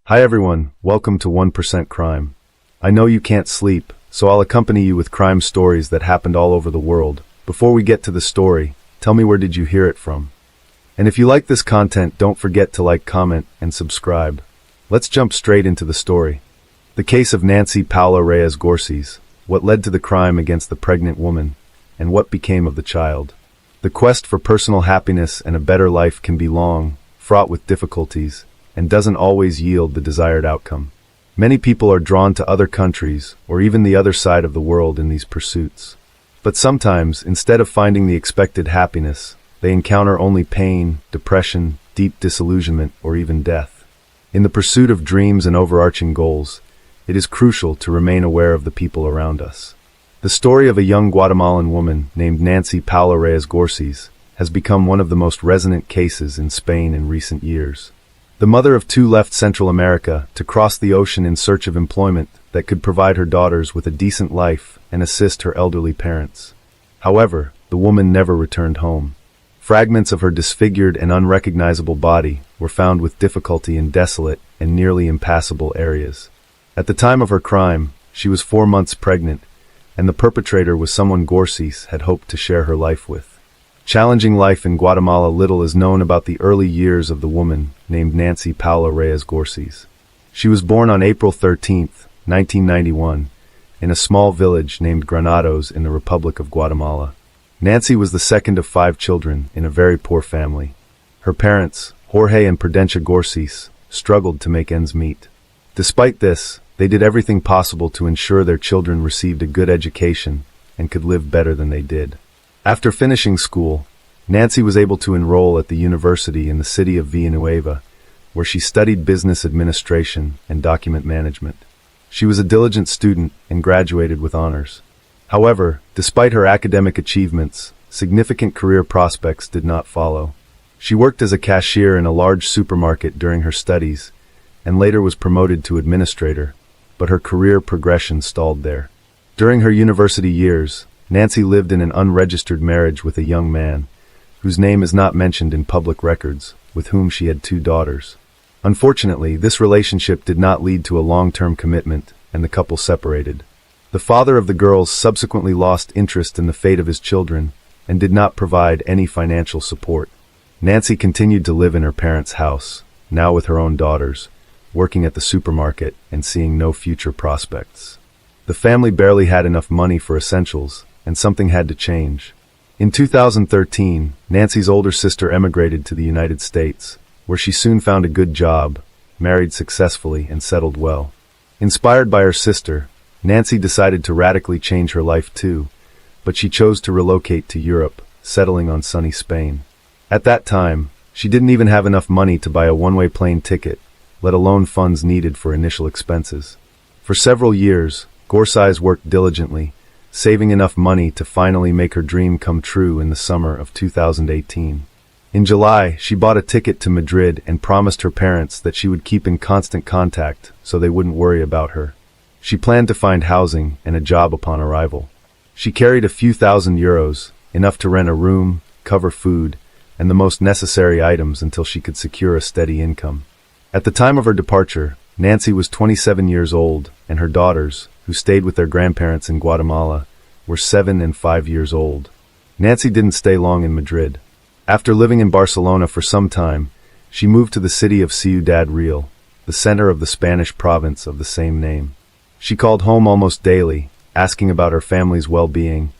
Hi everyone, welcome to 1% Crime. I know you can't sleep, so I'll accompany you with crime stories that happened all over the world. Before we get to the story, tell me where did you hear it from? And if you like this content, don't forget to like, comment, and subscribe. Let's jump straight into the story. The case of Nancy Paula Reyes Gorces, what led to the crime against the pregnant woman, and what became of the child. The quest for personal happiness and a better life can be long, fraught with difficulties, and doesn't always yield the desired outcome. Many people are drawn to other countries, or even the other side of the world in these pursuits. But sometimes, instead of finding the expected happiness, they encounter only pain, depression, deep disillusionment, or even death. In the pursuit of dreams and overarching goals, it is crucial to remain aware of the people around us. The story of a young Guatemalan woman named Nancy Paula Reyes Gorces has become one of the most resonant cases in Spain in recent years. The mother of two left Central America to cross the ocean in search of employment that could provide her daughters with a decent life and assist her elderly parents. However, the woman never returned home. Fragments of her disfigured and unrecognizable body were found with difficulty in desolate and nearly impassable areas. At the time of her crime, she was 4 months pregnant, and the perpetrator was someone Gorces had hoped to share her life with. Challenging life in Guatemala. Little is known about the early years of the woman named Nancy Paula Reyes Gorces. She was born on April 13, 1991, in a small village named Granados in the Republic of Guatemala. Nancy was the second of 5 children in a very poor family. Her parents, Jorge and Prudencia Gorces, struggled to make ends meet. Despite this, they did everything possible to ensure their children received a good education and could live better than they did. After finishing school, Nancy was able to enroll at the university in the city of Villanueva, where she studied business administration and document management. She was a diligent student and graduated with honors. However, despite her academic achievements, significant career prospects did not follow. She worked as a cashier in a large supermarket during her studies, and later was promoted to administrator, but her career progression stalled there. During her university years, Nancy lived in an unregistered marriage with a young man, whose name is not mentioned in public records, with whom she had 2 daughters. Unfortunately, this relationship did not lead to a long-term commitment, and the couple separated. The father of the girls subsequently lost interest in the fate of his children, and did not provide any financial support. Nancy continued to live in her parents' house, now with her own daughters, working at the supermarket and seeing no future prospects. The family barely had enough money for essentials, and something had to change. In 2013, Nancy's older sister emigrated to the United States, where she soon found a good job, married successfully, and settled well. Inspired by her sister, Nancy decided to radically change her life too, but she chose to relocate to Europe, settling on sunny Spain. At that time, she didn't even have enough money to buy a one-way plane ticket, let alone funds needed for initial expenses. For several years, Gorces worked diligently, saving enough money to finally make her dream come true in the summer of 2018. In July, she bought a ticket to Madrid and promised her parents that she would keep in constant contact so they wouldn't worry about her. She planned to find housing and a job upon arrival. She carried a few €1,000, enough to rent a room, cover food, and the most necessary items until she could secure a steady income. At the time of her departure, Nancy was 27 years old, and her daughters, who stayed with their grandparents in Guatemala, were 7 and 5 years old. Nancy didn't stay long in Madrid. After living in Barcelona for some time, she moved to the city of Ciudad Real, the center of the Spanish province of the same name. She called home almost daily, asking about her family's well-being,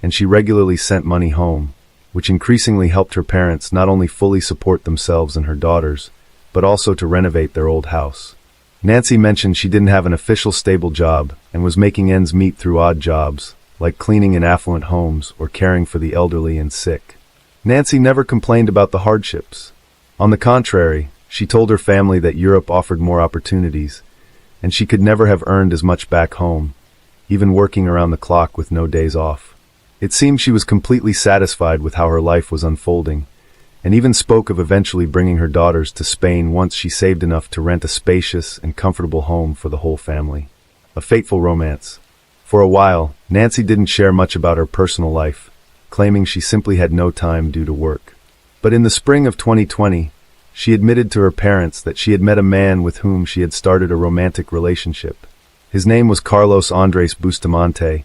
and she regularly sent money home, which increasingly helped her parents not only fully support themselves and her daughters, but also to renovate their old house. Nancy mentioned she didn't have an official stable job and was making ends meet through odd jobs, like cleaning in affluent homes or caring for the elderly and sick. Nancy never complained about the hardships. On the contrary, she told her family that Europe offered more opportunities, and she could never have earned as much back home, even working around the clock with no days off. It seemed she was completely satisfied with how her life was unfolding, and even spoke of eventually bringing her daughters to Spain once she saved enough to rent a spacious and comfortable home for the whole family. A fateful romance. For a while, Nancy didn't share much about her personal life, claiming she simply had no time due to work. But in the spring of 2020, she admitted to her parents that she had met a man with whom she had started a romantic relationship. His name was Carlos Andres Bustamante,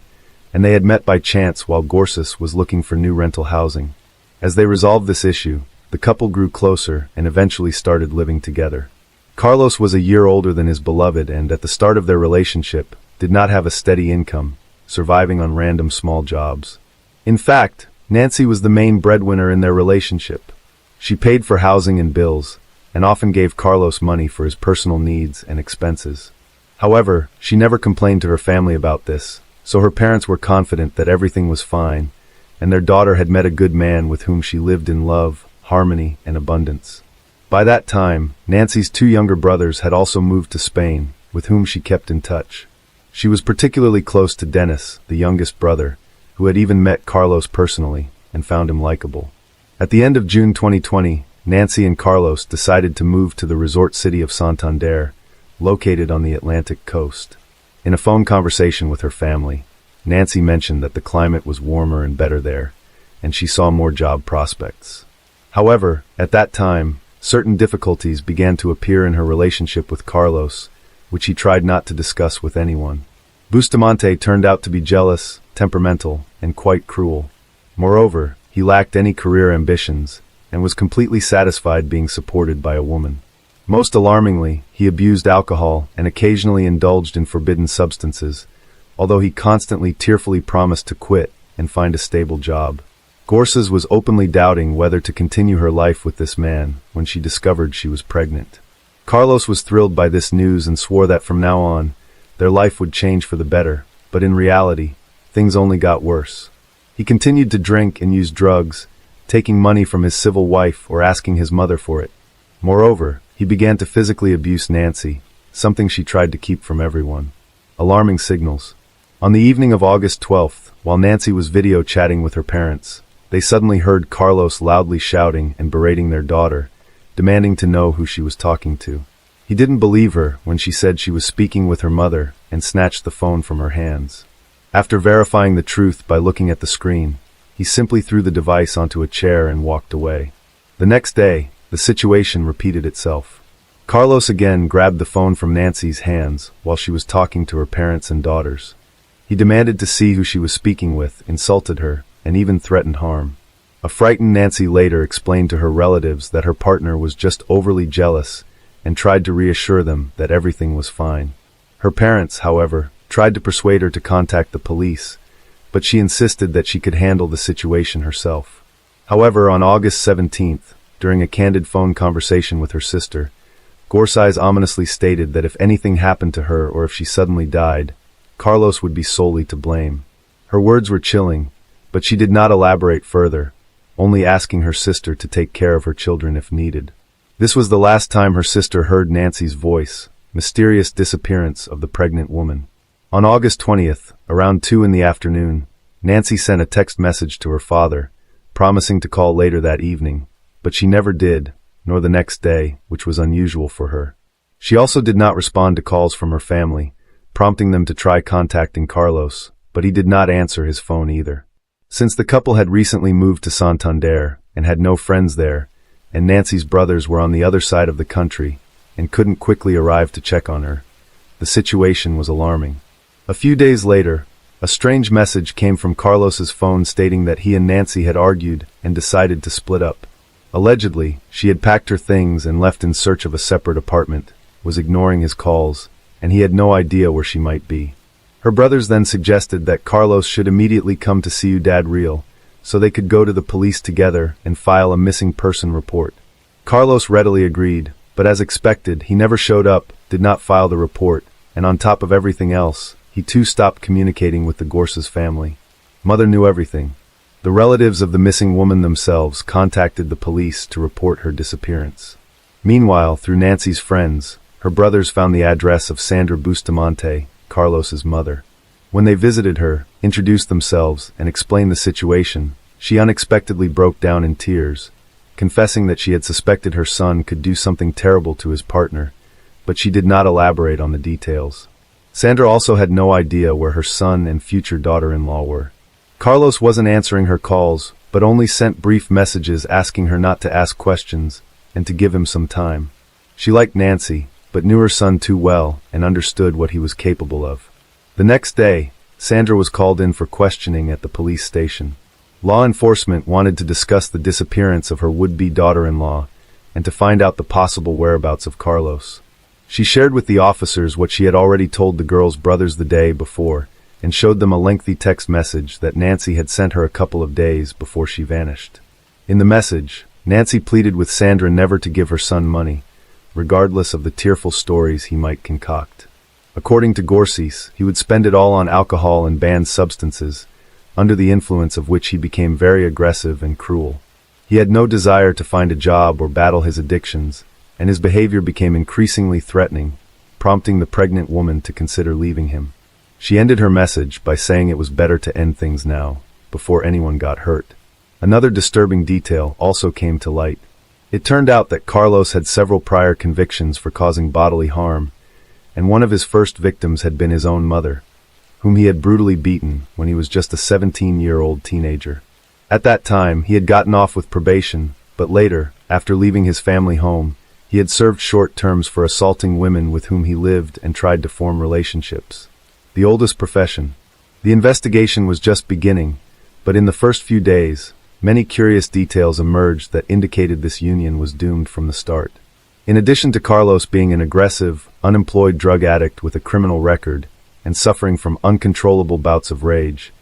and they had met by chance while Garces was looking for new rental housing. As they resolved this issue, the couple grew closer and eventually started living together. Carlos was a year older than his beloved and, at the start of their relationship, did not have a steady income, surviving on random small jobs. In fact, Nancy was the main breadwinner in their relationship. She paid for housing and bills, and often gave Carlos money for his personal needs and expenses. However, she never complained to her family about this, so her parents were confident that everything was fine, and their daughter had met a good man with whom she lived in love, harmony, and abundance. By that time, Nancy's two younger brothers had also moved to Spain, with whom she kept in touch. She was particularly close to Dennis, the youngest brother, who had even met Carlos personally and found him likable. At the end of June 2020, Nancy and Carlos decided to move to the resort city of Santander, located on the Atlantic coast. In a phone conversation with her family, Nancy mentioned that the climate was warmer and better there, and she saw more job prospects. However, at that time, certain difficulties began to appear in her relationship with Carlos, which he tried not to discuss with anyone. Bustamante turned out to be jealous, temperamental, and quite cruel. Moreover, he lacked any career ambitions, and was completely satisfied being supported by a woman. Most alarmingly, he abused alcohol and occasionally indulged in forbidden substances, although he constantly tearfully promised to quit and find a stable job. Garces was openly doubting whether to continue her life with this man when she discovered she was pregnant. Carlos was thrilled by this news and swore that from now on, their life would change for the better, but in reality, things only got worse. He continued to drink and use drugs, taking money from his civil wife or asking his mother for it. Moreover, he began to physically abuse Nancy, something she tried to keep from everyone. Alarming signals. On the evening of August 12th, while Nancy was video chatting with her parents, they suddenly heard Carlos loudly shouting and berating their daughter, demanding to know who she was talking to. He didn't believe her when she said she was speaking with her mother and snatched the phone from her hands. After verifying the truth by looking at the screen, he simply threw the device onto a chair and walked away. The next day, the situation repeated itself. Carlos again grabbed the phone from Nancy's hands while she was talking to her parents and daughters. He demanded to see who she was speaking with, insulted her, and even threatened harm. A frightened Nancy later explained to her relatives that her partner was just overly jealous and tried to reassure them that everything was fine. Her parents, however, tried to persuade her to contact the police, but she insisted that she could handle the situation herself. However, on August 17th, during a candid phone conversation with her sister, Garces ominously stated that if anything happened to her or if she suddenly died, Carlos would be solely to blame. Her words were chilling, but she did not elaborate further, only asking her sister to take care of her children if needed. This was the last time her sister heard Nancy's voice, mysterious disappearance of the pregnant woman. On August 20th, around 2 in the afternoon, Nancy sent a text message to her father, promising to call later that evening, but she never did, nor the next day, which was unusual for her. She also did not respond to calls from her family, prompting them to try contacting Carlos, but he did not answer his phone either. Since the couple had recently moved to Santander and had no friends there, and Nancy's brothers were on the other side of the country and couldn't quickly arrive to check on her, the situation was alarming. A few days later, a strange message came from Carlos's phone stating that he and Nancy had argued and decided to split up. Allegedly, she had packed her things and left in search of a separate apartment, was ignoring his calls, and he had no idea where she might be. Her brothers then suggested that Carlos should immediately come to Ciudad Real, so they could go to the police together and file a missing person report. Carlos readily agreed, but as expected, he never showed up, did not file the report, and on top of everything else, he too stopped communicating with the Garces family. Mother knew everything. The relatives of the missing woman themselves contacted the police to report her disappearance. Meanwhile, through Nancy's friends, her brothers found the address of Sandra Bustamante, Carlos's mother. When they visited her, introduced themselves, and explained the situation, she unexpectedly broke down in tears, confessing that she had suspected her son could do something terrible to his partner, but she did not elaborate on the details. Sandra also had no idea where her son and future daughter-in-law were. Carlos wasn't answering her calls, but only sent brief messages asking her not to ask questions and to give him some time. She liked Nancy, but knew her son too well and understood what he was capable of. The next day, Sandra was called in for questioning at the police station. Law enforcement wanted to discuss the disappearance of her would-be daughter-in-law and to find out the possible whereabouts of Carlos. She shared with the officers what she had already told the girls' brothers the day before and showed them a lengthy text message that Nancy had sent her a couple of days before she vanished. In the message, Nancy pleaded with Sandra never to give her son money, regardless of the tearful stories he might concoct. According to Gorsees, he would spend it all on alcohol and banned substances, under the influence of which he became very aggressive and cruel. He had no desire to find a job or battle his addictions, and his behavior became increasingly threatening, prompting the pregnant woman to consider leaving him. She ended her message by saying it was better to end things now, before anyone got hurt. Another disturbing detail also came to light. It turned out that Carlos had several prior convictions for causing bodily harm, and one of his first victims had been his own mother, whom he had brutally beaten when he was just a 17-year-old teenager. At that time, he had gotten off with probation, but later, after leaving his family home, he had served short terms for assaulting women with whom he lived and tried to form relationships. The oldest profession. The investigation was just beginning, but in the first few days, many curious details emerged that indicated this union was doomed from the start. In addition to Carlos being an aggressive, unemployed drug addict with a criminal record and suffering from uncontrollable bouts of rage,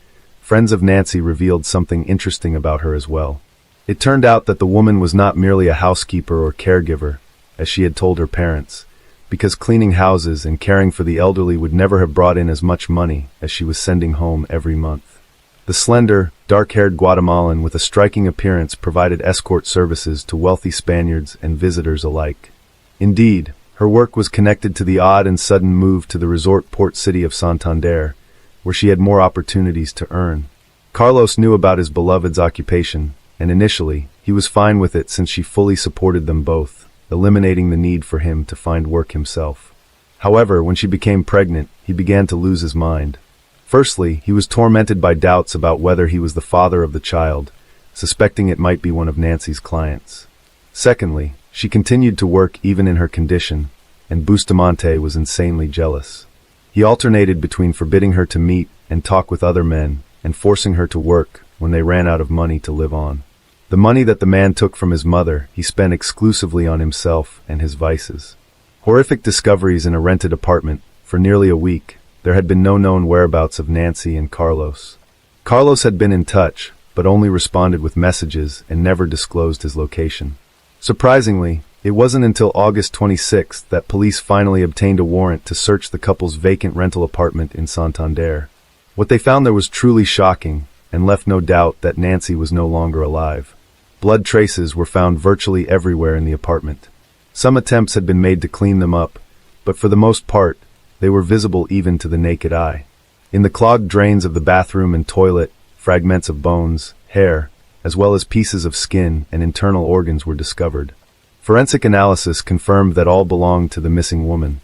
friends of Nancy revealed something interesting about her as well. It turned out that the woman was not merely a housekeeper or caregiver, as she had told her parents, because cleaning houses and caring for the elderly would never have brought in as much money as she was sending home every month. The slender, dark-haired Guatemalan with a striking appearance provided escort services to wealthy Spaniards and visitors alike. Indeed, her work was connected to the odd and sudden move to the resort port city of Santander, where she had more opportunities to earn. Carlos knew about his beloved's occupation, and initially, he was fine with it since she fully supported them both, eliminating the need for him to find work himself. However, when she became pregnant, he began to lose his mind. Firstly, he was tormented by doubts about whether he was the father of the child, suspecting it might be one of Nancy's clients. Secondly, she continued to work even in her condition, and Bustamante was insanely jealous. He alternated between forbidding her to meet and talk with other men and forcing her to work when they ran out of money to live on. The money that the man took from his mother he spent exclusively on himself and his vices. Horrific discoveries in a rented apartment. For nearly a week, there had been no known whereabouts of Nancy and Carlos. Carlos had been in touch, but only responded with messages and never disclosed his location. Surprisingly, it wasn't until August 26th that police finally obtained a warrant to search the couple's vacant rental apartment in Santander. What they found there was truly shocking, and left no doubt that Nancy was no longer alive. Blood traces were found virtually everywhere in the apartment. Some attempts had been made to clean them up, but for the most part, they were visible even to the naked eye. In the clogged drains of the bathroom and toilet, fragments of bones, hair, as well as pieces of skin and internal organs were discovered. Forensic analysis confirmed that all belonged to the missing woman,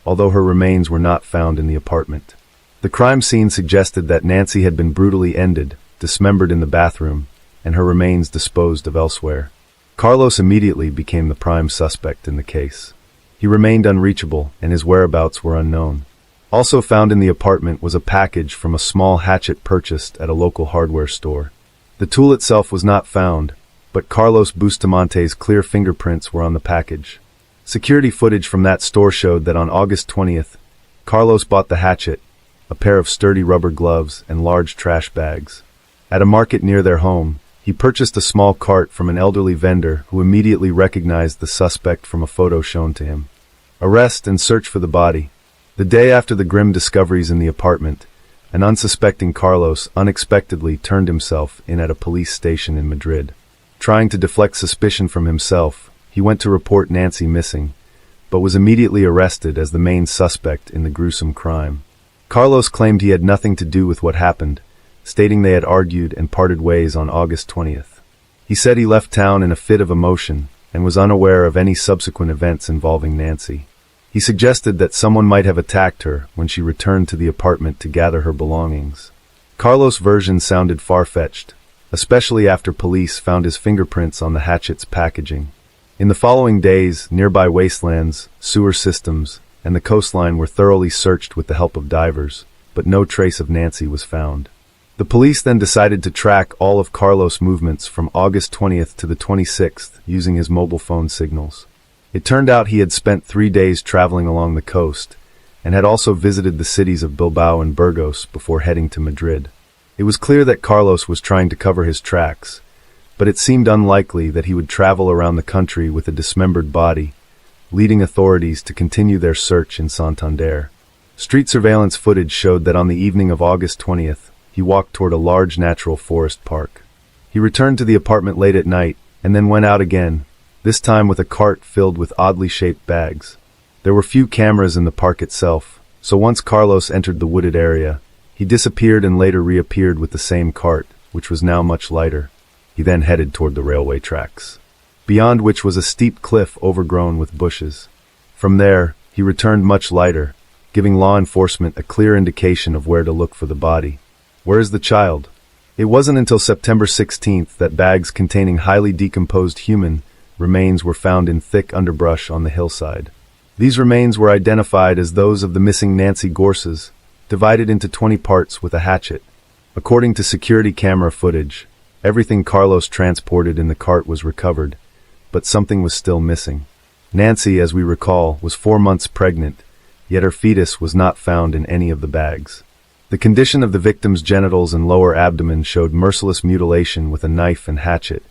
although her remains were not found in the apartment. The crime scene suggested that Nancy had been brutally ended, dismembered in the bathroom, and her remains disposed of elsewhere. Carlos immediately became the prime suspect in the case. He remained unreachable, and his whereabouts were unknown. Also found in the apartment was a package from a small hatchet purchased at a local hardware store. The tool itself was not found, but Carlos Bustamante's clear fingerprints were on the package. Security footage from that store showed that on August 20th, Carlos bought the hatchet, a pair of sturdy rubber gloves, and large trash bags. At a market near their home, he purchased a small cart from an elderly vendor who immediately recognized the suspect from a photo shown to him. Arrest and search for the body. The day after the grim discoveries in the apartment, an unsuspecting Carlos unexpectedly turned himself in at a police station in Madrid. Trying to deflect suspicion from himself, he went to report Nancy missing, but was immediately arrested as the main suspect in the gruesome crime. Carlos claimed he had nothing to do with what happened, stating they had argued and parted ways on August 20th. He said he left town in a fit of emotion and was unaware of any subsequent events involving Nancy. He suggested that someone might have attacked her when she returned to the apartment to gather her belongings. Carlos' version sounded far-fetched, especially after police found his fingerprints on the hatchet's packaging. In the following days, nearby wastelands, sewer systems, and the coastline were thoroughly searched with the help of divers, but no trace of Nancy was found. The police then decided to track all of Carlos' movements from August 20th to the 26th using his mobile phone signals. It turned out he had spent 3 days traveling along the coast and had also visited the cities of Bilbao and Burgos before heading to Madrid. It was clear that Carlos was trying to cover his tracks, but it seemed unlikely that he would travel around the country with a dismembered body, leading authorities to continue their search in Santander. Street surveillance footage showed that on the evening of August 20th, he walked toward a large natural forest park. He returned to the apartment late at night and then went out again, this time with a cart filled with oddly shaped bags. There were few cameras in the park itself, so once Carlos entered the wooded area, he disappeared and later reappeared with the same cart, which was now much lighter. He then headed toward the railway tracks, beyond which was a steep cliff overgrown with bushes. From there, he returned much lighter, giving law enforcement a clear indication of where to look for the body. Where is the child? It wasn't until September 16th that bags containing highly decomposed human remains were found in thick underbrush on the hillside. These remains were identified as those of the missing Nancy Gorses, divided into 20 parts with a hatchet. According to security camera footage, everything Carlos transported in the cart was recovered, but something was still missing. Nancy, as we recall, was 4 months pregnant, yet her fetus was not found in any of the bags. The condition of the victim's genitals and lower abdomen showed merciless mutilation with a knife and hatchet,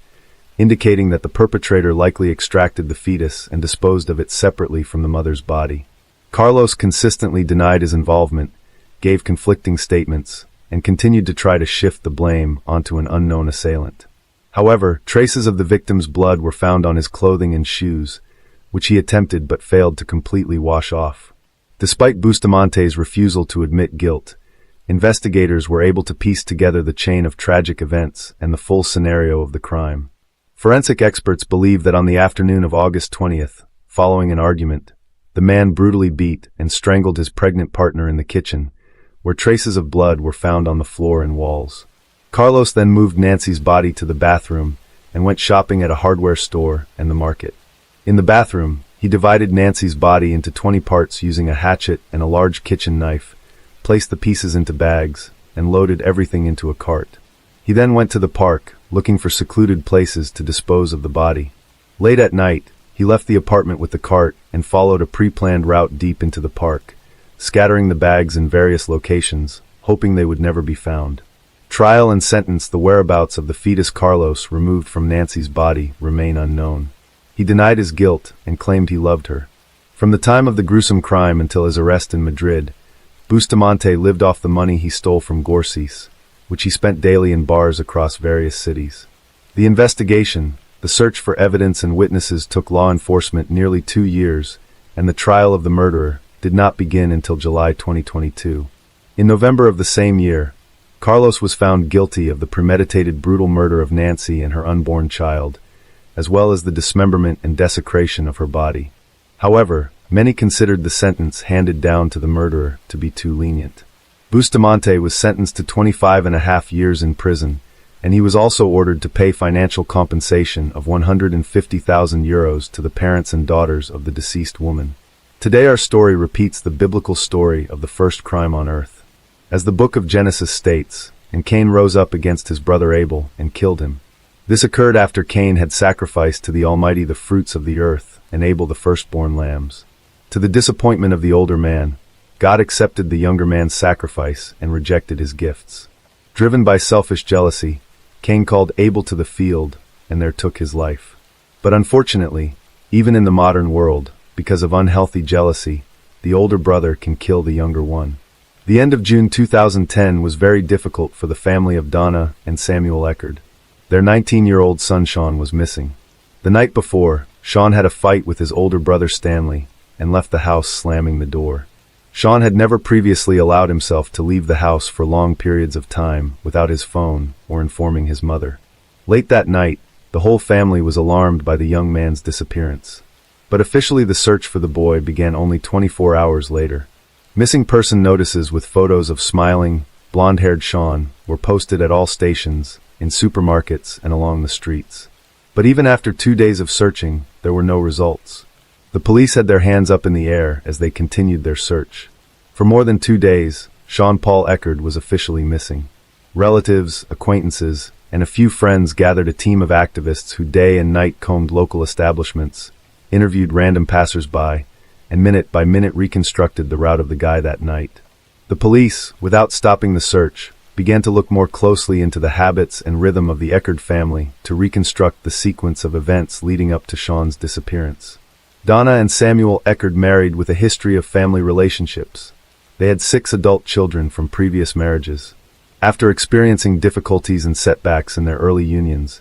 indicating that the perpetrator likely extracted the fetus and disposed of it separately from the mother's body. Carlos consistently denied his involvement, gave conflicting statements, and continued to try to shift the blame onto an unknown assailant. However, traces of the victim's blood were found on his clothing and shoes, which he attempted but failed to completely wash off. Despite Bustamante's refusal to admit guilt, investigators were able to piece together the chain of tragic events and the full scenario of the crime. Forensic experts believe that on the afternoon of August 20th, following an argument, the man brutally beat and strangled his pregnant partner in the kitchen, where traces of blood were found on the floor and walls. Carlos then moved Nancy's body to the bathroom and went shopping at a hardware store and the market. In the bathroom, he divided Nancy's body into 20 parts using a hatchet and a large kitchen knife, placed the pieces into bags, and loaded everything into a cart. He then went to the park, looking for secluded places to dispose of the body. Late at night, he left the apartment with the cart and followed a pre-planned route deep into the park, scattering the bags in various locations, hoping they would never be found. Trial and sentence: the whereabouts of the fetus Carlos removed from Nancy's body remain unknown. He denied his guilt and claimed he loved her. From the time of the gruesome crime until his arrest in Madrid, Bustamante lived off the money he stole from Gorses, which he spent daily in bars across various cities. The investigation, the search for evidence and witnesses took law enforcement nearly 2 years, and the trial of the murderer did not begin until July 2022. In November of the same year, Carlos was found guilty of the premeditated brutal murder of Nancy and her unborn child, as well as the dismemberment and desecration of her body. However, many considered the sentence handed down to the murderer to be too lenient. Bustamante was sentenced to 25.5 years in prison, and he was also ordered to pay financial compensation of 150,000 euros to the parents and daughters of the deceased woman. Today our story repeats the biblical story of the first crime on earth. As the book of Genesis states, and Cain rose up against his brother Abel and killed him. This occurred after Cain had sacrificed to the Almighty the fruits of the earth, and Abel the firstborn lambs. To the disappointment of the older man, God accepted the younger man's sacrifice and rejected his gifts. Driven by selfish jealousy, Cain called Abel to the field, and there took his life. But unfortunately, even in the modern world, because of unhealthy jealousy, the older brother can kill the younger one. The end of June 2010 was very difficult for the family of Donna and Samuel Eckerd. Their 19-year-old son Sean was missing. The night before, Sean had a fight with his older brother Stanley and left the house slamming the door. Sean had never previously allowed himself to leave the house for long periods of time without his phone or informing his mother. Late that night, the whole family was alarmed by the young man's disappearance. But officially the search for the boy began only 24 hours later. Missing person notices with photos of smiling, blonde-haired Sean were posted at all stations, in supermarkets, and along the streets. But even after 2 days of searching, there were no results. The police had their hands up in the air as they continued their search. For more than 2 days, Sean Paul Eckerd was officially missing. Relatives, acquaintances, and a few friends gathered a team of activists who day and night combed local establishments, interviewed random passers-by, and minute by minute reconstructed the route of the guy that night. The police, without stopping the search, began to look more closely into the habits and rhythm of the Eckerd family to reconstruct the sequence of events leading up to Sean's disappearance. Donna and Samuel Eckerd married with a history of family relationships. They had 6 adult children from previous marriages. After experiencing difficulties and setbacks in their early unions,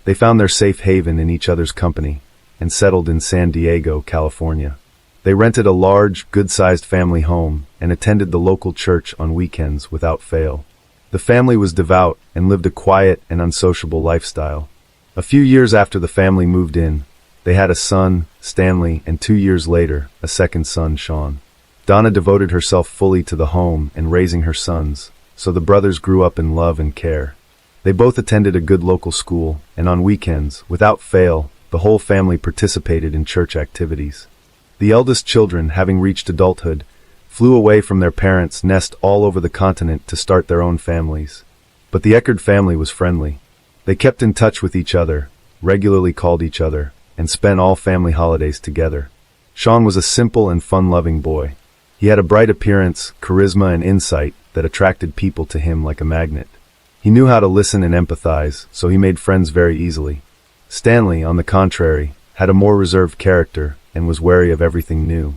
they found their safe haven in each other's company and settled in San Diego, California. They rented a large, good-sized family home and attended the local church on weekends without fail. The family was devout and lived a quiet and unsociable lifestyle. A few years after the family moved in, they had a son, Stanley, and 2 years later, a second son, Sean. Donna devoted herself fully to the home and raising her sons, so the brothers grew up in love and care. They both attended a good local school, and on weekends, without fail, the whole family participated in church activities. The eldest children, having reached adulthood, flew away from their parents' nest all over the continent to start their own families. But the Eckerd family was friendly. They kept in touch with each other, regularly called each other, and spent all family holidays together. Sean was a simple and fun-loving boy. He had a bright appearance, charisma, and insight that attracted people to him like a magnet. He knew how to listen and empathize, so he made friends very easily. Stanley, on the contrary, had a more reserved character and was wary of everything new.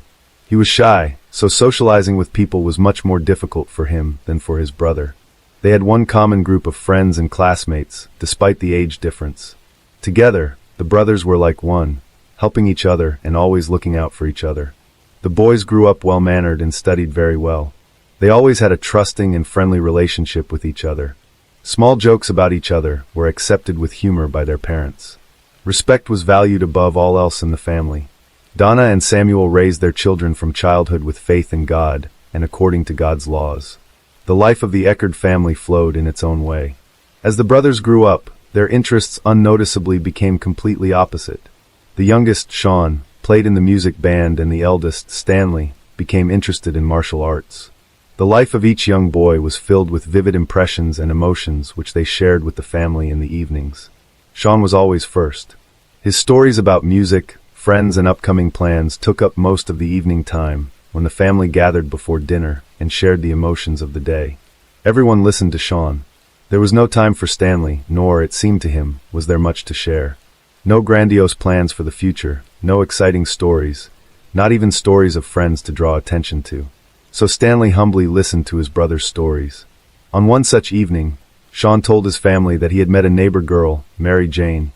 He was shy, so socializing with people was much more difficult for him than for his brother. They had one common group of friends and classmates, despite the age difference. Together, the brothers were like one, helping each other and always looking out for each other. The boys grew up well-mannered and studied very well. They always had a trusting and friendly relationship with each other. Small jokes about each other were accepted with humor by their parents. Respect was valued above all else in the family. Donna and Samuel raised their children from childhood with faith in God and according to God's laws. The life of the Eckerd family flowed in its own way. As the brothers grew up, their interests unnoticeably became completely opposite. The youngest, Sean, played in the music band, and the eldest, Stanley, became interested in martial arts. The life of each young boy was filled with vivid impressions and emotions which they shared with the family in the evenings. Sean was always first. His stories about music, friends, and upcoming plans took up most of the evening time, when the family gathered before dinner and shared the emotions of the day. Everyone listened to Sean. There was no time for Stanley, nor, it seemed to him, was there much to share. No grandiose plans for the future, no exciting stories, not even stories of friends to draw attention to. So Stanley humbly listened to his brother's stories. On one such evening, Sean told his family that he had met a neighbor girl, Mary Jane.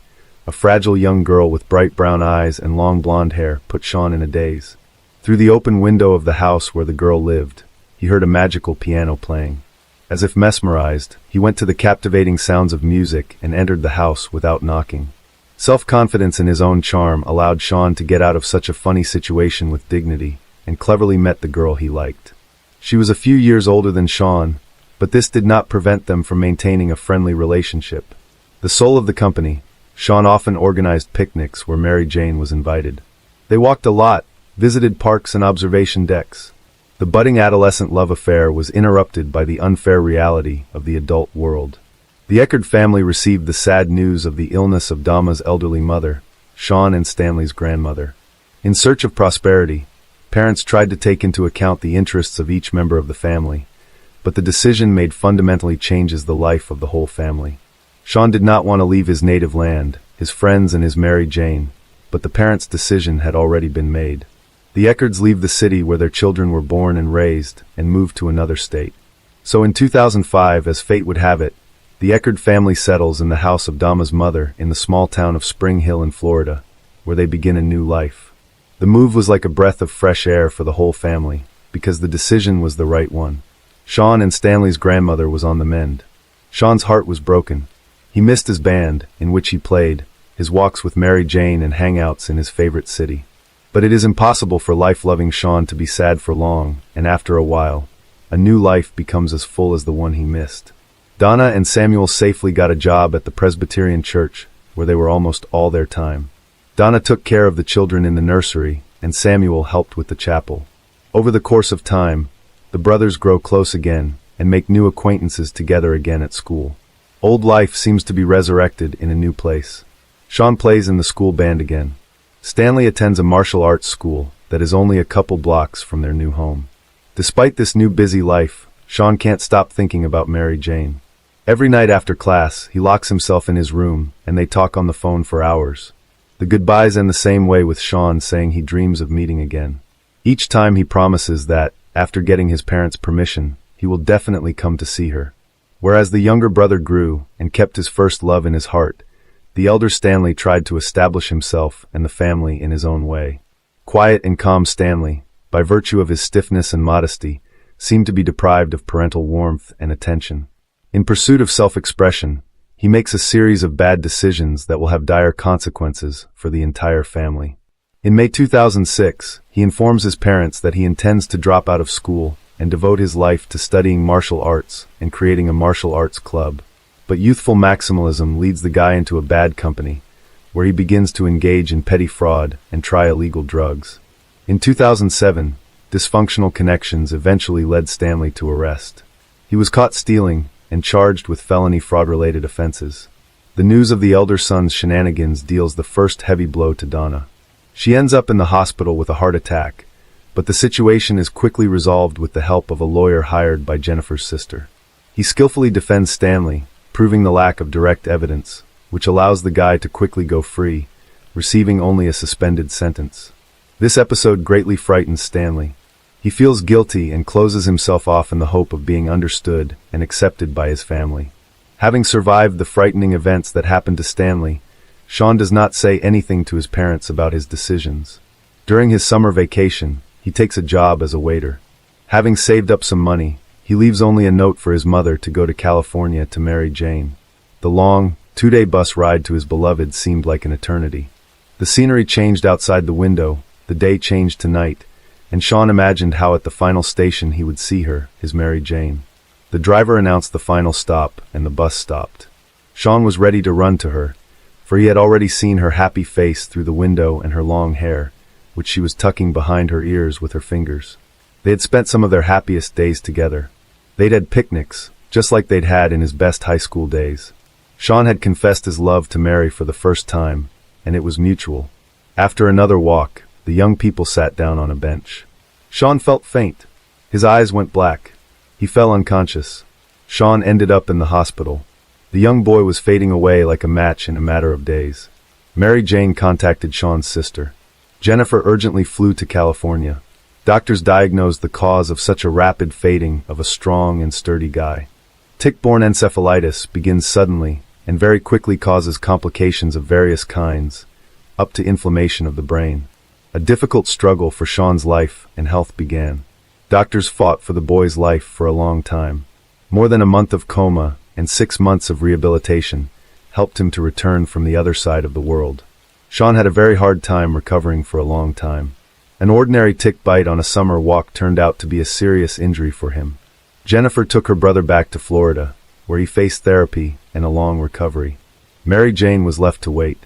A fragile young girl with bright brown eyes and long blonde hair put Sean in a daze. Through the open window of the house where the girl lived, he heard a magical piano playing. As if mesmerized, he went to the captivating sounds of music and entered the house without knocking. Self-confidence in his own charm allowed Sean to get out of such a funny situation with dignity, and cleverly met the girl he liked. She was a few years older than Sean, but this did not prevent them from maintaining a friendly relationship. The soul of the company, Sean often organized picnics where Mary Jane was invited. They walked a lot, visited parks and observation decks. The budding adolescent love affair was interrupted by the unfair reality of the adult world. The Eckerd family received the sad news of the illness of Dama's elderly mother, Sean and Stanley's grandmother. In search of prosperity, parents tried to take into account the interests of each member of the family, but the decision made fundamentally changes the life of the whole family. Sean did not want to leave his native land, his friends, and his Mary Jane, but the parents' decision had already been made. The Eckerds leave the city where their children were born and raised and moved to another state. So in 2005, as fate would have it, the Eckerd family settles in the house of Dama's mother in the small town of Spring Hill in Florida, where they begin a new life. The move was like a breath of fresh air for the whole family, because the decision was the right one. Sean and Stanley's grandmother was on the mend. Sean's heart was broken. He missed his band, in which he played, his walks with Mary Jane and hangouts in his favorite city. But it is impossible for life-loving Sean to be sad for long, and after a while, a new life becomes as full as the one he missed. Donna and Samuel safely got a job at the Presbyterian Church, where they were almost all their time. Donna took care of the children in the nursery, and Samuel helped with the chapel. Over the course of time, the brothers grow close again and make new acquaintances together again at school. Old life seems to be resurrected in a new place. Sean plays in the school band again. Stanley attends a martial arts school that is only a couple blocks from their new home. Despite this new busy life, Sean can't stop thinking about Mary Jane. Every night after class, he locks himself in his room and they talk on the phone for hours. The goodbyes end the same way, with Sean saying he dreams of meeting again. Each time he promises that, after getting his parents' permission, he will definitely come to see her. Whereas the younger brother grew and kept his first love in his heart, the elder Stanley tried to establish himself and the family in his own way. Quiet and calm Stanley, by virtue of his stiffness and modesty, seemed to be deprived of parental warmth and attention. In pursuit of self-expression, he makes a series of bad decisions that will have dire consequences for the entire family. In May 2006, he informs his parents that he intends to drop out of school and devote his life to studying martial arts and creating a martial arts club. But youthful maximalism leads the guy into a bad company, where he begins to engage in petty fraud and try illegal drugs. In 2007, dysfunctional connections eventually led Stanley to arrest. He was caught stealing and charged with felony fraud-related offenses. The news of the elder son's shenanigans deals the first heavy blow to Donna. She ends up in the hospital with a heart attack, but the situation is quickly resolved with the help of a lawyer hired by Jennifer's sister. He skillfully defends Stanley, proving the lack of direct evidence, which allows the guy to quickly go free, receiving only a suspended sentence. This episode greatly frightens Stanley. He feels guilty and closes himself off in the hope of being understood and accepted by his family. Having survived the frightening events that happened to Stanley, Sean does not say anything to his parents about his decisions. During his summer vacation, he takes a job as a waiter. Having saved up some money, he leaves only a note for his mother to go to California to Mary Jane. The long, 2-day bus ride to his beloved seemed like an eternity. The scenery changed outside the window, the day changed to night, and Sean imagined how at the final station he would see her, his Mary Jane. The driver announced the final stop, and the bus stopped. Sean was ready to run to her, for he had already seen her happy face through the window and her long hair, which she was tucking behind her ears with her fingers. They had spent some of their happiest days together. They'd had picnics, just like they'd had in his best high school days. Sean had confessed his love to Mary for the first time, and it was mutual. After another walk, the young people sat down on a bench. Sean felt faint. His eyes went black. He fell unconscious. Sean ended up in the hospital. The young boy was fading away like a match in a matter of days. Mary Jane contacted Sean's sister. Jennifer urgently flew to California. Doctors diagnosed the cause of such a rapid fading of a strong and sturdy guy. Tick-borne encephalitis begins suddenly and very quickly causes complications of various kinds, up to inflammation of the brain. A difficult struggle for Sean's life and health began. Doctors fought for the boy's life for a long time. More than a month of coma and 6 months of rehabilitation helped him to return from the other side of the world. Sean had a very hard time recovering for a long time. An ordinary tick bite on a summer walk turned out to be a serious injury for him. Jennifer took her brother back to Florida, where he faced therapy and a long recovery. Mary Jane was left to wait.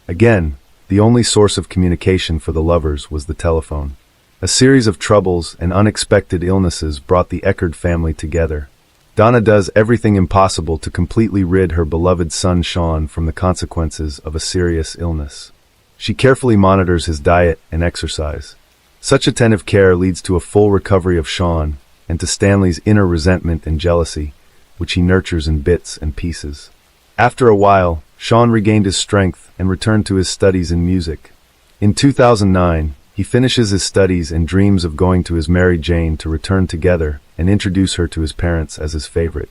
Again, the only source of communication for the lovers was the telephone. A series of troubles and unexpected illnesses brought the Eckerd family together. Donna does everything impossible to completely rid her beloved son Sean from the consequences of a serious illness. She carefully monitors his diet and exercise. Such attentive care leads to a full recovery of Sean and to Stanley's inner resentment and jealousy, which he nurtures in bits and pieces. After a while, Sean regained his strength and returned to his studies in music. In 2009, he finishes his studies and dreams of going to his Mary Jane to return together and introduce her to his parents as his favorite.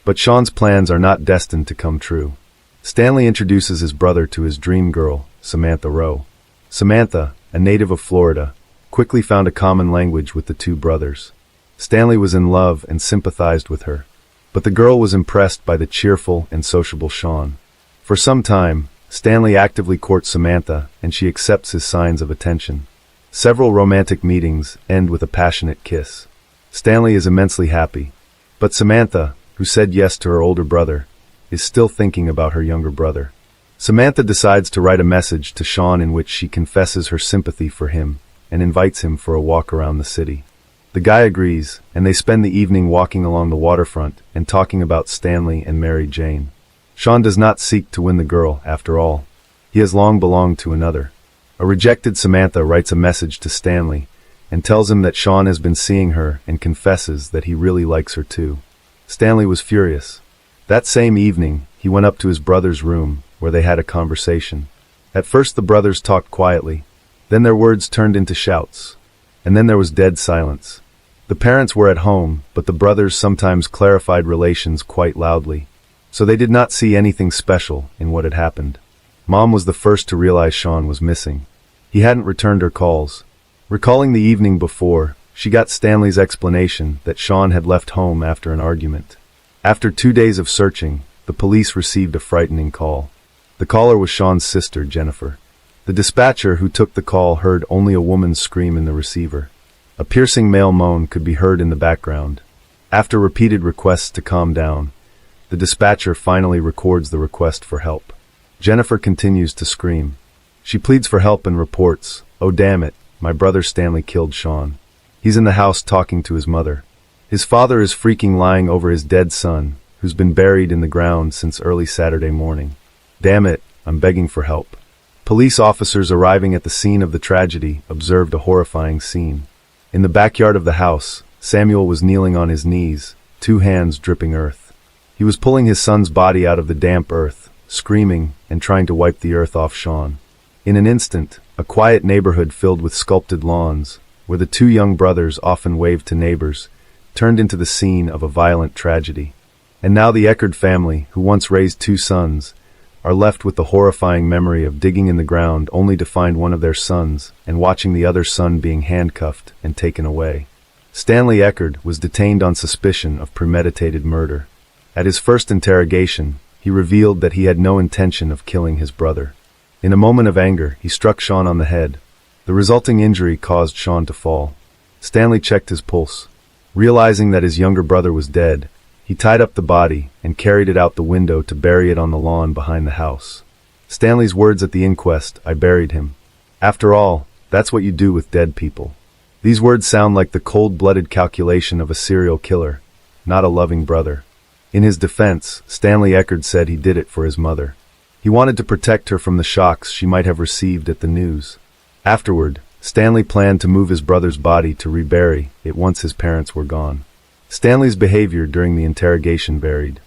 But Sean's plans are not destined to come true. Stanley introduces his brother to his dream girl, Samantha Rowe. Samantha, a native of Florida, quickly found a common language with the two brothers. Stanley was in love and sympathized with her, but the girl was impressed by the cheerful and sociable Sean. For some time, Stanley actively courts Samantha, and she accepts his signs of attention. Several romantic meetings end with a passionate kiss. Stanley is immensely happy, but Samantha, who said yes to her older brother, is still thinking about her younger brother. Samantha decides to write a message to Sean in which she confesses her sympathy for him and invites him for a walk around the city. The guy agrees, and they spend the evening walking along the waterfront and talking about Stanley and Mary Jane. Sean does not seek to win the girl, after all. He has long belonged to another. A rejected Samantha writes a message to Stanley and tells him that Sean has been seeing her and confesses that he really likes her too. Stanley was furious. That same evening, he went up to his brother's room, where they had a conversation. At first the brothers talked quietly, then their words turned into shouts, and then there was dead silence. The parents were at home, but the brothers sometimes clarified relations quite loudly, so they did not see anything special in what had happened. Mom was the first to realize Sean was missing. He hadn't returned her calls. Recalling the evening before, she got Stanley's explanation that Sean had left home after an argument. After 2 days of searching, the police received a frightening call. The caller was Sean's sister, Jennifer. The dispatcher who took the call heard only a woman's scream in the receiver. A piercing male moan could be heard in the background. After repeated requests to calm down, the dispatcher finally records the request for help. Jennifer continues to scream. She pleads for help and reports, "Oh damn it, my brother Stanley killed Sean. He's in the house talking to his mother. His father is freaking lying over his dead son, who's been buried in the ground since early Saturday morning. Damn it, I'm begging for help." Police officers arriving at the scene of the tragedy observed a horrifying scene. In the backyard of the house, Samuel was kneeling on his knees, 2 hands dripping earth. He was pulling his son's body out of the damp earth, screaming and trying to wipe the earth off Sean. In an instant, a quiet neighborhood filled with sculpted lawns, where the 2 young brothers often waved to neighbors, turned into the scene of a violent tragedy. And now the Eckerd family, who once raised 2 sons, are left with the horrifying memory of digging in the ground only to find one of their sons and watching the other son being handcuffed and taken away. Stanley Eckerd was detained on suspicion of premeditated murder. At his first interrogation, he revealed that he had no intention of killing his brother. In a moment of anger, he struck Sean on the head. The resulting injury caused Sean to fall. Stanley checked his pulse. Realizing that his younger brother was dead, he tied up the body and carried it out the window to bury it on the lawn behind the house. Stanley's words at the inquest, "I buried him." After all, that's what you do with dead people. These words sound like the cold-blooded calculation of a serial killer, not a loving brother. In his defense, Stanley Eckerd said he did it for his mother. He wanted to protect her from the shocks she might have received at the news. Afterward, Stanley planned to move his brother's body to rebury it once his parents were gone. Stanley's behavior during the interrogation varied.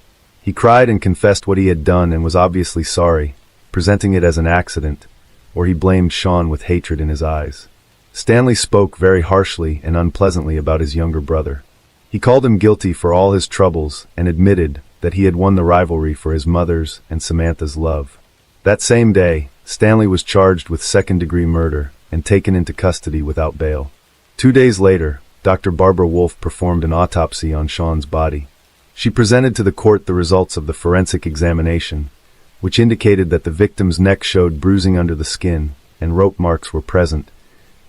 He cried and confessed what he had done and was obviously sorry, presenting it as an accident, or he blamed Sean with hatred in his eyes. Stanley spoke very harshly and unpleasantly about his younger brother. He called him guilty for all his troubles and admitted that he had won the rivalry for his mother's and Samantha's love. That same day, Stanley was charged with second-degree murder and taken into custody without bail. 2 days later, Dr. Barbara Wolf performed an autopsy on Sean's body. She presented to the court the results of the forensic examination, which indicated that the victim's neck showed bruising under the skin and rope marks were present,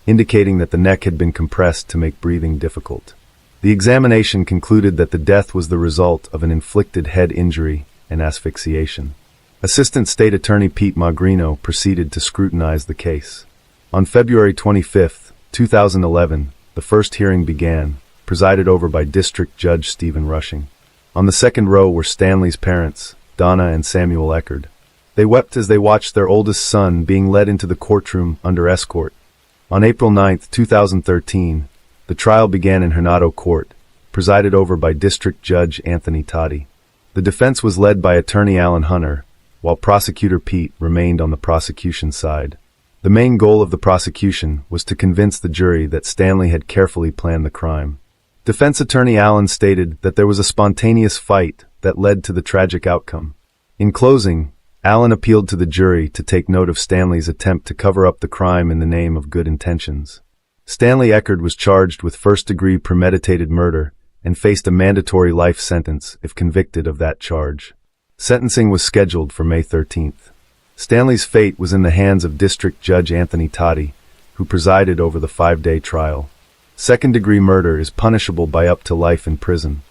indicating that the neck had been compressed to make breathing difficult. The examination concluded that the death was the result of an inflicted head injury and asphyxiation. Assistant State Attorney Pete Magrino proceeded to scrutinize the case. On February 25, 2011, the first hearing began, presided over by District Judge Stephen Rushing. On the second row were Stanley's parents, Donna and Samuel Eckerd. They wept as they watched their oldest son being led into the courtroom under escort. On April 9, 2013, the trial began in Hernado Court, presided over by District Judge Anthony Toddy. The defense was led by Attorney Alan Hunter, while Prosecutor Pete remained on the prosecution side. The main goal of the prosecution was to convince the jury that Stanley had carefully planned the crime. Defense attorney Allen stated that there was a spontaneous fight that led to the tragic outcome. In closing, Allen appealed to the jury to take note of Stanley's attempt to cover up the crime in the name of good intentions. Stanley Eckerd was charged with first-degree premeditated murder and faced a mandatory life sentence if convicted of that charge. Sentencing was scheduled for May 13th. Stanley's fate was in the hands of District Judge Anthony Toddy, who presided over the 5-day trial. Second-degree murder is punishable by up to life in prison.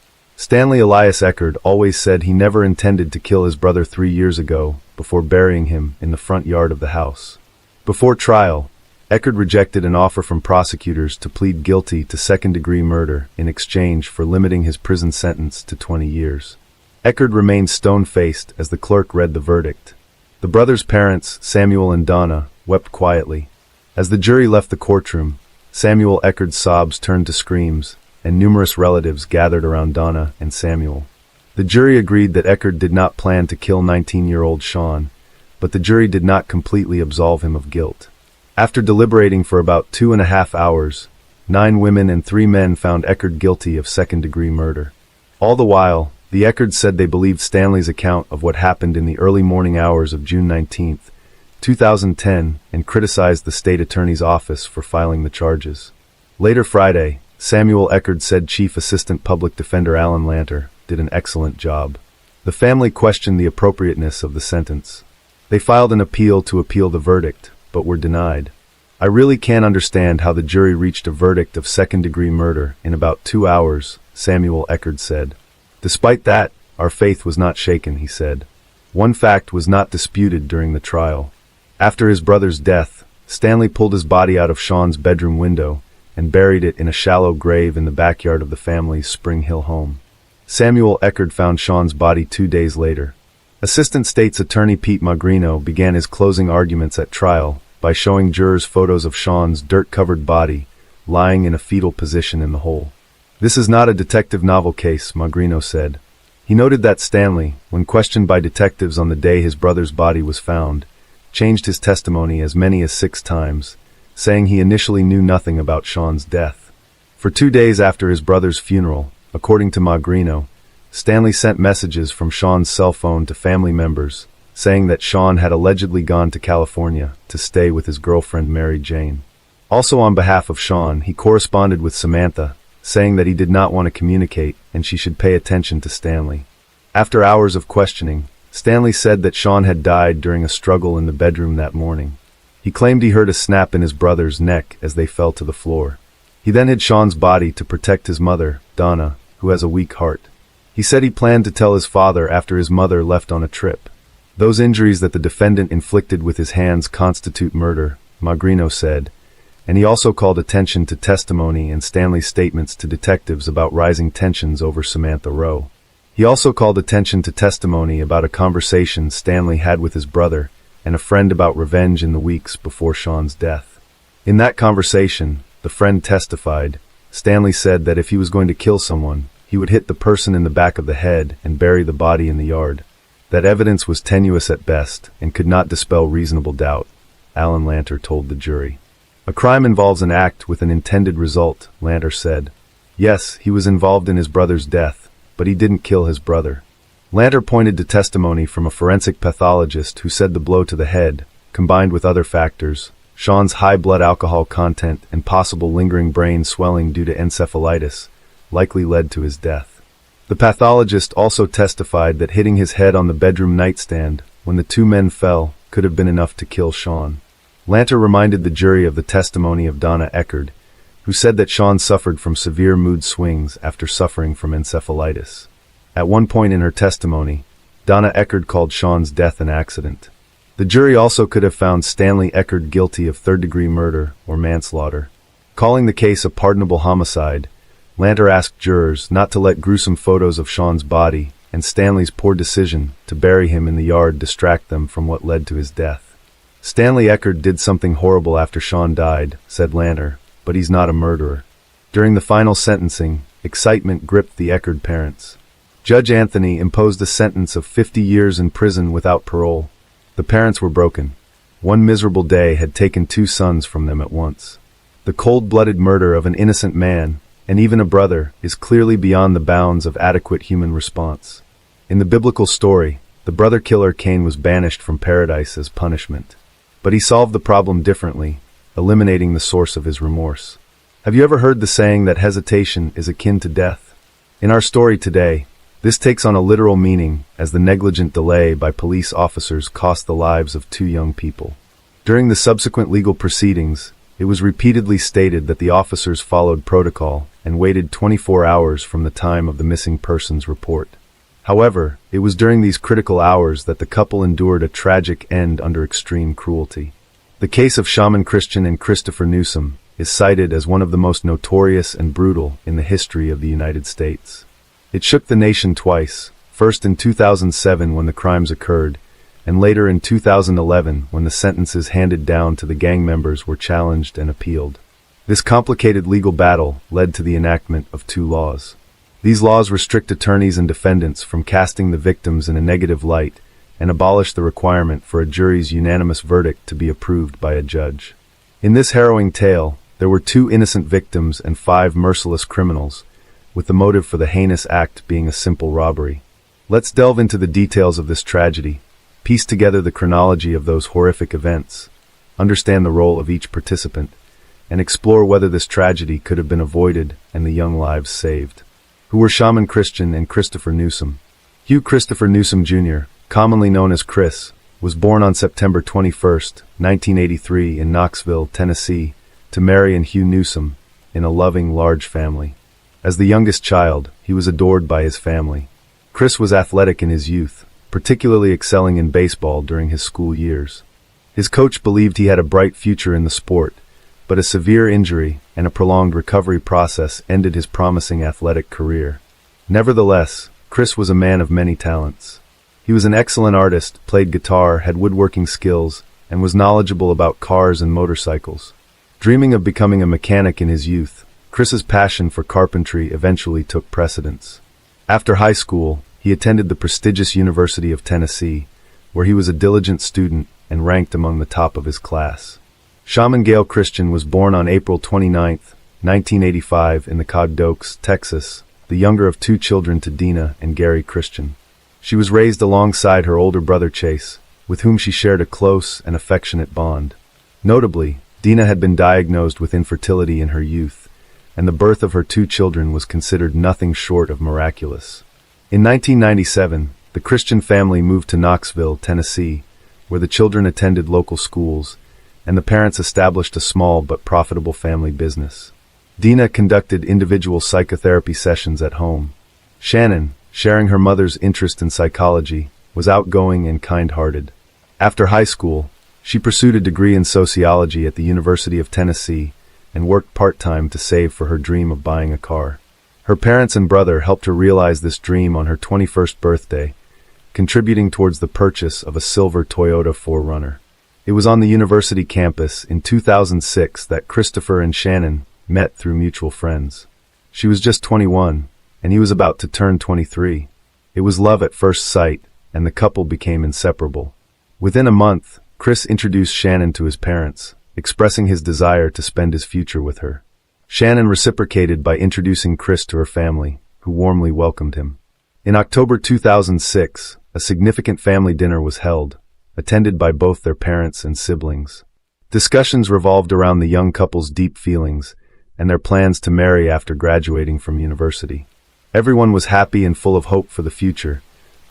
Stanley Elias Eckert always said he never intended to kill his brother 3 years ago before burying him in the front yard of the house. Before trial, Eckert rejected an offer from prosecutors to plead guilty to second-degree murder in exchange for limiting his prison sentence to 20 years. Eckert remained stone-faced as the clerk read the verdict. The brothers' parents, Samuel and Donna, wept quietly. As the jury left the courtroom, Samuel Eckert's sobs turned to screams, and numerous relatives gathered around Donna and Samuel. The jury agreed that Eckert did not plan to kill 19-year-old Sean, but the jury did not completely absolve him of guilt. After deliberating for about 2.5 hours, 9 women and 3 men found Eckert guilty of second-degree murder. All the while, the Eckerts said they believed Stanley's account of what happened in the early morning hours of June 19, 2010, and criticized the state attorney's office for filing the charges. Later Friday, Samuel Eckert said Chief Assistant Public Defender Alan Lanter did an excellent job. The family questioned the appropriateness of the sentence. They filed an appeal to appeal the verdict, but were denied. I really can't understand how the jury reached a verdict of second-degree murder in about 2 hours, Samuel Eckert said. Despite that, our faith was not shaken, he said. One fact was not disputed during the trial. After his brother's death, Stanley pulled his body out of Sean's bedroom window and buried it in a shallow grave in the backyard of the family's Spring Hill home. Samuel Eckert found Sean's body 2 days later. Assistant State's Attorney Pete Magrino began his closing arguments at trial by showing jurors photos of Sean's dirt-covered body lying in a fetal position in the hole. "This is not a detective novel case," Magrino said. He noted that Stanley, when questioned by detectives on the day his brother's body was found, changed his testimony as many as 6 times, saying he initially knew nothing about Sean's death. For 2 days after his brother's funeral, according to Magrino, Stanley sent messages from Sean's cell phone to family members, saying that Sean had allegedly gone to California to stay with his girlfriend Mary Jane. Also on behalf of Sean, he corresponded with Samantha, saying that he did not want to communicate and she should pay attention to Stanley. After hours of questioning, Stanley said that Sean had died during a struggle in the bedroom that morning. He claimed he heard a snap in his brother's neck as they fell to the floor. He then hid Sean's body to protect his mother, Donna, who has a weak heart. He said he planned to tell his father after his mother left on a trip. Those injuries that the defendant inflicted with his hands constitute murder, Magrino said, and he also called attention to testimony and Stanley's statements to detectives about rising tensions over Samantha Rowe. He also called attention to testimony about a conversation Stanley had with his brother and a friend about revenge in the weeks before Sean's death. In that conversation, the friend testified, Stanley said that if he was going to kill someone, he would hit the person in the back of the head and bury the body in the yard. That evidence was tenuous at best and could not dispel reasonable doubt, Alan Lanter told the jury. "A crime involves an act with an intended result," Lanter said. Yes, he was involved in his brother's death, but he didn't kill his brother. Lanter pointed to testimony from a forensic pathologist who said the blow to the head, combined with other factors, Sean's high blood alcohol content and possible lingering brain swelling due to encephalitis, likely led to his death. The pathologist also testified that hitting his head on the bedroom nightstand when the 2 men fell could have been enough to kill Sean. Lanter reminded the jury of the testimony of Donna Eckert, who said that Sean suffered from severe mood swings after suffering from encephalitis. At one point in her testimony, Donna Eckert called Sean's death an accident. The jury also could have found Stanley Eckert guilty of third-degree murder or manslaughter. Calling the case a pardonable homicide, Lanter asked jurors not to let gruesome photos of Sean's body and Stanley's poor decision to bury him in the yard distract them from what led to his death. "Stanley Eckert did something horrible after Sean died," said Lanter, "but he's not a murderer." During the final sentencing, excitement gripped the Eckert parents. Judge Anthony imposed a sentence of 50 years in prison without parole. The parents were broken. One miserable day had taken 2 sons from them at once. The cold-blooded murder of an innocent man, and even a brother, is clearly beyond the bounds of adequate human response. In the biblical story, the brother-killer Cain was banished from paradise as punishment. But he solved the problem differently, eliminating the source of his remorse. Have you ever heard the saying that hesitation is akin to death? In our story today, this takes on a literal meaning as the negligent delay by police officers cost the lives of 2 young people. During the subsequent legal proceedings, it was repeatedly stated that the officers followed protocol and waited 24 hours from the time of the missing persons report. However, it was during these critical hours that the couple endured a tragic end under extreme cruelty. The case of Shaman Christian and Christopher Newsom is cited as one of the most notorious and brutal in the history of the United States. It shook the nation twice, first in 2007 when the crimes occurred, and later in 2011 when the sentences handed down to the gang members were challenged and appealed. This complicated legal battle led to the enactment of two laws. These laws restrict attorneys and defendants from casting the victims in a negative light and abolish the requirement for a jury's unanimous verdict to be approved by a judge. In this harrowing tale, there were 2 innocent victims and 5 merciless criminals, with the motive for the heinous act being a simple robbery. Let's delve into the details of this tragedy, piece together the chronology of those horrific events, understand the role of each participant, and explore whether this tragedy could have been avoided and the young lives saved. Who were Shaman Christian and Christopher Newsom? Hugh Christopher Newsom Jr., commonly known as Chris, was born on September 21, 1983 in Knoxville, Tennessee, to Mary and Hugh Newsom, in a loving, large family. As the youngest child, he was adored by his family. Chris was athletic in his youth, particularly excelling in baseball during his school years. His coach believed he had a bright future in the sport, but a severe injury and a prolonged recovery process ended his promising athletic career. Nevertheless, Chris was a man of many talents. He was an excellent artist, played guitar, had woodworking skills, and was knowledgeable about cars and motorcycles. Dreaming of becoming a mechanic in his youth, Chris's passion for carpentry eventually took precedence. After high school, he attended the prestigious University of Tennessee, where he was a diligent student and ranked among the top of his class. Shaman Gail Christian was born on April 29, 1985 in the Cogdokes, Texas, the younger of 2 children to Dina and Gary Christian. She was raised alongside her older brother Chase, with whom she shared a close and affectionate bond. Notably, Dina had been diagnosed with infertility in her youth, and the birth of her 2 children was considered nothing short of miraculous. In 1997, the Christian family moved to Knoxville, Tennessee, where the children attended local schools, and the parents established a small but profitable family business. Dina conducted individual psychotherapy sessions at home. Shannon, sharing her mother's interest in psychology, was outgoing and kind-hearted. After high school, she pursued a degree in sociology at the University of Tennessee and worked part-time to save for her dream of buying a car. Her parents and brother helped her realize this dream on her 21st birthday, contributing towards the purchase of a silver Toyota 4Runner. It was on the university campus in 2006 that Christopher and Shannon met through mutual friends. She was just 21, and he was about to turn 23. It was love at first sight, and the couple became inseparable. Within a month, Chris introduced Shannon to his parents, expressing his desire to spend his future with her. Shannon reciprocated by introducing Chris to her family, who warmly welcomed him. In October 2006, a significant family dinner was held, attended by both their parents and siblings. Discussions revolved around the young couple's deep feelings and their plans to marry after graduating from university. Everyone was happy and full of hope for the future,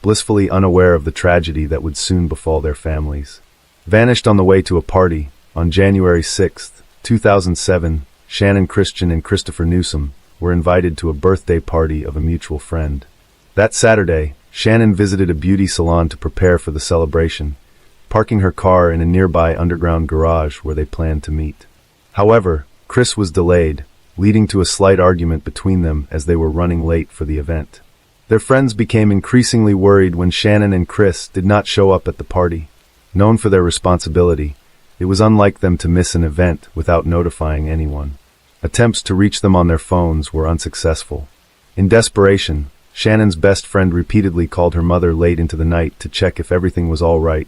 blissfully unaware of the tragedy that would soon befall their families. Vanished on the way to a party, on January 6, 2007, Shannon Christian and Christopher Newsom were invited to a birthday party of a mutual friend. That Saturday, Shannon visited a beauty salon to prepare for the celebration, parking her car in a nearby underground garage where they planned to meet. However, Chris was delayed, leading to a slight argument between them as they were running late for the event. Their friends became increasingly worried when Shannon and Chris did not show up at the party. Known for their responsibility, it was unlike them to miss an event without notifying anyone. Attempts to reach them on their phones were unsuccessful. In desperation, Shannon's best friend repeatedly called her mother late into the night to check if everything was all right,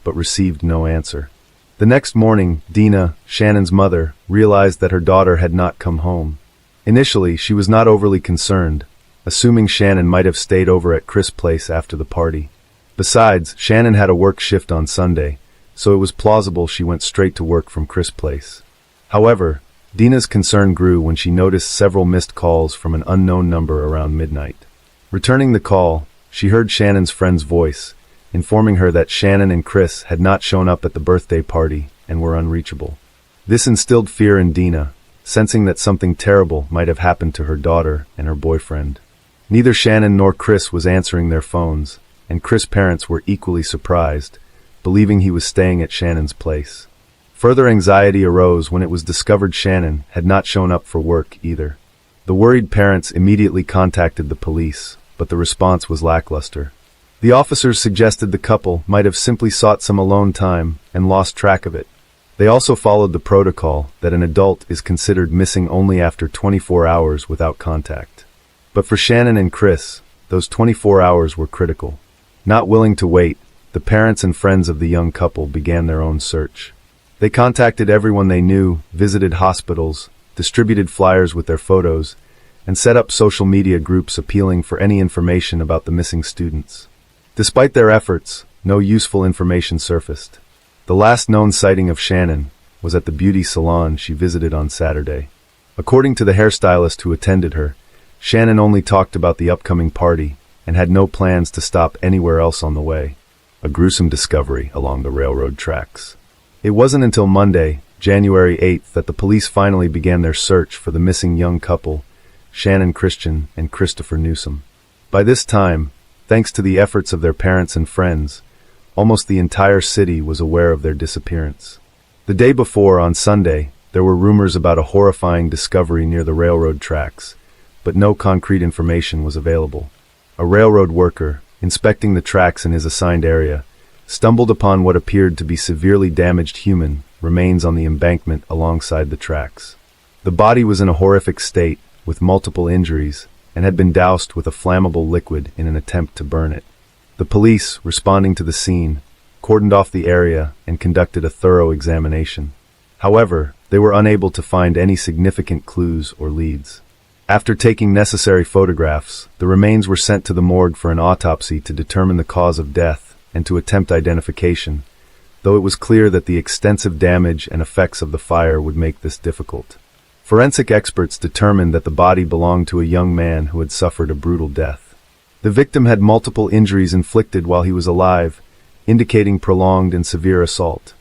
but received no answer. The next morning, Dina, Shannon's mother, realized that her daughter had not come home. Initially, she was not overly concerned, assuming Shannon might have stayed over at Chris' place after the party. Besides, Shannon had a work shift on Sunday, so it was plausible she went straight to work from Chris' place. However, Dina's concern grew when she noticed several missed calls from an unknown number around midnight. Returning the call, she heard Shannon's friend's voice, informing her that Shannon and Chris had not shown up at the birthday party and were unreachable. This instilled fear in Dina, sensing that something terrible might have happened to her daughter and her boyfriend. Neither Shannon nor Chris was answering their phones, and Chris' parents were equally surprised, believing he was staying at Shannon's place. Further anxiety arose when it was discovered Shannon had not shown up for work either. The worried parents immediately contacted the police, but the response was lackluster. The officers suggested the couple might have simply sought some alone time and lost track of it. They also followed the protocol that an adult is considered missing only after 24 hours without contact. But for Shannon and Chris, those 24 hours were critical. Not willing to wait, the parents and friends of the young couple began their own search. They contacted everyone they knew, visited hospitals, distributed flyers with their photos, and set up social media groups appealing for any information about the missing students. Despite their efforts, no useful information surfaced. The last known sighting of Shannon was at the beauty salon she visited on Saturday. According to the hairstylist who attended her, Shannon only talked about the upcoming party and had no plans to stop anywhere else on the way. A gruesome discovery along the railroad tracks. It wasn't until Monday, January 8th, that the police finally began their search for the missing young couple, Shannon Christian and Christopher Newsom. By this time, thanks to the efforts of their parents and friends, almost the entire city was aware of their disappearance. The day before, on Sunday, there were rumors about a horrifying discovery near the railroad tracks, but no concrete information was available. A railroad worker, inspecting the tracks in his assigned area, stumbled upon what appeared to be severely damaged human remains on the embankment alongside the tracks. The body was in a horrific state, with multiple injuries, and had been doused with a flammable liquid in an attempt to burn it. The police, responding to the scene, cordoned off the area and conducted a thorough examination. However, they were unable to find any significant clues or leads. After taking necessary photographs, the remains were sent to the morgue for an autopsy to determine the cause of death and to attempt identification, though it was clear that the extensive damage and effects of the fire would make this difficult. Forensic experts determined that the body belonged to a young man who had suffered a brutal death. The victim had multiple injuries inflicted while he was alive, indicating prolonged and severe assault.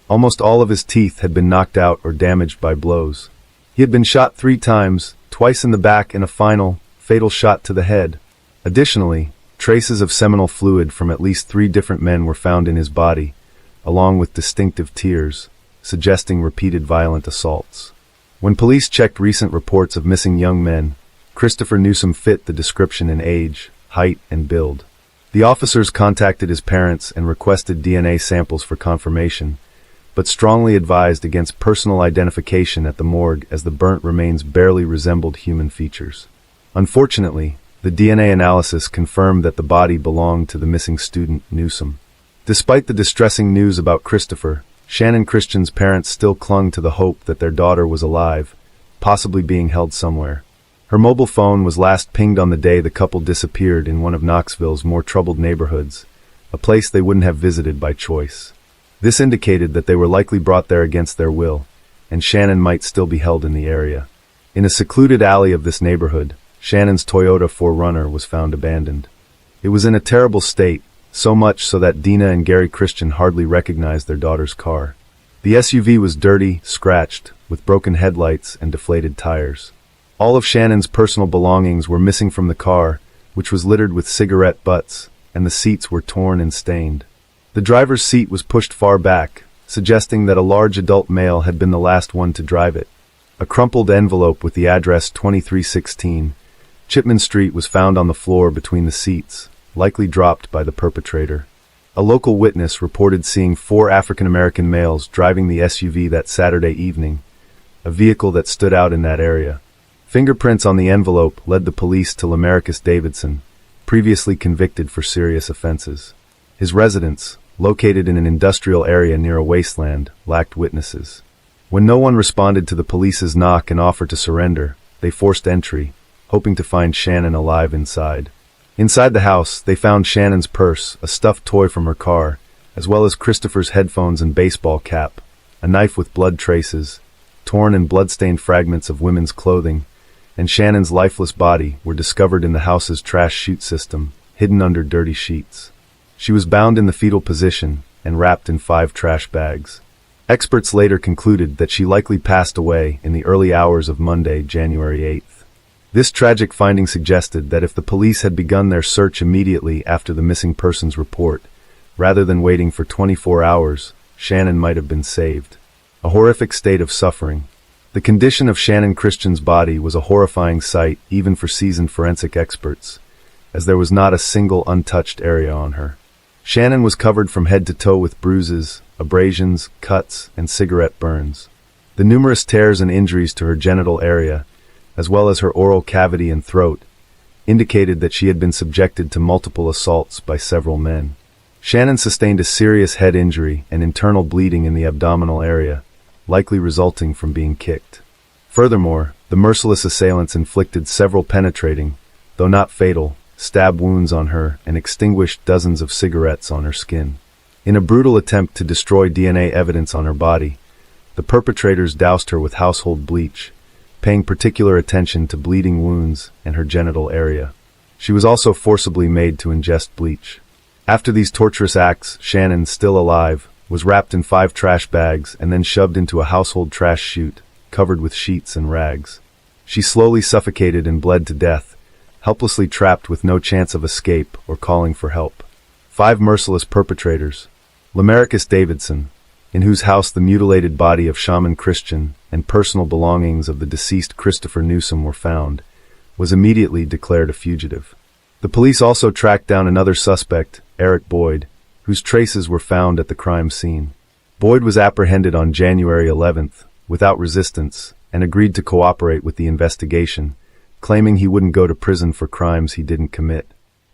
Almost all of his teeth had been knocked out or damaged by blows. He had been shot 3 times, twice in the back and a final, fatal shot to the head. Additionally, traces of seminal fluid from at least 3 different men were found in his body, along with distinctive tears, suggesting repeated violent assaults. When police checked recent reports of missing young men, Christopher Newsom fit the description in age, height, and build. The officers contacted his parents and requested DNA samples for confirmation, but strongly advised against personal identification at the morgue as the burnt remains barely resembled human features. Unfortunately, the DNA analysis confirmed that the body belonged to the missing student, Newsom. Despite the distressing news about Christopher, Shannon Christian's parents still clung to the hope that their daughter was alive, possibly being held somewhere. Her mobile phone was last pinged on the day the couple disappeared in one of Knoxville's more troubled neighborhoods, a place they wouldn't have visited by choice. This indicated that they were likely brought there against their will, and Shannon might still be held in the area. In a secluded alley of this neighborhood, Shannon's Toyota 4Runner was found abandoned. It was in a terrible state, so much so that Dina and Gary Christian hardly recognized their daughter's car. The SUV was dirty, scratched, with broken headlights and deflated tires. All of Shannon's personal belongings were missing from the car, which was littered with cigarette butts, and the seats were torn and stained. The driver's seat was pushed far back, suggesting that a large adult male had been the last one to drive it. A crumpled envelope with the address 2316 Chipman Street was found on the floor between the seats, likely dropped by the perpetrator. A local witness reported seeing 4 African-American males driving the SUV that Saturday evening, a vehicle that stood out in that area. Fingerprints on the envelope led the police to Lamarcus Davidson, previously convicted for serious offenses. His residence, located in an industrial area near a wasteland, lacked witnesses. When no one responded to the police's knock and offer to surrender, they forced entry, hoping to find Shannon alive inside. Inside the house, they found Shannon's purse, a stuffed toy from her car, as well as Christopher's headphones and baseball cap, a knife with blood traces, torn and blood-stained fragments of women's clothing, and Shannon's lifeless body were discovered in the house's trash chute system, hidden under dirty sheets. She was bound in the fetal position and wrapped in 5 trash bags. Experts later concluded that she likely passed away in the early hours of Monday, January 8th. This tragic finding suggested that if the police had begun their search immediately after the missing persons report, rather than waiting for 24 hours, Shannon might have been saved. A horrific state of suffering. The condition of Shannon Christian's body was a horrifying sight even for seasoned forensic experts, as there was not a single untouched area on her. Shannon was covered from head to toe with bruises, abrasions, cuts, and cigarette burns. The numerous tears and injuries to her genital area, as well as her oral cavity and throat, indicated that she had been subjected to multiple assaults by several men. Shannon sustained a serious head injury and internal bleeding in the abdominal area, likely resulting from being kicked. Furthermore, the merciless assailants inflicted several penetrating, though not fatal, stab wounds on her and extinguished dozens of cigarettes on her skin. In a brutal attempt to destroy DNA evidence on her body, the perpetrators doused her with household bleach, paying particular attention to bleeding wounds and her genital area. She was also forcibly made to ingest bleach. After these torturous acts, Shannon, still alive, was wrapped in 5 trash bags and then shoved into a household trash chute, covered with sheets and rags. She slowly suffocated and bled to death, helplessly trapped with no chance of escape or calling for help. 5 merciless perpetrators. Lamarcus Davidson, in whose house the mutilated body of Shaman Christian and personal belongings of the deceased Christopher Newsom were found, was immediately declared a fugitive. The police also tracked down another suspect, Eric Boyd, whose traces were found at the crime scene. Boyd was apprehended on January 11th, without resistance, and agreed to cooperate with the investigation, claiming he wouldn't go to prison for crimes he didn't commit.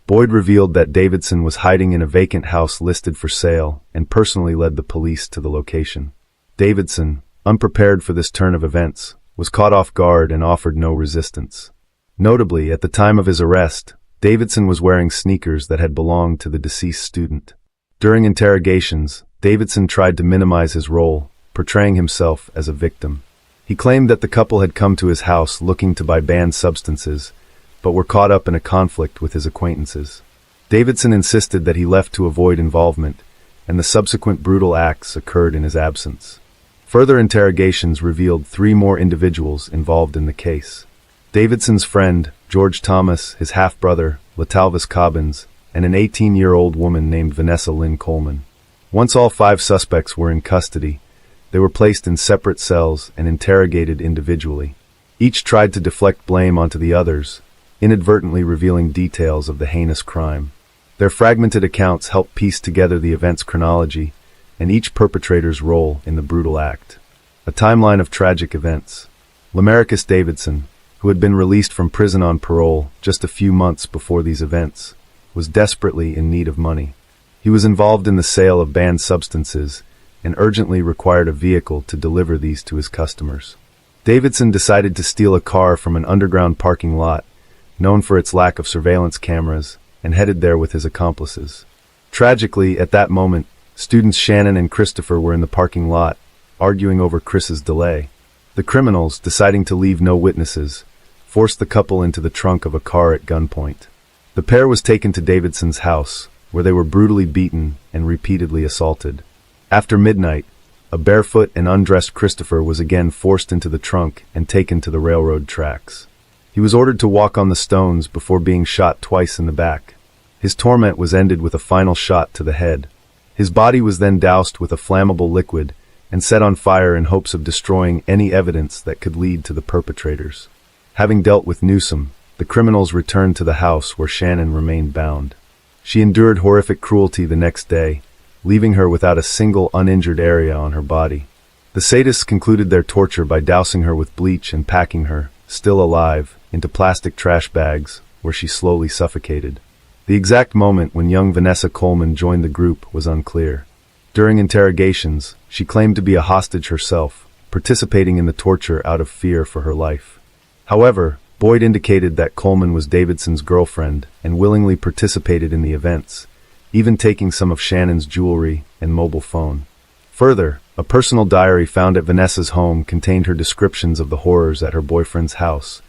Boyd revealed that Davidson was hiding in a vacant house listed for sale and personally led the police to the location. Davidson, unprepared for this turn of events, was caught off guard and offered no resistance. Notably, at the time of his arrest, Davidson was wearing sneakers that had belonged to the deceased student. During interrogations, Davidson tried to minimize his role, portraying himself as a victim. He claimed that the couple had come to his house looking to buy banned substances, but were caught up in a conflict with his acquaintances. Davidson insisted that he left to avoid involvement, and the subsequent brutal acts occurred in his absence. Further interrogations revealed 3 more individuals involved in the case. Davidson's friend, George Thomas, his half-brother, Latalvis Cobbins, and an 18-year-old woman named Vanessa Lynn Coleman. Once all 5 suspects were in custody, they were placed in separate cells and interrogated individually. Each tried to deflect blame onto the others, inadvertently revealing details of the heinous crime. Their fragmented accounts helped piece together the event's chronology and each perpetrator's role in the brutal act. A timeline of tragic events. Lamarcus Davidson, who had been released from prison on parole just a few months before these events, was desperately in need of money. He was involved in the sale of banned substances and urgently required a vehicle to deliver these to his customers. Davidson decided to steal a car from an underground parking lot, known for its lack of surveillance cameras, and headed there with his accomplices. Tragically, at that moment, students Shannon and Christopher were in the parking lot, arguing over Chris's delay. The criminals, deciding to leave no witnesses, forced the couple into the trunk of a car at gunpoint. The pair was taken to Davidson's house, where they were brutally beaten and repeatedly assaulted. After midnight, a barefoot and undressed Christopher was again forced into the trunk and taken to the railroad tracks. He was ordered to walk on the stones before being shot twice in the back. His torment was ended with a final shot to the head. His body was then doused with a flammable liquid and set on fire in hopes of destroying any evidence that could lead to the perpetrators. Having dealt with Newsom, the criminals returned to the house where Shannon remained bound. She endured horrific cruelty the next day, leaving her without a single uninjured area on her body. The sadists concluded their torture by dousing her with bleach and packing her, still alive, into plastic trash bags, where she slowly suffocated. The exact moment when young Vanessa Coleman joined the group was unclear. During interrogations, she claimed to be a hostage herself, participating in the torture out of fear for her life. However, Boyd indicated that Coleman was Davidson's girlfriend and willingly participated in the events, even taking some of Shannon's jewelry and mobile phone. Further, a personal diary found at Vanessa's home contained her descriptions of the horrors at her boyfriend's house,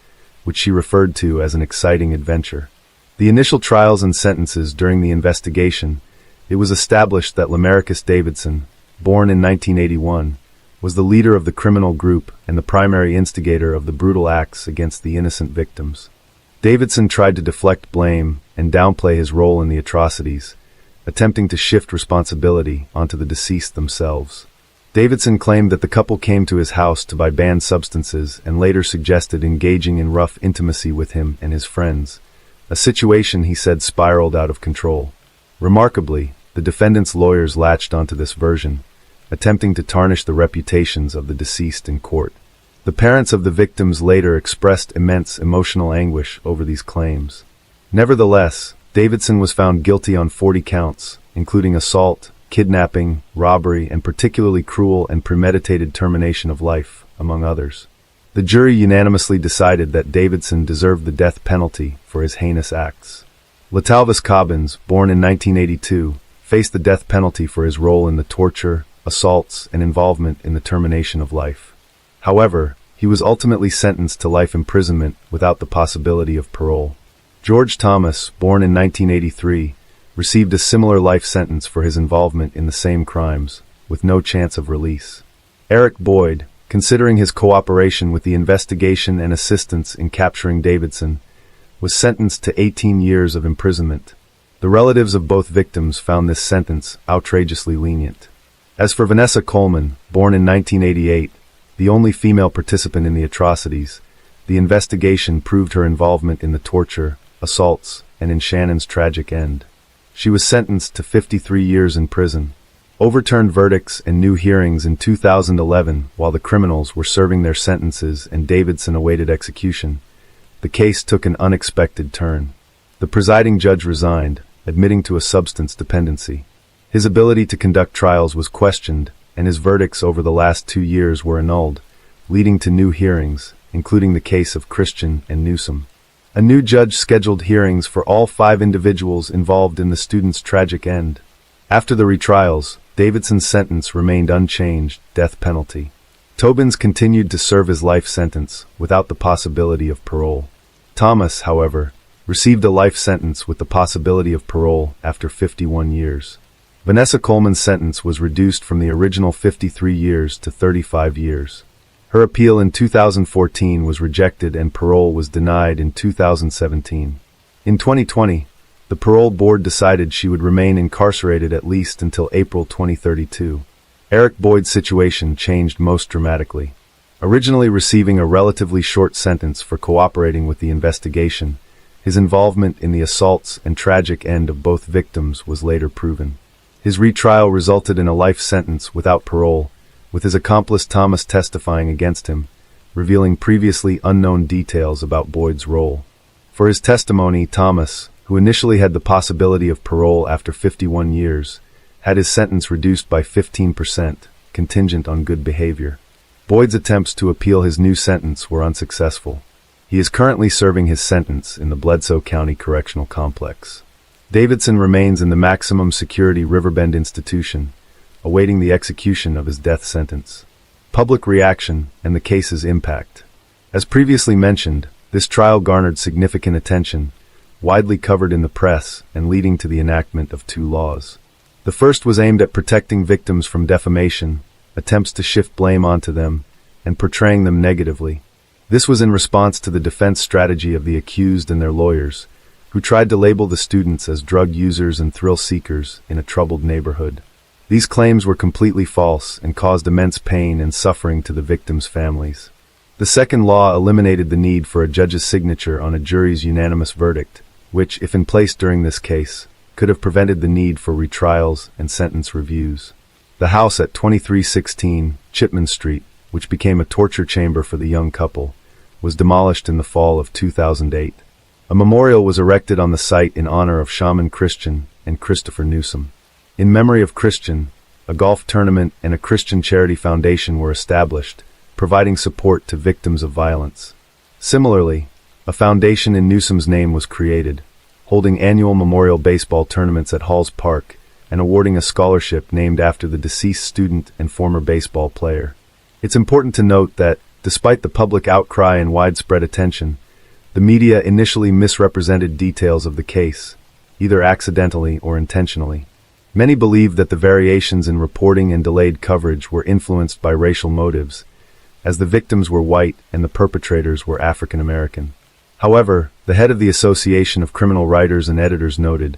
which she referred to as an exciting adventure. The initial trials and sentences during the investigation, it was established that Lamarcus Davidson, born in 1981, was the leader of the criminal group and the primary instigator of the brutal acts against the innocent victims. Davidson tried to deflect blame and downplay his role in the atrocities, attempting to shift responsibility onto the deceased themselves. Davidson claimed that the couple came to his house to buy banned substances and later suggested engaging in rough intimacy with him and his friends, a situation he said spiraled out of control. Remarkably, the defendant's lawyers latched onto this version, attempting to tarnish the reputations of the deceased in court. The parents of the victims later expressed immense emotional anguish over these claims. Nevertheless, Davidson was found guilty on 40 counts, including assault, kidnapping, robbery, and particularly cruel and premeditated termination of life, among others. The jury unanimously decided that Davidson deserved the death penalty for his heinous acts. Latalvis Cobbins, born in 1982, faced the death penalty for his role in the torture, assaults, and involvement in the termination of life. However, he was ultimately sentenced to life imprisonment without the possibility of parole. George Thomas, born in 1983, received a similar life sentence for his involvement in the same crimes, with no chance of release. Eric Boyd, considering his cooperation with the investigation and assistance in capturing Davidson, was sentenced to 18 years of imprisonment. The relatives of both victims found this sentence outrageously lenient. As for Vanessa Coleman, born in 1988, the only female participant in the atrocities, the investigation proved her involvement in the torture, assaults, and in Shannon's tragic end. She was sentenced to 53 years in prison. Overturned verdicts and new hearings in 2011 while the criminals were serving their sentences and Davidson awaited execution. The case took an unexpected turn. The presiding judge resigned, admitting to a substance dependency. His ability to conduct trials was questioned, and his verdicts over the last 2 years were annulled, leading to new hearings, including the case of Christian and Newsom. A new judge scheduled hearings for all 5 individuals involved in the student's tragic end. After the retrials, Davidson's sentence remained unchanged, death penalty. Tobins continued to serve his life sentence without the possibility of parole. Thomas, however, received a life sentence with the possibility of parole after 51 years. Vanessa Coleman's sentence was reduced from the original 53 years to 35 years. Her appeal in 2014 was rejected and parole was denied in 2017. In 2020, the parole board decided she would remain incarcerated at least until April 2032. Eric Boyd's situation changed most dramatically. Originally receiving a relatively short sentence for cooperating with the investigation, his involvement in the assaults and tragic end of both victims was later proven. His retrial resulted in a life sentence without parole, with his accomplice Thomas testifying against him, revealing previously unknown details about Boyd's role. For his testimony, Thomas, who initially had the possibility of parole after 51 years, had his sentence reduced by 15%, contingent on good behavior. Boyd's attempts to appeal his new sentence were unsuccessful. He is currently serving his sentence in the Bledsoe County Correctional Complex. Davidson remains in the maximum security Riverbend institution, awaiting the execution of his death sentence. Public reaction and the case's impact. As previously mentioned, this trial garnered significant attention, widely covered in the press and leading to the enactment of 2 laws. The first was aimed at protecting victims from defamation, attempts to shift blame onto them, and portraying them negatively. This was in response to the defense strategy of the accused and their lawyers, who tried to label the students as drug users and thrill seekers in a troubled neighborhood. These claims were completely false and caused immense pain and suffering to the victims' families. The second law eliminated the need for a judge's signature on a jury's unanimous verdict, which, if in place during this case, could have prevented the need for retrials and sentence reviews. The house at 2316 Chipman Street, which became a torture chamber for the young couple, was demolished in the fall of 2008. A memorial was erected on the site in honor of Shaman Christian and Christopher Newsom. In memory of Christian, a golf tournament and a Christian charity foundation were established, providing support to victims of violence. Similarly, a foundation in Newsom's name was created, holding annual memorial baseball tournaments at Halls Park and awarding a scholarship named after the deceased student and former baseball player. It's important to note that, despite the public outcry and widespread attention, the media initially misrepresented details of the case, either accidentally or intentionally. Many believed that the variations in reporting and delayed coverage were influenced by racial motives, as the victims were white and the perpetrators were African American. However, the head of the Association of Criminal Writers and Editors noted,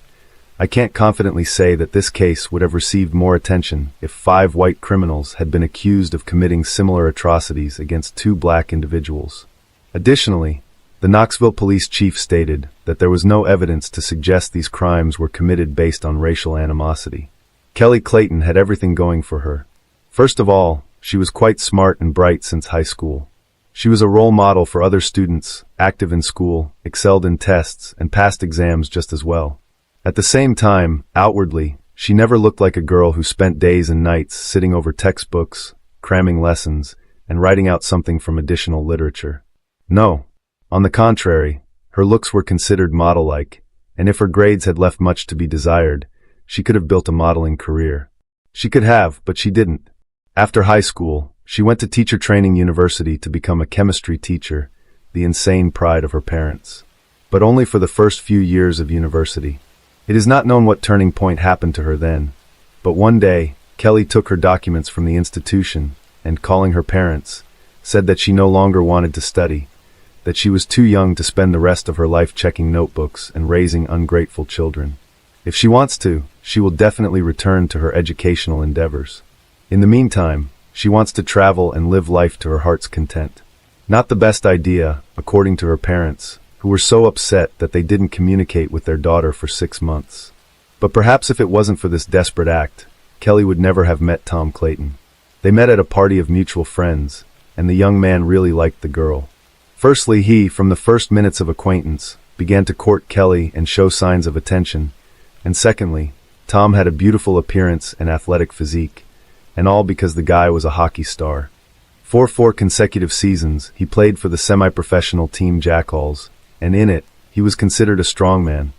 "I can't confidently say that this case would have received more attention if 5 white criminals had been accused of committing similar atrocities against 2 black individuals." Additionally, the Knoxville police chief stated that there was no evidence to suggest these crimes were committed based on racial animosity. Kelly Clayton had everything going for her. First of all, she was quite smart and bright since high school. She was a role model for other students, active in school, excelled in tests, and passed exams just as well. At the same time, outwardly, she never looked like a girl who spent days and nights sitting over textbooks, cramming lessons, and writing out something from additional literature. No. On the contrary, her looks were considered model-like, and if her grades had left much to be desired, she could have built a modeling career. She could have, but she didn't. After high school, she went to Teacher Training University to become a chemistry teacher, the insane pride of her parents. But only for the first few years of university. It is not known what turning point happened to her then, but one day, Kelly took her documents from the institution and, calling her parents, said that she no longer wanted to study, that she was too young to spend the rest of her life checking notebooks and raising ungrateful children. If she wants to, she will definitely return to her educational endeavors. In the meantime, she wants to travel and live life to her heart's content. Not the best idea, according to her parents, who were so upset that they didn't communicate with their daughter for 6 months. But perhaps if it wasn't for this desperate act, Kelly would never have met Tom Clayton. They met at a party of mutual friends, and the young man really liked the girl. Firstly, he, from the first minutes of acquaintance, began to court Kelly and show signs of attention, and secondly, Tom had a beautiful appearance and athletic physique, and all because the guy was a hockey star. For 4 consecutive seasons, he played for the semi-professional team Jackhawks, and in it, he was considered a strongman,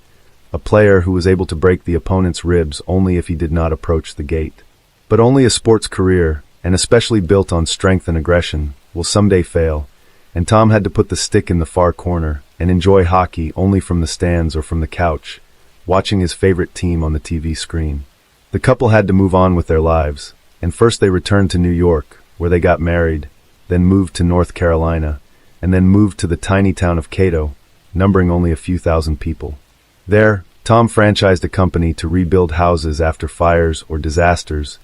a player who was able to break the opponent's ribs only if he did not approach the gate. But only a sports career, and especially built on strength and aggression, will someday fail, and Tom had to put the stick in the far corner and enjoy hockey only from the stands or from the couch, watching his favorite team on the TV screen. The couple had to move on with their lives, and first they returned to New York, where they got married, then moved to North Carolina, and then moved to the tiny town of Cato, numbering only a few thousand people. There, Tom franchised a company to rebuild houses after fires or disasters,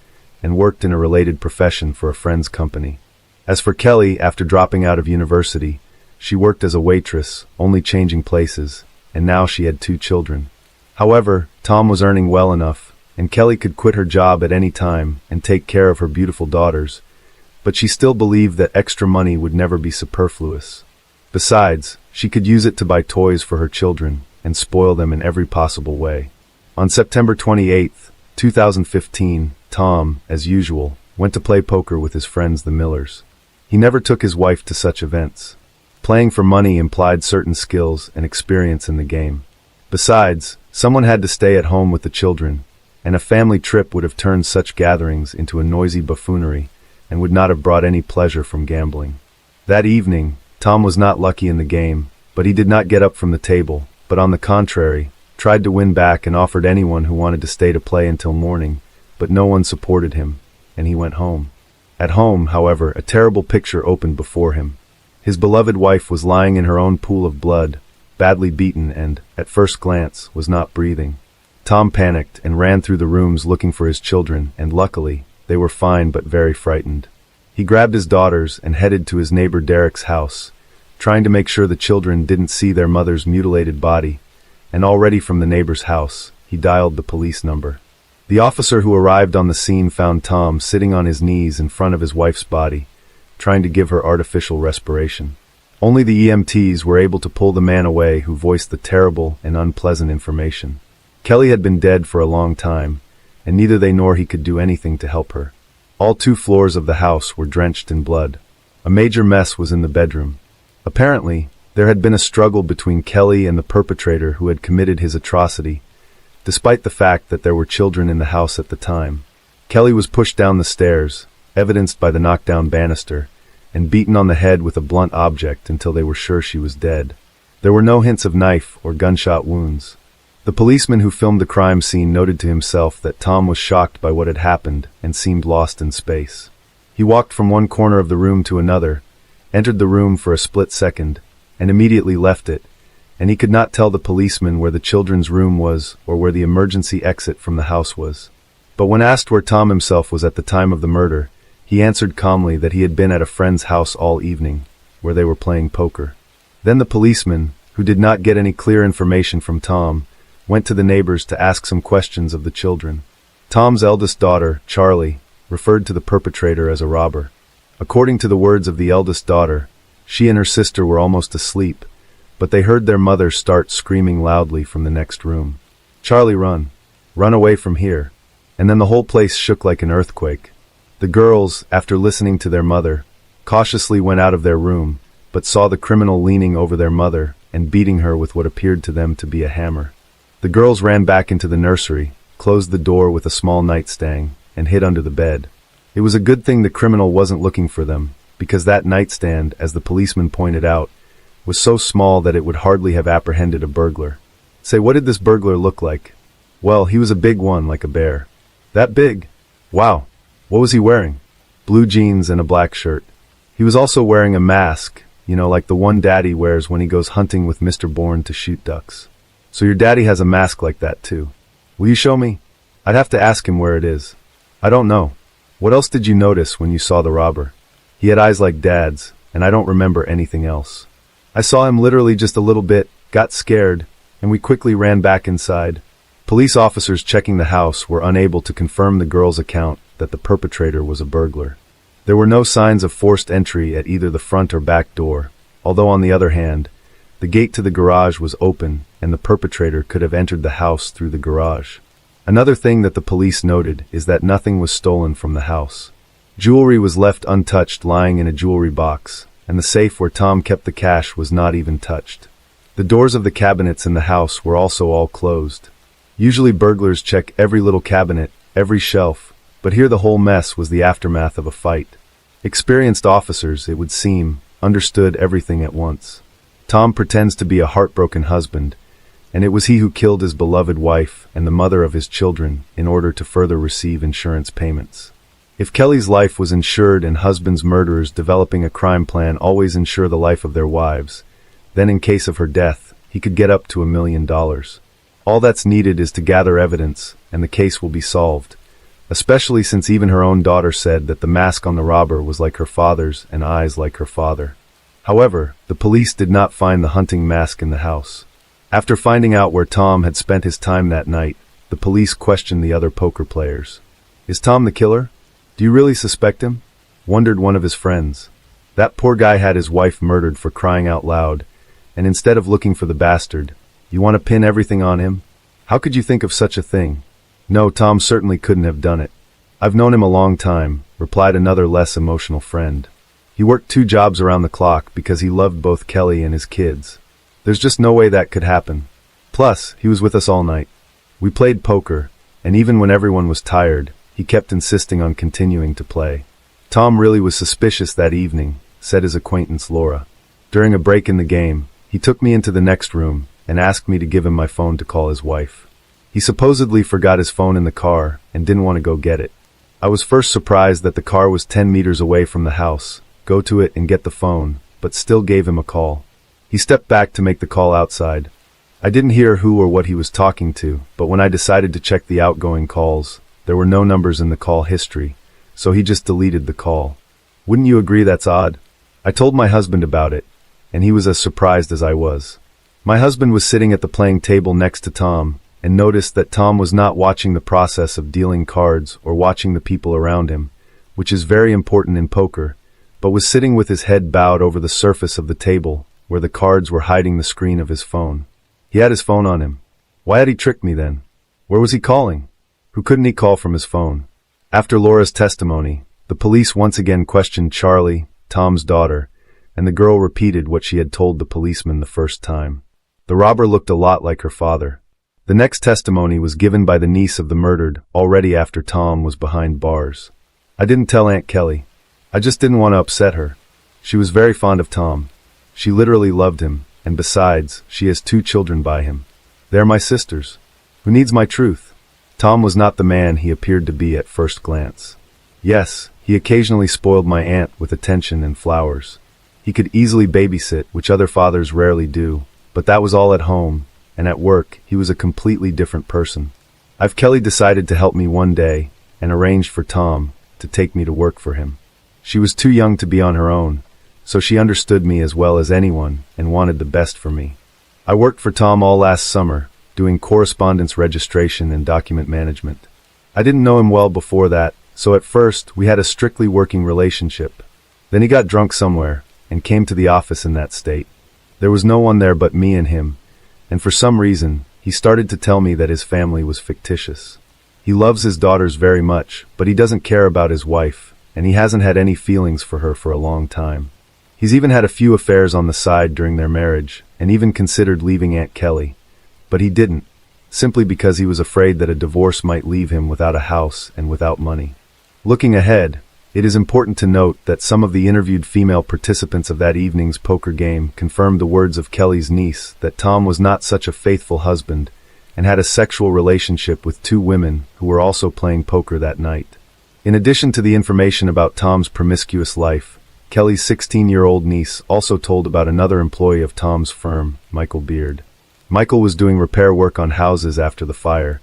and worked in a related profession for a friend's company. As for Kelly, after dropping out of university, she worked as a waitress, only changing places, and now she had 2 children. However, Tom was earning well enough, and Kelly could quit her job at any time and take care of her beautiful daughters, but she still believed that extra money would never be superfluous. Besides, she could use it to buy toys for her children and spoil them in every possible way. On September 28, 2015, Tom, as usual, went to play poker with his friends the Millers. He never took his wife to such events. Playing for money implied certain skills and experience in the game. Besides, someone had to stay at home with the children, and a family trip would have turned such gatherings into a noisy buffoonery and would not have brought any pleasure from gambling. That evening, Tom was not lucky in the game, but he did not get up from the table, but on the contrary, tried to win back and offered anyone who wanted to stay to play until morning, but no one supported him, and he went home. At home, however, a terrible picture opened before him. His beloved wife was lying in her own pool of blood, badly beaten and, at first glance, was not breathing. Tom panicked and ran through the rooms looking for his children, and luckily, they were fine but very frightened. He grabbed his daughters and headed to his neighbor Derek's house, trying to make sure the children didn't see their mother's mutilated body, and already from the neighbor's house, he dialed the police number. The officer who arrived on the scene found Tom sitting on his knees in front of his wife's body, trying to give her artificial respiration. Only the EMTs were able to pull the man away who voiced the terrible and unpleasant information. Kelly had been dead for a long time, and neither they nor he could do anything to help her. All 2 floors of the house were drenched in blood. A major mess was in the bedroom. Apparently, there had been a struggle between Kelly and the perpetrator who had committed his atrocity, despite the fact that there were children in the house at the time. Kelly was pushed down the stairs, evidenced by the knockdown banister, and beaten on the head with a blunt object until they were sure she was dead. There were no hints of knife or gunshot wounds. The policeman who filmed the crime scene noted to himself that Tom was shocked by what had happened and seemed lost in space. He walked from one corner of the room to another, entered the room for a split second, and immediately left it, and he could not tell the policeman where the children's room was or where the emergency exit from the house was. But when asked where Tom himself was at the time of the murder, he answered calmly that he had been at a friend's house all evening, where they were playing poker. Then the policeman, who did not get any clear information from Tom, went to the neighbors to ask some questions of the children. Tom's eldest daughter, Charlie, referred to the perpetrator as a robber. According to the words of the eldest daughter, she and her sister were almost asleep, but they heard their mother start screaming loudly from the next room. "Charlie, run! Run away from here!" And then the whole place shook like an earthquake. The girls, after listening to their mother, cautiously went out of their room, but saw the criminal leaning over their mother and beating her with what appeared to them to be a hammer. The girls ran back into the nursery, closed the door with a small nightstand, and hid under the bed. It was a good thing the criminal wasn't looking for them, because that nightstand, as the policeman pointed out, was so small that it would hardly have apprehended a burglar. Say, what did this burglar look like? Well, he was a big one, like a bear. That big? Wow. What was he wearing? Blue jeans and a black shirt. He was also wearing a mask, like the one Daddy wears when he goes hunting with Mr. Bourne to shoot ducks. So your daddy has a mask like that too. Will you show me? I'd have to ask him where it is. I don't know. What else did you notice when you saw the robber? He had eyes like Dad's, and I don't remember anything else. I saw him literally just a little bit, got scared, and we quickly ran back inside. Police officers checking the house were unable to confirm the girl's account that the perpetrator was a burglar. There were no signs of forced entry at either the front or back door, although on the other hand, the gate to the garage was open and the perpetrator could have entered the house through the garage. Another thing that the police noted is that nothing was stolen from the house. Jewelry was left untouched lying in a jewelry box, and the safe where Tom kept the cash was not even touched. The doors of the cabinets in the house were also all closed. Usually burglars check every little cabinet, every shelf, but here the whole mess was the aftermath of a fight. Experienced officers, it would seem, understood everything at once. Tom pretends to be a heartbroken husband, and it was he who killed his beloved wife and the mother of his children in order to further receive insurance payments. If Kelly's life was insured and husbands' murderers developing a crime plan always insure the life of their wives, then in case of her death, he could get up to $1 million. All that's needed is to gather evidence, and the case will be solved, especially since even her own daughter said that the mask on the robber was like her father's and eyes like her father. However, the police did not find the hunting mask in the house. After finding out where Tom had spent his time that night, the police questioned the other poker players. "Is Tom the killer? Do you really suspect him?" wondered one of his friends. "That poor guy had his wife murdered for crying out loud, and instead of looking for the bastard, you want to pin everything on him? How could you think of such a thing?" "No, Tom certainly couldn't have done it. I've known him a long time," replied another less emotional friend. "He worked 2 jobs around the clock because he loved both Kelly and his kids. There's just no way that could happen. Plus, he was with us all night. We played poker, and even when everyone was tired, he kept insisting on continuing to play. Tom really was suspicious that evening," said his acquaintance Laura. "During a break in the game, he took me into the next room and asked me to give him my phone to call his wife. He supposedly forgot his phone in the car and didn't want to go get it. I was first surprised that the car was 10 meters away from the house, go to it and get the phone, but still gave him a call. He stepped back to make the call outside. I didn't hear who or what he was talking to, but when I decided to check the outgoing calls, there were no numbers in the call history, so he just deleted the call. Wouldn't you agree that's odd? I told my husband about it, and he was as surprised as I was. My husband was sitting at the playing table next to Tom, and noticed that Tom was not watching the process of dealing cards or watching the people around him, which is very important in poker, but was sitting with his head bowed over the surface of the table, where the cards were hiding the screen of his phone. He had his phone on him. Why had he tricked me then? Where was he calling? Who couldn't he call from his phone? After Laura's testimony, the police once again questioned Charlie, Tom's daughter, and the girl repeated what she had told the policeman the first time. The robber looked a lot like her father. The next testimony was given by the niece of the murdered, already after Tom was behind bars. I didn't tell Aunt Kelly. I just didn't want to upset her. She was very fond of Tom. She literally loved him, and besides, she has 2 children by him. They're my sisters. Who needs my truth? Tom was not the man he appeared to be at first glance. Yes, he occasionally spoiled my aunt with attention and flowers. He could easily babysit, which other fathers rarely do, but that was all at home, and at work, he was a completely different person. Kelly decided to help me one day, and arranged for Tom to take me to work for him. She was too young to be on her own, so she understood me as well as anyone and wanted the best for me. I worked for Tom all last summer, doing correspondence registration and document management. I didn't know him well before that, so at first we had a strictly working relationship. Then he got drunk somewhere and came to the office in that state. There was no one there but me and him, and for some reason, he started to tell me that his family was fictitious. He loves his daughters very much, but he doesn't care about his wife, and he hasn't had any feelings for her for a long time. He's even had a few affairs on the side during their marriage, and even considered leaving Aunt Kelly. But he didn't, simply because he was afraid that a divorce might leave him without a house and without money. Looking ahead, it is important to note that some of the interviewed female participants of that evening's poker game confirmed the words of Kelly's niece that Tom was not such a faithful husband and had a sexual relationship with two women who were also playing poker that night. In addition to the information about Tom's promiscuous life, Kelly's 16-year-old niece also told about another employee of Tom's firm, Michael Beard. Michael was doing repair work on houses after the fire,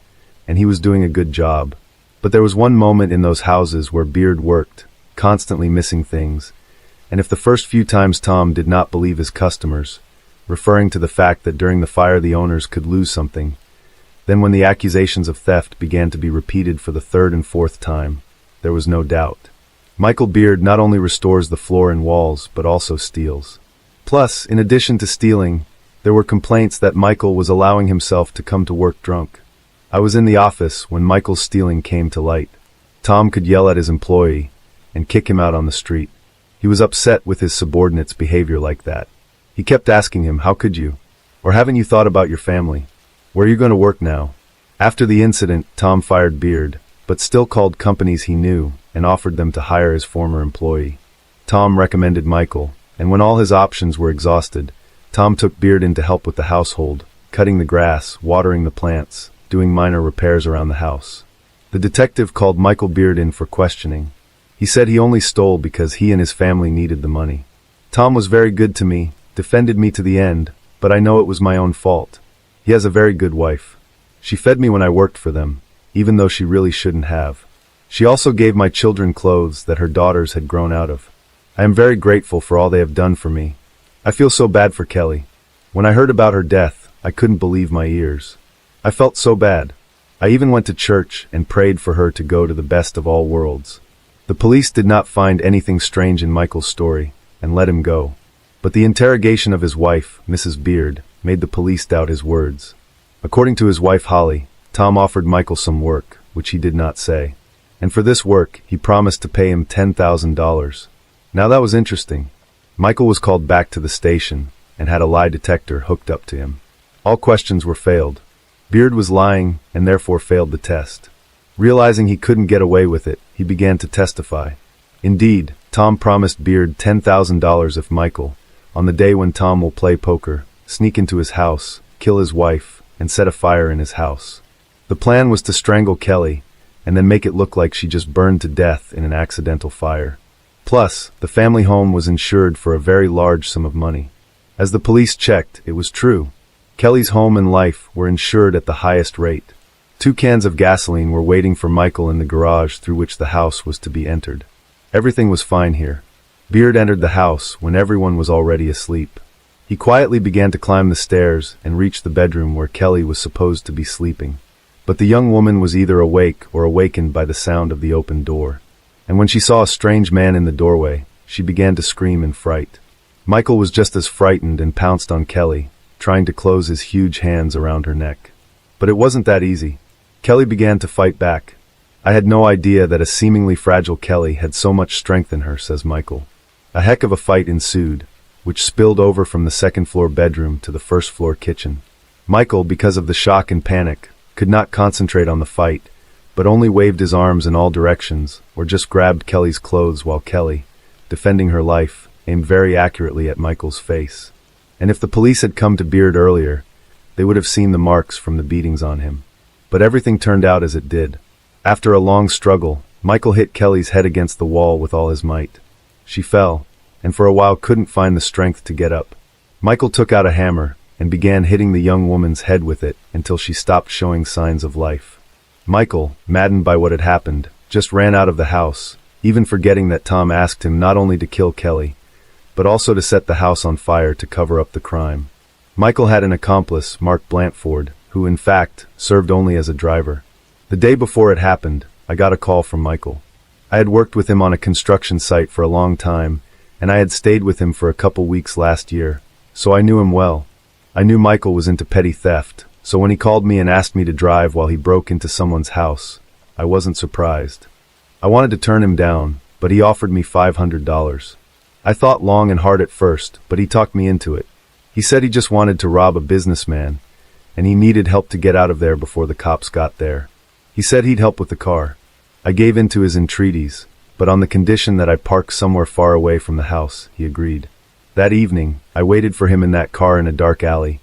and he was doing a good job. But there was one moment in those houses where Beard worked, constantly missing things, and if the first few times Tom did not believe his customers, referring to the fact that during the fire the owners could lose something, then when the accusations of theft began to be repeated for the third and fourth time, there was no doubt. Michael Beard not only restores the floor and walls, but also steals. Plus, in addition to stealing, there were complaints that Michael was allowing himself to come to work drunk. I was in the office when Michael's stealing came to light. Tom could yell at his employee and kick him out on the street. He was upset with his subordinate's behavior like that. He kept asking him, "How could you? Or haven't you thought about your family? Where are you going to work now?" After the incident, Tom fired Beard, but still called companies he knew and offered them to hire his former employee. Tom recommended Michael, and when all his options were exhausted, Tom took Beard in to help with the household, cutting the grass, watering the plants, doing minor repairs around the house. The detective called Michael Beard in for questioning. He said he only stole because he and his family needed the money. Tom was very good to me, defended me to the end, but I know it was my own fault. He has a very good wife. She fed me when I worked for them, even though she really shouldn't have. She also gave my children clothes that her daughters had grown out of. I am very grateful for all they have done for me. I feel so bad for Kelly. When I heard about her death, I couldn't believe my ears. I felt so bad. I even went to church and prayed for her to go to the best of all worlds. The police did not find anything strange in Michael's story and let him go. But the interrogation of his wife, Mrs. Beard, made the police doubt his words. According to his wife Holly, Tom offered Michael some work, which he did not say. And for this work, he promised to pay him $10,000. Now that was interesting. Michael was called back to the station and had a lie detector hooked up to him. All questions were failed. Beard was lying and therefore failed the test. Realizing he couldn't get away with it, he began to testify. Indeed, Tom promised Beard $10,000 if Michael, on the day when Tom will play poker, sneak into his house, kill his wife, and set a fire in his house. The plan was to strangle Kelly and then make it look like she just burned to death in an accidental fire. Plus, the family home was insured for a very large sum of money. As the police checked, it was true. Kelly's home and life were insured at the highest rate. 2 cans of gasoline were waiting for Michael in the garage through which the house was to be entered. Everything was fine here. Beard entered the house when everyone was already asleep. He quietly began to climb the stairs and reach the bedroom where Kelly was supposed to be sleeping. But the young woman was either awake or awakened by the sound of the open door. And when she saw a strange man in the doorway, she began to scream in fright. Michael was just as frightened and pounced on Kelly, trying to close his huge hands around her neck. But it wasn't that easy. Kelly began to fight back. "I had no idea that a seemingly fragile Kelly had so much strength in her," says Michael. A heck of a fight ensued, which spilled over from the second-floor bedroom to the first-floor kitchen. Michael, because of the shock and panic, could not concentrate on the fight, but only waved his arms in all directions or just grabbed Kelly's clothes while Kelly, defending her life, aimed very accurately at Michael's face. And if the police had come to Beard earlier, they would have seen the marks from the beatings on him. But everything turned out as it did. After a long struggle, Michael hit Kelly's head against the wall with all his might. She fell, and for a while couldn't find the strength to get up. Michael took out a hammer and began hitting the young woman's head with it until she stopped showing signs of life. Michael, maddened by what had happened, just ran out of the house, even forgetting that Tom asked him not only to kill Kelly, but also to set the house on fire to cover up the crime. Michael had an accomplice, Mark Blanford, who in fact served only as a driver. The day before it happened, I got a call from Michael. I had worked with him on a construction site for a long time, and I had stayed with him for a couple weeks last year, so I knew him well. I knew Michael was into petty theft, so when he called me and asked me to drive while he broke into someone's house, I wasn't surprised. I wanted to turn him down, but he offered me $500. I thought long and hard at first, but he talked me into it. He said he just wanted to rob a businessman, and he needed help to get out of there before the cops got there. He said he'd help with the car. I gave in to his entreaties, but on the condition that I park somewhere far away from the house, he agreed. That evening, I waited for him in that car in a dark alley,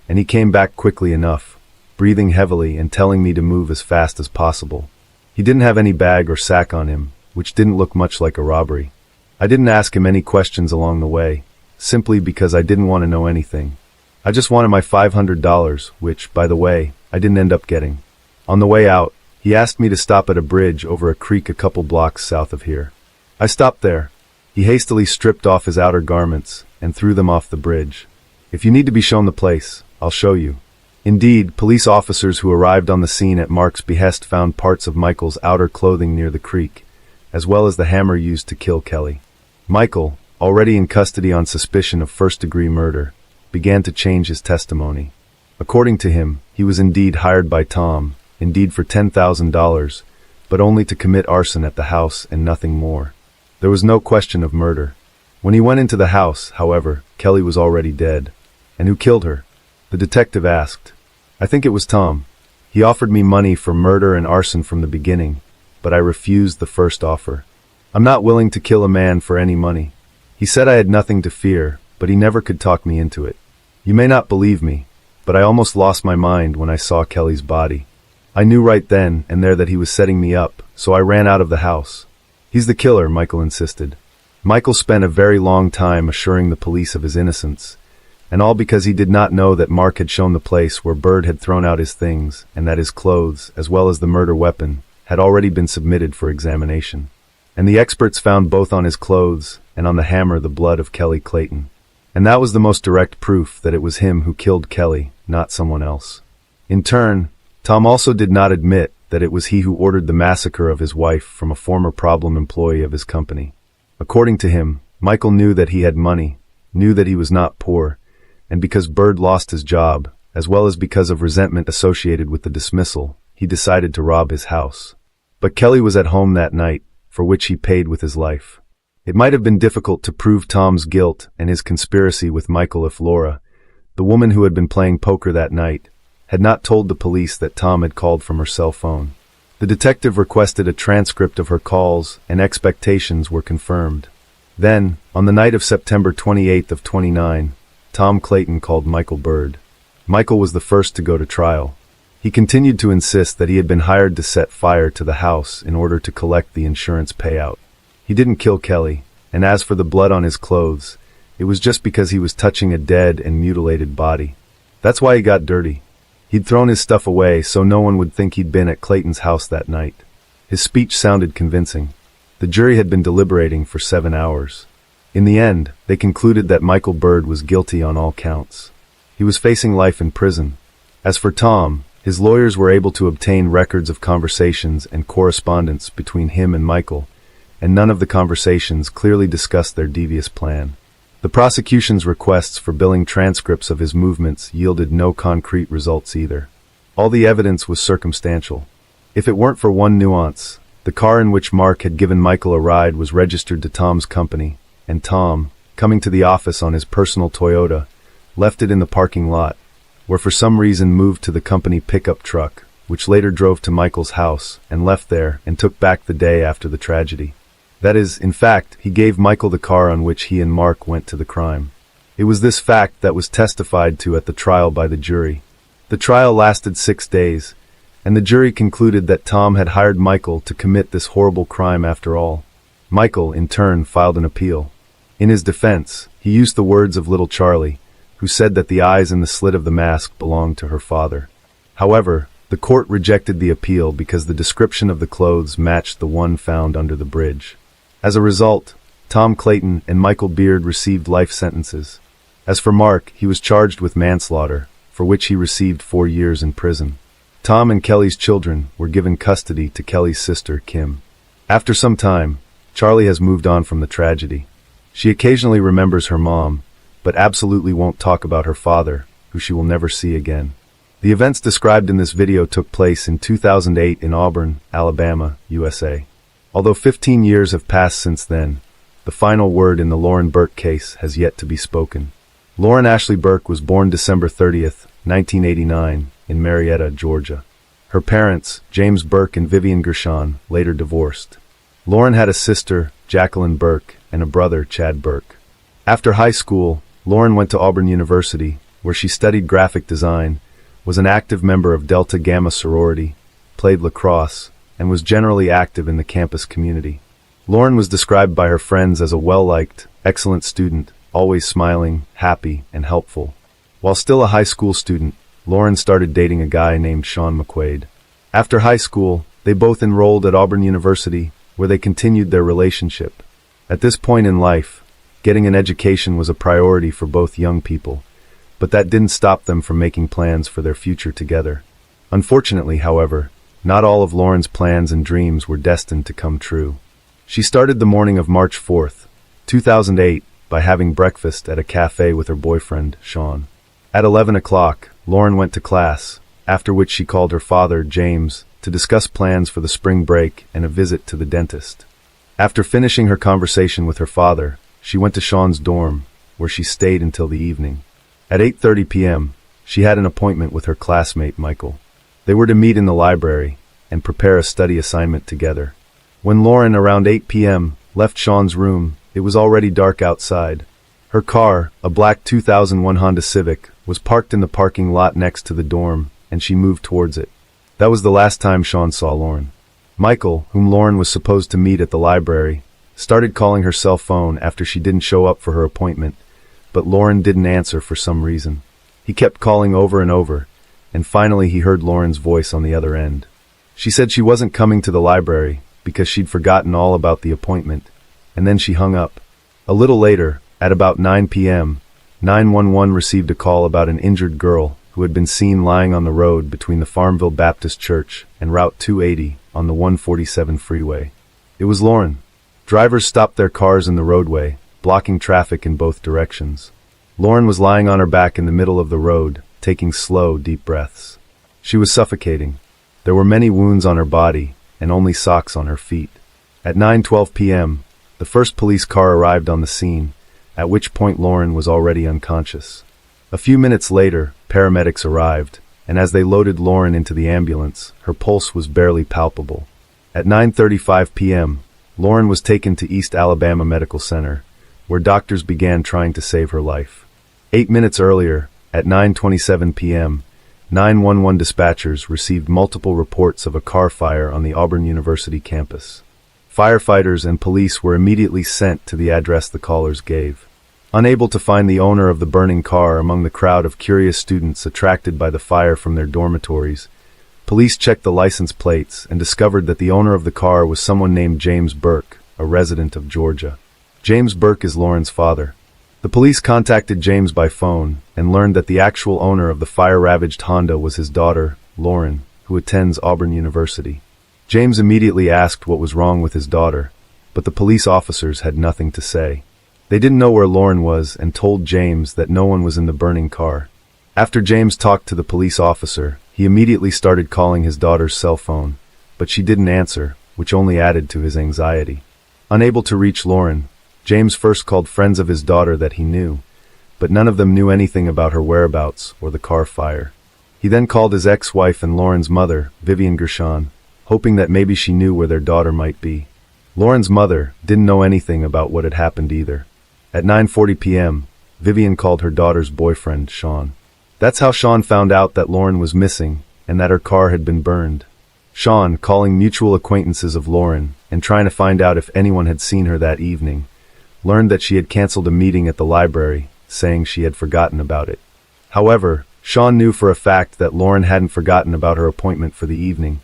and he came back quickly enough, breathing heavily and telling me to move as fast as possible. He didn't have any bag or sack on him, which didn't look much like a robbery. I didn't ask him any questions along the way, simply because I didn't want to know anything. I just wanted my $500, which, by the way, I didn't end up getting. On the way out, he asked me to stop at a bridge over a creek a couple blocks south of here. I stopped there. He hastily stripped off his outer garments and threw them off the bridge. If you need to be shown the place, I'll show you. Indeed, police officers who arrived on the scene at Mark's behest found parts of Michael's outer clothing near the creek, as well as the hammer used to kill Kelly. Michael, already in custody on suspicion of first-degree murder, began to change his testimony. According to him, he was indeed hired by Tom, indeed for $10,000, but only to commit arson at the house and nothing more. There was no question of murder. When he went into the house, however, Kelly was already dead. And who killed her? The detective asked. I think it was Tom. He offered me money for murder and arson from the beginning, but I refused the first offer. I'm not willing to kill a man for any money. He said I had nothing to fear, but he never could talk me into it. You may not believe me, but I almost lost my mind when I saw Kelly's body. I knew right then and there that he was setting me up, so I ran out of the house. He's the killer, Michael insisted. Michael spent a very long time assuring the police of his innocence, and all because he did not know that Mark had shown the place where Bird had thrown out his things and that his clothes, as well as the murder weapon, had already been submitted for examination. And the experts found both on his clothes and on the hammer the blood of Kelly Clayton. And that was the most direct proof that it was him who killed Kelly, not someone else. In turn, Tom also did not admit that it was he who ordered the massacre of his wife from a former problem employee of his company. According to him, Michael knew that he had money, knew that he was not poor, and because Bird lost his job, as well as because of resentment associated with the dismissal, he decided to rob his house. But Kelly was at home that night, for which he paid with his life. It might have been difficult to prove Tom's guilt and his conspiracy with Michael if Laura, the woman who had been playing poker that night, had not told the police that Tom had called from her cell phone. The detective requested a transcript of her calls, and expectations were confirmed. Then, on the night of September 28th of 29, Tom Clayton called Michael Bird. Michael was the first to go to trial. He continued to insist that he had been hired to set fire to the house in order to collect the insurance payout. He didn't kill Kelly, and as for the blood on his clothes, it was just because he was touching a dead and mutilated body. That's why he got dirty. He'd thrown his stuff away so no one would think he'd been at Clayton's house that night. His speech sounded convincing. The jury had been deliberating for 7 hours. In the end, they concluded that Michael Bird was guilty on all counts. He was facing life in prison. As for Tom, his lawyers were able to obtain records of conversations and correspondence between him and Michael, and none of the conversations clearly discussed their devious plan. The prosecution's requests for billing transcripts of his movements yielded no concrete results either. All the evidence was circumstantial. If it weren't for one nuance, the car in which Mark had given Michael a ride was registered to Tom's company, and Tom, coming to the office on his personal Toyota, left it in the parking lot, where for some reason moved to the company pickup truck, which later drove to Michael's house and left there and took back the day after the tragedy. That is, in fact, he gave Michael the car on which he and Mark went to the crime. It was this fact that was testified to at the trial by the jury. The trial lasted 6 days, and the jury concluded that Tom had hired Michael to commit this horrible crime after all. Michael, in turn, filed an appeal. In his defense, he used the words of little Charlie, who said that the eyes in the slit of the mask belonged to her father. However, the court rejected the appeal because the description of the clothes matched the one found under the bridge. As a result, Tom Clayton and Michael Beard received life sentences. As for Mark, he was charged with manslaughter, for which he received 4 years in prison. Tom and Kelly's children were given custody to Kelly's sister, Kim. After some time, Charlie has moved on from the tragedy. She occasionally remembers her mom, but absolutely won't talk about her father, who she will never see again. The events described in this video took place in 2008 in Auburn, Alabama, USA. Although 15 years have passed since then, the final word in the Lauren Burke case has yet to be spoken. Lauren Ashley Burke was born December 30th, 1989, in Marietta, Georgia. Her parents, James Burke and Vivian Gershon, later divorced. Lauren had a sister, Jacqueline Burke, and a brother, Chad Burke. After high school, Lauren went to Auburn University, where she studied graphic design, was an active member of Delta Gamma sorority, played lacrosse, and was generally active in the campus community. Lauren was described by her friends as a well-liked, excellent student, always smiling, happy, and helpful. While still a high school student, Lauren started dating a guy named Sean McQuaid. After high school, they both enrolled at Auburn University, where they continued their relationship. At this point in life, getting an education was a priority for both young people, but that didn't stop them from making plans for their future together. Unfortunately, however, not all of Lauren's plans and dreams were destined to come true. She started the morning of March 4th, 2008, by having breakfast at a cafe with her boyfriend, Sean. At 11 o'clock, Lauren went to class, after which she called her father, James, to discuss plans for the spring break and a visit to the dentist. After finishing her conversation with her father, she went to Sean's dorm, where she stayed until the evening. At 8:30 p.m., she had an appointment with her classmate, Michael. They were to meet in the library and prepare a study assignment together. When Lauren, around 8 p.m., left Sean's room, it was already dark outside. Her car, a black 2001 Honda Civic, was parked in the parking lot next to the dorm, and she moved towards it. That was the last time Sean saw Lauren. Michael, whom Lauren was supposed to meet at the library, started calling her cell phone after she didn't show up for her appointment, but Lauren didn't answer for some reason. He kept calling over and over, and finally he heard Lauren's voice on the other end. She said she wasn't coming to the library because she'd forgotten all about the appointment, and then she hung up. A little later, at about 9 p.m., 911 received a call about an injured girl who had been seen lying on the road between the Farmville Baptist Church and Route 280 on the 147 freeway. It was Lauren. Drivers stopped their cars in the roadway, blocking traffic in both directions. Lauren was lying on her back in the middle of the road, taking slow, deep breaths. She was suffocating. There were many wounds on her body and only socks on her feet. At 9:12 p.m., the first police car arrived on the scene, at which point Lauren was already unconscious. A few minutes later, paramedics arrived, and as they loaded Lauren into the ambulance, her pulse was barely palpable. At 9:35 p.m., Lauren was taken to East Alabama Medical Center, where doctors began trying to save her life. 8 minutes earlier, at 9:27 p.m., 911 dispatchers received multiple reports of a car fire on the Auburn University campus. Firefighters and police were immediately sent to the address the callers gave. Unable to find the owner of the burning car among the crowd of curious students attracted by the fire from their dormitories, police checked the license plates and discovered that the owner of the car was someone named James Burke, a resident of Georgia. James Burke is Lauren's father. The police contacted James by phone and learned that the actual owner of the fire-ravaged Honda was his daughter, Lauren, who attends Auburn University. James immediately asked what was wrong with his daughter, but the police officers had nothing to say. They didn't know where Lauren was and told James that no one was in the burning car. After James talked to the police officer, he immediately started calling his daughter's cell phone, but she didn't answer, which only added to his anxiety. Unable to reach Lauren, James first called friends of his daughter that he knew, but none of them knew anything about her whereabouts or the car fire. He then called his ex-wife and Lauren's mother, Vivian Gershon, hoping that maybe she knew where their daughter might be. Lauren's mother didn't know anything about what had happened either. At 9:40 p.m., Vivian called her daughter's boyfriend, Sean. That's how Sean found out that Lauren was missing and that her car had been burned. Sean, calling mutual acquaintances of Lauren and trying to find out if anyone had seen her that evening, learned that she had canceled a meeting at the library, saying she had forgotten about it. However, Sean knew for a fact that Lauren hadn't forgotten about her appointment for the evening,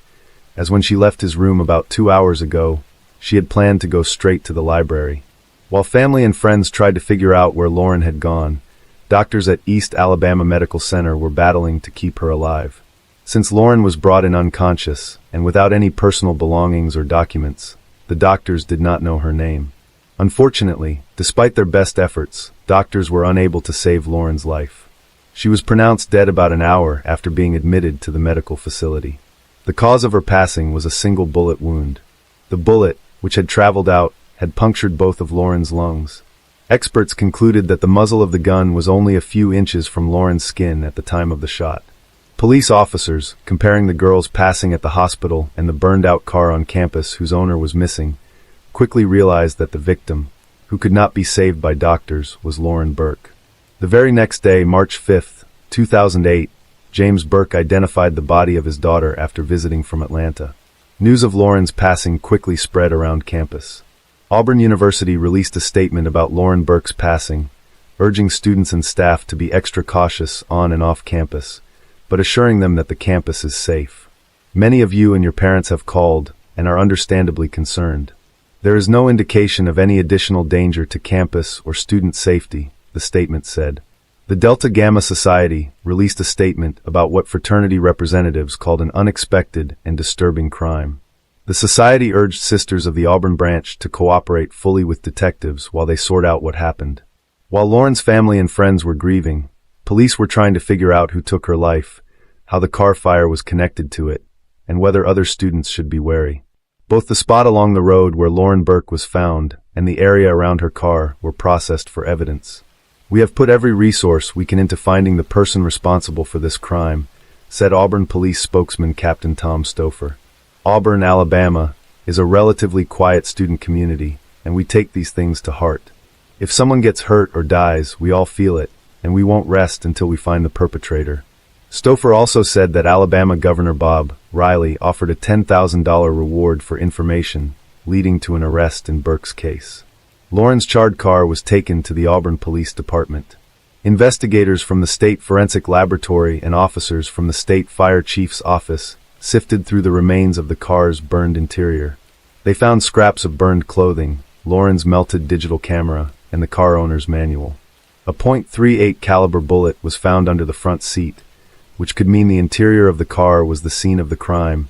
as when she left his room about 2 hours ago, she had planned to go straight to the library. While family and friends tried to figure out where Lauren had gone, doctors at East Alabama Medical Center were battling to keep her alive. Since Lauren was brought in unconscious and without any personal belongings or documents, the doctors did not know her name. Unfortunately, despite their best efforts, doctors were unable to save Lauren's life. She was pronounced dead about an hour after being admitted to the medical facility. The cause of her passing was a single bullet wound. The bullet, which had traveled out, had punctured both of Lauren's lungs. Experts concluded that the muzzle of the gun was only a few inches from Lauren's skin at the time of the shot. Police officers, comparing the girl's passing at the hospital and the burned-out car on campus whose owner was missing, quickly realized that the victim, who could not be saved by doctors, was Lauren Burke. The very next day, March 5, 2008, James Burke identified the body of his daughter after visiting from Atlanta. News of Lauren's passing quickly spread around campus. Auburn University released a statement about Lauren Burke's passing, urging students and staff to be extra cautious on and off campus, but assuring them that the campus is safe. Many of you and your parents have called and are understandably concerned. There is no indication of any additional danger to campus or student safety, the statement said. The Delta Gamma Society released a statement about what fraternity representatives called an unexpected and disturbing crime. The society urged Sisters of the Auburn branch to cooperate fully with detectives while they sort out what happened. While Lauren's family and friends were grieving, police were trying to figure out who took her life, how the car fire was connected to it, and whether other students should be wary. Both the spot along the road where Lauren Burke was found and the area around her car were processed for evidence. We have put every resource we can into finding the person responsible for this crime, said Auburn Police spokesman Captain Tom Stouffer. Auburn, Alabama, is a relatively quiet student community, and we take these things to heart. If someone gets hurt or dies, we all feel it, and we won't rest until we find the perpetrator. Stouffer also said that Alabama Governor Bob Riley offered a $10,000 reward for information, leading to an arrest in Burke's case. Lauren's charred car was taken to the Auburn Police Department. Investigators from the State Forensic Laboratory and officers from the State Fire Chief's office sifted through the remains of the car's burned interior. They found scraps of burned clothing, Lauren's melted digital camera, and the car owner's manual. A .38 caliber bullet was found under the front seat, which could mean the interior of the car was the scene of the crime,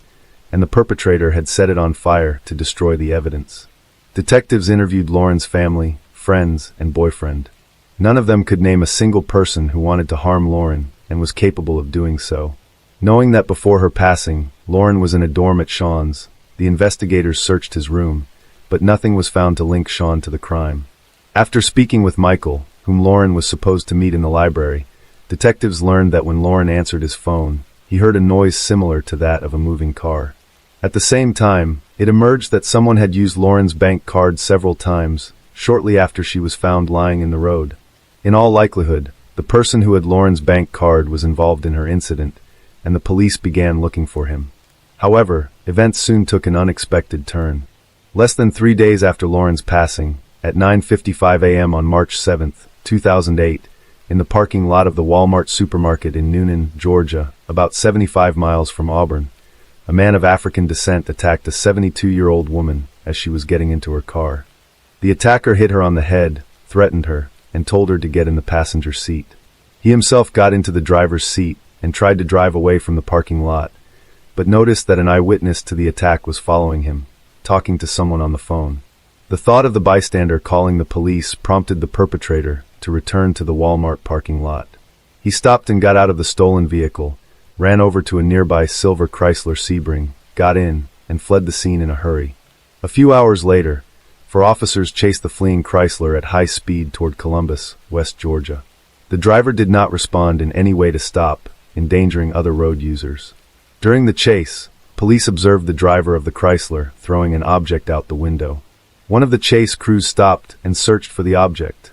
and the perpetrator had set it on fire to destroy the evidence. Detectives interviewed Lauren's family, friends, and boyfriend. None of them could name a single person who wanted to harm Lauren and was capable of doing so. Knowing that before her passing, Lauren was in a dorm at Sean's, the investigators searched his room, but nothing was found to link Sean to the crime. After speaking with Michael, whom Lauren was supposed to meet in the library, detectives learned that when Lauren answered his phone, he heard a noise similar to that of a moving car. At the same time, it emerged that someone had used Lauren's bank card several times, shortly after she was found lying in the road. In all likelihood, the person who had Lauren's bank card was involved in her incident, and the police began looking for him. However, events soon took an unexpected turn. Less than 3 days after Lauren's passing, at 9:55 a.m. on March 7, 2008, in the parking lot of the Walmart supermarket in Newnan, Georgia, about 75 miles from Auburn, a man of African descent attacked a 72-year-old woman as she was getting into her car. The attacker hit her on the head, threatened her, and told her to get in the passenger seat. He himself got into the driver's seat and tried to drive away from the parking lot, but noticed that an eyewitness to the attack was following him, talking to someone on the phone. The thought of the bystander calling the police prompted the perpetrator to return to the Walmart parking lot. He stopped and got out of the stolen vehicle, ran over to a nearby silver Chrysler Sebring, got in, and fled the scene in a hurry. A few hours later, four officers chased the fleeing Chrysler at high speed toward Columbus, West Georgia. The driver did not respond in any way to stop, endangering other road users. During the chase, police observed the driver of the Chrysler throwing an object out the window. One of the chase crews stopped and searched for the object.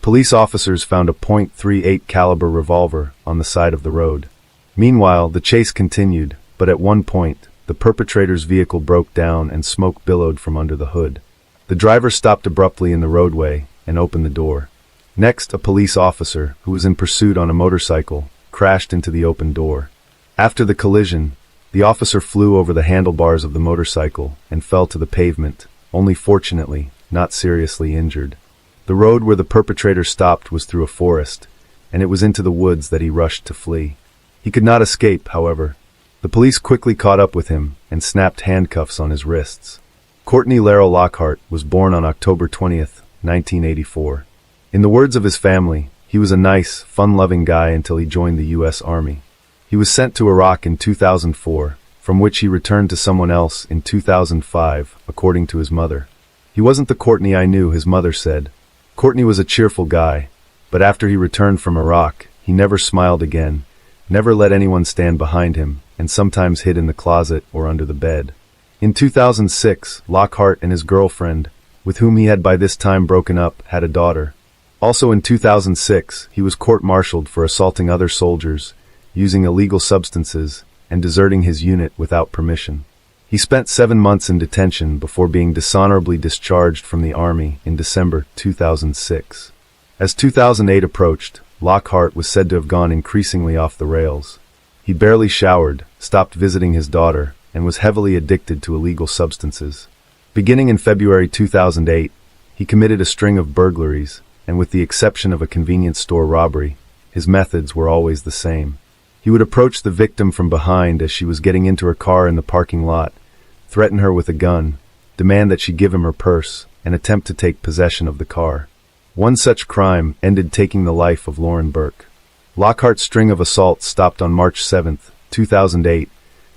Police officers found a .38 caliber revolver on the side of the road. Meanwhile, the chase continued, but at one point, the perpetrator's vehicle broke down and smoke billowed from under the hood. The driver stopped abruptly in the roadway and opened the door. Next, a police officer, who was in pursuit on a motorcycle, crashed into the open door. After the collision, the officer flew over the handlebars of the motorcycle and fell to the pavement, only fortunately not seriously injured. The road where the perpetrator stopped was through a forest, and it was into the woods that he rushed to flee. He could not escape, however. The police quickly caught up with him and snapped handcuffs on his wrists. Courtney Larrell Lockhart was born on October 20th, 1984. In the words of his family, he was a nice, fun-loving guy until he joined the U.S. Army. He was sent to Iraq in 2004, from which he returned to someone else in 2005, according to his mother. He wasn't the Courtney I knew, his mother said. Courtney was a cheerful guy, but after he returned from Iraq, he never smiled again, never let anyone stand behind him, and sometimes hid in the closet or under the bed. In 2006, Lockhart and his girlfriend, with whom he had by this time broken up, had a daughter. Also in 2006, he was court-martialed for assaulting other soldiers, using illegal substances, and deserting his unit without permission. He spent 7 months in detention before being dishonorably discharged from the Army in December 2006. As 2008 approached, Lockhart was said to have gone increasingly off the rails. He barely showered, stopped visiting his daughter, and was heavily addicted to illegal substances. Beginning in February 2008, he committed a string of burglaries, and with the exception of a convenience store robbery, his methods were always the same. He would approach the victim from behind as she was getting into her car in the parking lot, threaten her with a gun, demand that she give him her purse, and attempt to take possession of the car. One such crime ended taking the life of Lauren Burke. Lockhart's string of assaults stopped on March 7, 2008,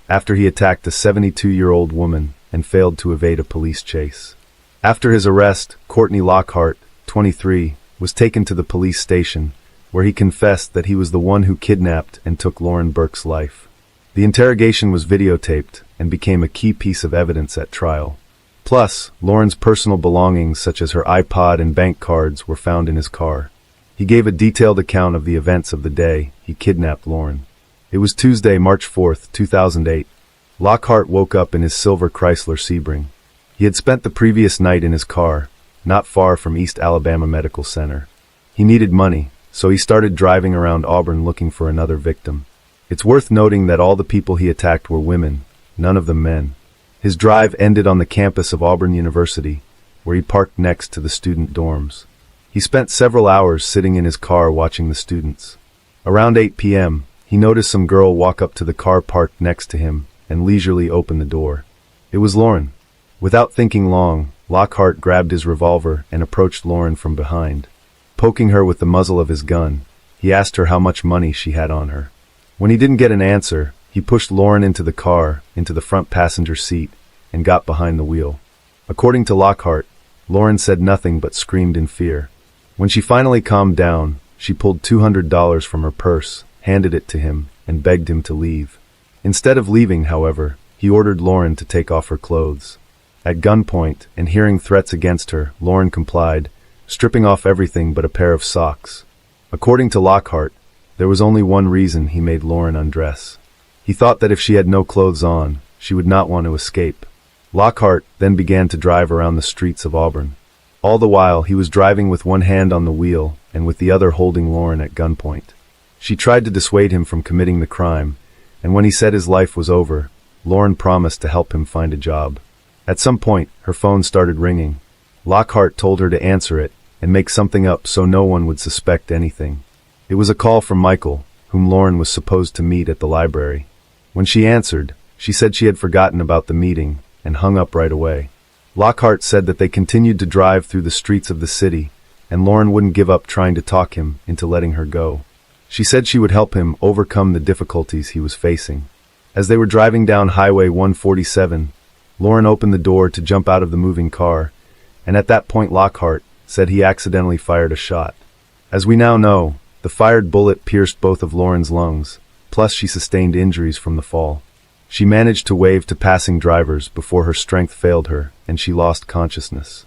after he attacked a 72-year-old woman and failed to evade a police chase. After his arrest, Courtney Lockhart, 23, was taken to the police station, where he confessed that he was the one who kidnapped and took Lauren Burke's life. The interrogation was videotaped and became a key piece of evidence at trial. Plus, Lauren's personal belongings such as her iPod and bank cards were found in his car. He gave a detailed account of the events of the day he kidnapped Lauren. It was Tuesday, March 4, 2008. Lockhart woke up in his silver Chrysler Sebring. He had spent the previous night in his car, not far from East Alabama Medical Center. He needed money, so he started driving around Auburn looking for another victim. It's worth noting that all the people he attacked were women, none of them men. His drive ended on the campus of Auburn University, where he parked next to the student dorms. He spent several hours sitting in his car watching the students. Around 8 p.m., he noticed some girl walk up to the car parked next to him and leisurely open the door. It was Lauren. Without thinking long, Lockhart grabbed his revolver and approached Lauren from behind. Poking her with the muzzle of his gun, he asked her how much money she had on her. When he didn't get an answer, he pushed Lauren into the car, into the front passenger seat, and got behind the wheel. According to Lockhart, Lauren said nothing but screamed in fear. When she finally calmed down, she pulled $200 from her purse, handed it to him, and begged him to leave. Instead of leaving, however, he ordered Lauren to take off her clothes. At gunpoint, and hearing threats against her, Lauren complied, stripping off everything but a pair of socks. According to Lockhart, there was only one reason he made Lauren undress. He thought that if she had no clothes on, she would not want to escape. Lockhart then began to drive around the streets of Auburn. All the while, he was driving with one hand on the wheel and with the other holding Lauren at gunpoint. She tried to dissuade him from committing the crime, and when he said his life was over, Lauren promised to help him find a job. At some point, her phone started ringing. Lockhart told her to answer it and make something up so no one would suspect anything. It was a call from Michael, whom Lauren was supposed to meet at the library. When she answered, she said she had forgotten about the meeting and hung up right away. Lockhart said that they continued to drive through the streets of the city, and Lauren wouldn't give up trying to talk him into letting her go. She said she would help him overcome the difficulties he was facing. As they were driving down Highway 147, Lauren opened the door to jump out of the moving car, and at that point Lockhart said he accidentally fired a shot. As we now know, the fired bullet pierced both of Lauren's lungs, plus she sustained injuries from the fall. She managed to wave to passing drivers before her strength failed her and she lost consciousness.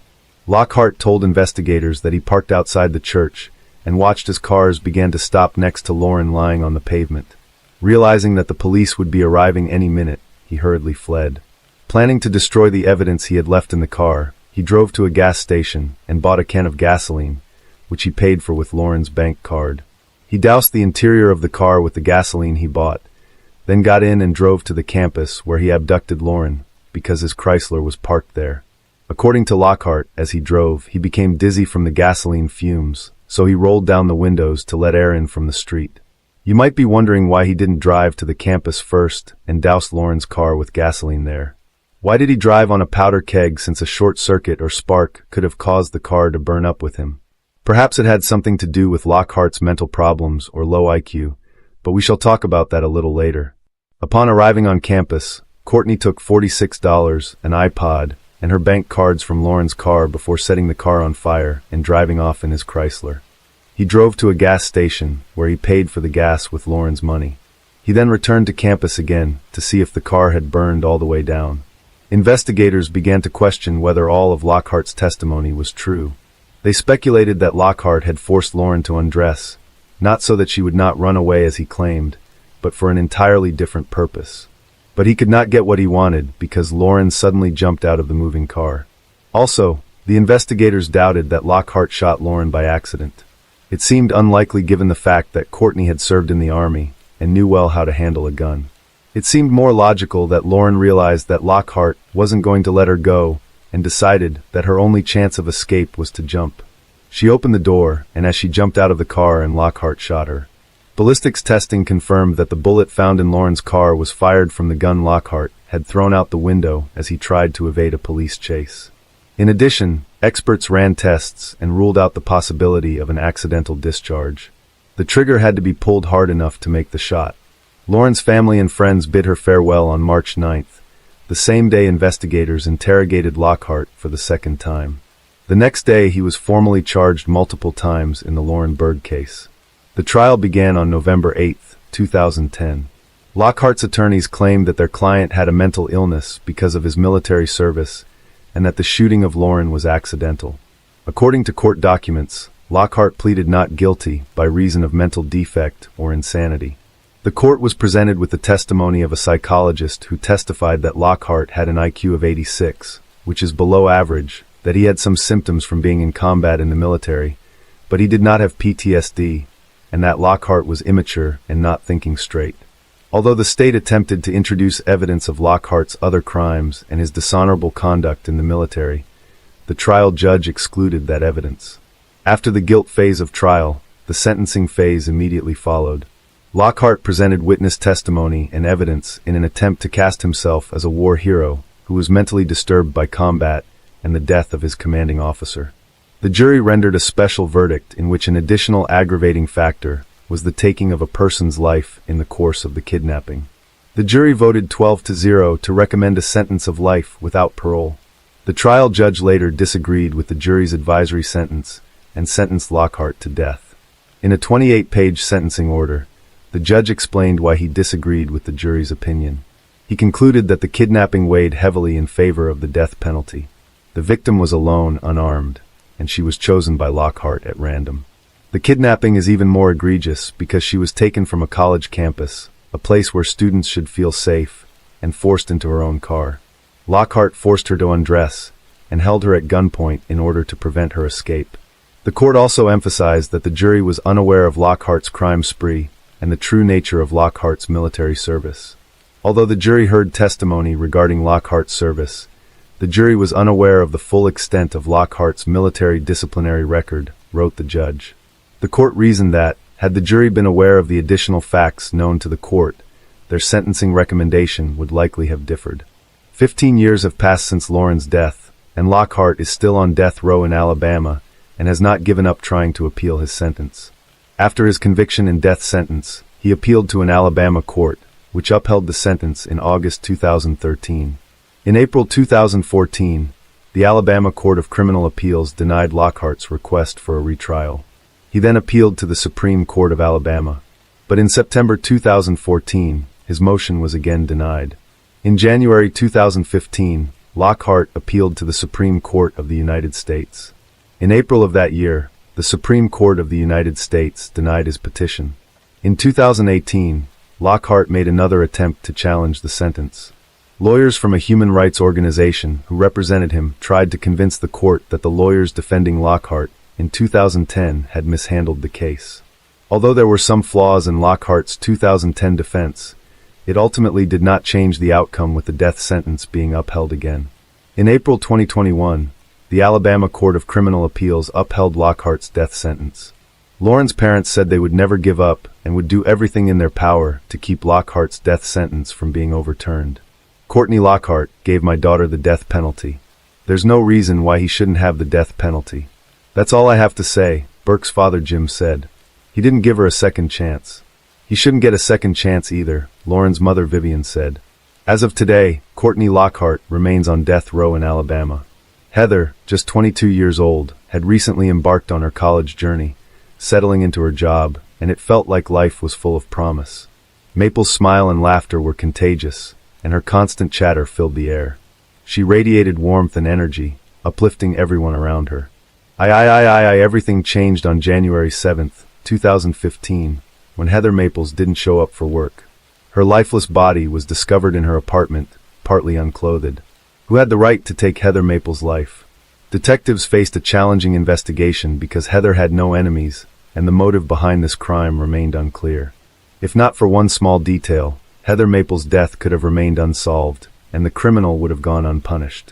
Lockhart told investigators that he parked outside the church and watched as cars began to stop next to Lauren lying on the pavement. Realizing that the police would be arriving any minute, he hurriedly fled. Planning to destroy the evidence he had left in the car, he drove to a gas station and bought a can of gasoline, which he paid for with Lauren's bank card. He doused the interior of the car with the gasoline he bought, then got in and drove to the campus where he abducted Lauren, because his Chrysler was parked there. According to Lockhart, as he drove, he became dizzy from the gasoline fumes, so he rolled down the windows to let air in from the street. You might be wondering why he didn't drive to the campus first and douse Lauren's car with gasoline there. Why did he drive on a powder keg, since a short circuit or spark could have caused the car to burn up with him? Perhaps it had something to do with Lockhart's mental problems or low IQ, but we shall talk about that a little later. Upon arriving on campus, Courtney took $46, an iPod, and her bank cards from Lauren's car before setting the car on fire and driving off in his Chrysler. He drove to a gas station where he paid for the gas with Lauren's money. He then returned to campus again to see if the car had burned all the way down. Investigators began to question whether all of Lockhart's testimony was true. They speculated that Lockhart had forced Lauren to undress, not so that she would not run away as he claimed, but for an entirely different purpose. But he could not get what he wanted because Lauren suddenly jumped out of the moving car. Also, the investigators doubted that Lockhart shot Lauren by accident. It seemed unlikely given the fact that Courtney had served in the army and knew well how to handle a gun. It seemed more logical that Lauren realized that Lockhart wasn't going to let her go and decided that her only chance of escape was to jump. She opened the door, and as she jumped out of the car, and Lockhart shot her. Ballistics testing confirmed that the bullet found in Lauren's car was fired from the gun Lockhart had thrown out the window as he tried to evade a police chase. In addition, experts ran tests and ruled out the possibility of an accidental discharge. The trigger had to be pulled hard enough to make the shot. Lauren's family and friends bid her farewell on March 9th. The same day, investigators interrogated Lockhart for the second time. The next day, he was formally charged multiple times in the Lauren Berg case. The trial began on November 8, 2010. Lockhart's attorneys claimed that their client had a mental illness because of his military service and that the shooting of Lauren was accidental. According to court documents, Lockhart pleaded not guilty by reason of mental defect or insanity. The court was presented with the testimony of a psychologist who testified that Lockhart had an IQ of 86, which is below average, that he had some symptoms from being in combat in the military, but he did not have PTSD, and that Lockhart was immature and not thinking straight. Although the state attempted to introduce evidence of Lockhart's other crimes and his dishonorable conduct in the military, the trial judge excluded that evidence. After the guilt phase of trial, the sentencing phase immediately followed. Lockhart presented witness testimony and evidence in an attempt to cast himself as a war hero who was mentally disturbed by combat and the death of his commanding officer. The jury rendered a special verdict in which an additional aggravating factor was the taking of a person's life in the course of the kidnapping. The jury voted 12-0 to recommend a sentence of life without parole. The trial judge later disagreed with the jury's advisory sentence and sentenced Lockhart to death. In a 28-page sentencing order, the judge explained why he disagreed with the jury's opinion. He concluded that the kidnapping weighed heavily in favor of the death penalty. The victim was alone, unarmed, and she was chosen by Lockhart at random. The kidnapping is even more egregious because she was taken from a college campus, a place where students should feel safe, and forced into her own car. Lockhart forced her to undress and held her at gunpoint in order to prevent her escape. The court also emphasized that the jury was unaware of Lockhart's crime spree and the true nature of Lockhart's military service. Although the jury heard testimony regarding Lockhart's service, the jury was unaware of the full extent of Lockhart's military disciplinary record, wrote the judge. The court reasoned that, had the jury been aware of the additional facts known to the court, their sentencing recommendation would likely have differed. 15 years have passed since Lauren's death, and Lockhart is still on death row in Alabama and has not given up trying to appeal his sentence. After his conviction and death sentence, he appealed to an Alabama court, which upheld the sentence in August 2013. In April 2014, the Alabama Court of Criminal Appeals denied Lockhart's request for a retrial. He then appealed to the Supreme Court of Alabama. But in September 2014, his motion was again denied. In January 2015, Lockhart appealed to the Supreme Court of the United States. In April of that year, the Supreme Court of the United States denied his petition. In 2018, Lockhart made another attempt to challenge the sentence. Lawyers from a human rights organization who represented him tried to convince the court that the lawyers defending Lockhart in 2010 had mishandled the case. Although there were some flaws in Lockhart's 2010 defense, it ultimately did not change the outcome, with the death sentence being upheld again. In April 2021, the Alabama Court of Criminal Appeals upheld Lockhart's death sentence. Lauren's parents said they would never give up and would do everything in their power to keep Lockhart's death sentence from being overturned. Courtney Lockhart gave my daughter the death penalty. There's no reason why he shouldn't have the death penalty. That's all I have to say, Burke's father Jim said. He didn't give her a second chance. He shouldn't get a second chance either, Lauren's mother Vivian said. As of today, Courtney Lockhart remains on death row in Alabama. Heather, just 22 years old, had recently embarked on her college journey, settling into her job, and it felt like life was full of promise. Maple's smile and laughter were contagious, and her constant chatter filled the air. She radiated warmth and energy, uplifting everyone around her. Everything changed on January 7th, 2015, when Heather Maples didn't show up for work. Her lifeless body was discovered in her apartment, partly unclothed. Who had the right to take Heather Maples' life? Detectives faced a challenging investigation because Heather had no enemies, and the motive behind this crime remained unclear. If not for one small detail, Heather Maples' death could have remained unsolved, and the criminal would have gone unpunished.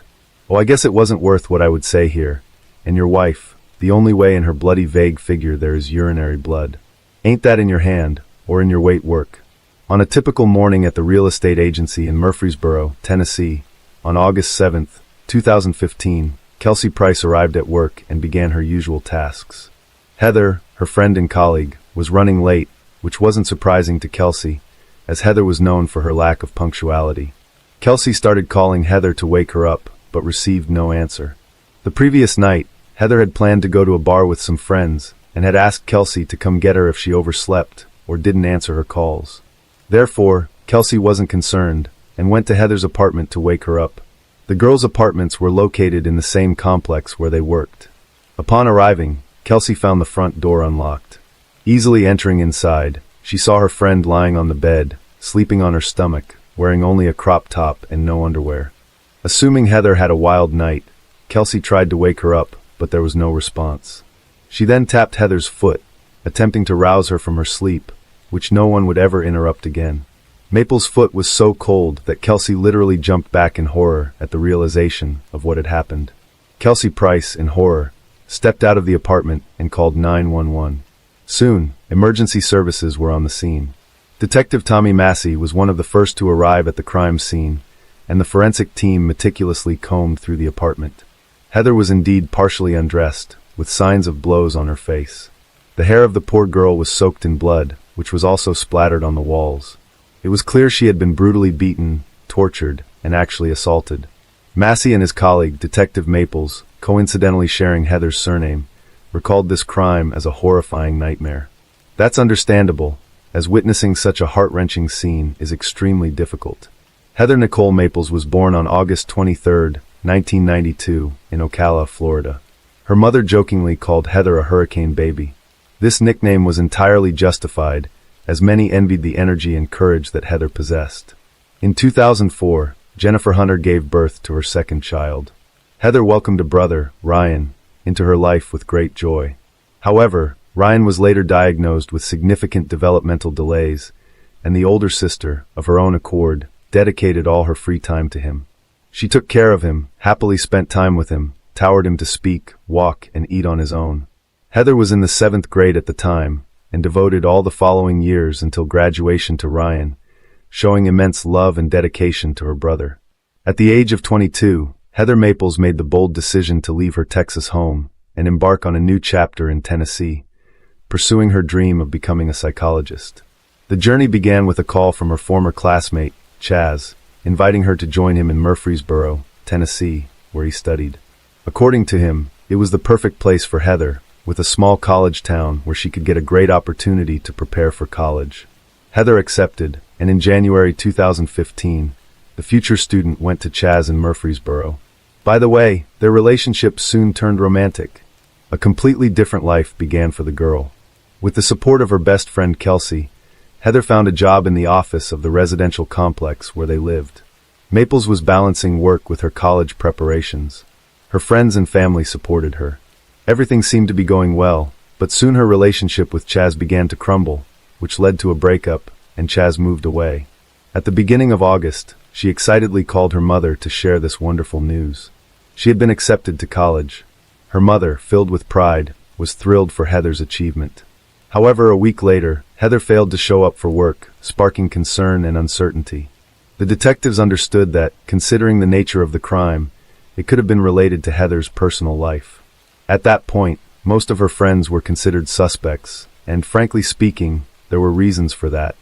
Oh, I guess it wasn't worth what I would say here. And your wife, the only way in her bloody vague figure there is urinary blood. Ain't that in your hand, or in your weight work? On a typical morning at the real estate agency in Murfreesboro, Tennessee, on August 7th, 2015, Kelsey Price arrived at work and began her usual tasks. Heather, her friend and colleague, was running late, which wasn't surprising to Kelsey, as Heather was known for her lack of punctuality. Kelsey started calling Heather to wake her up, but received no answer. The previous night, Heather had planned to go to a bar with some friends, and had asked Kelsey to come get her if she overslept, or didn't answer her calls. Therefore, Kelsey wasn't concerned, and went to Heather's apartment to wake her up. The girls' apartments were located in the same complex where they worked. Upon arriving, Kelsey found the front door unlocked. Easily entering inside, she saw her friend lying on the bed, sleeping on her stomach, wearing only a crop top and no underwear. Assuming Heather had a wild night, Kelsey tried to wake her up, but there was no response. She then tapped Heather's foot, attempting to rouse her from her sleep, which no one would ever interrupt again. Maple's foot was so cold that Kelsey literally jumped back in horror at the realization of what had happened. Kelsey Price, in horror, stepped out of the apartment and called 911. Soon, emergency services were on the scene. Detective Tommy Massey was one of the first to arrive at the crime scene, and the forensic team meticulously combed through the apartment. Heather was indeed partially undressed, with signs of blows on her face. The hair of the poor girl was soaked in blood, which was also splattered on the walls. It was clear she had been brutally beaten, tortured, and actually assaulted. Massey and his colleague, Detective Maples, coincidentally sharing Heather's surname, recalled this crime as a horrifying nightmare. That's understandable, as witnessing such a heart-wrenching scene is extremely difficult. Heather Nicole Maples was born on August 23, 1992, in Ocala, Florida. Her mother jokingly called Heather a hurricane baby. This nickname was entirely justified, as many envied the energy and courage that Heather possessed. In 2004, Jennifer Hunter gave birth to her second child. Heather welcomed a brother, Ryan, into her life with great joy. However, Ryan was later diagnosed with significant developmental delays, and the older sister, of her own accord, dedicated all her free time to him. She took care of him, happily spent time with him, taught him to speak, walk, and eat on his own. Heather was in the 7th grade at the time, and devoted all the following years until graduation to Ryan, showing immense love and dedication to her brother. At the age of 22, Heather Maples made the bold decision to leave her Texas home and embark on a new chapter in Tennessee, pursuing her dream of becoming a psychologist. The journey began with a call from her former classmate, Chaz, inviting her to join him in Murfreesboro, Tennessee, where he studied. According to him, it was the perfect place for Heather, with a small college town where she could get a great opportunity to prepare for college. Heather accepted, and in January 2015, the future student went to Chaz in Murfreesboro. By the way, their relationship soon turned romantic. A completely different life began for the girl. With the support of her best friend Kelsey, Heather found a job in the office of the residential complex where they lived. Maples was balancing work with her college preparations. Her friends and family supported her. Everything seemed to be going well, but soon her relationship with Chaz began to crumble, which led to a breakup, and Chaz moved away. At the beginning of August, she excitedly called her mother to share this wonderful news. She had been accepted to college. Her mother, filled with pride, was thrilled for Heather's achievement. However, a week later, Heather failed to show up for work, sparking concern and uncertainty. The detectives understood that, considering the nature of the crime, it could have been related to Heather's personal life. At that point, most of her friends were considered suspects, and frankly speaking, there were reasons for that.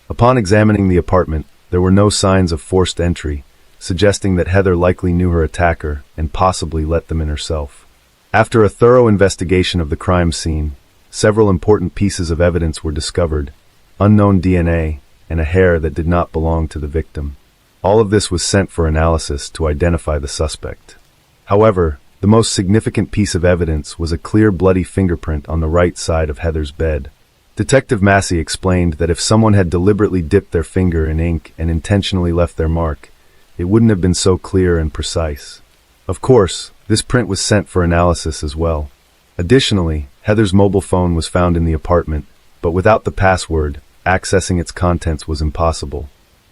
Upon examining the apartment, there were no signs of forced entry, suggesting that Heather likely knew her attacker and possibly let them in herself. After a thorough investigation of the crime scene, several important pieces of evidence were discovered: unknown DNA, and a hair that did not belong to the victim. All of this was sent for analysis to identify the suspect. However, the most significant piece of evidence was a clear bloody fingerprint on the right side of Heather's bed. Detective Massey explained that if someone had deliberately dipped their finger in ink and intentionally left their mark, it wouldn't have been so clear and precise. Of course, this print was sent for analysis as well. Additionally, Heather's mobile phone was found in the apartment, but without the password, accessing its contents was impossible.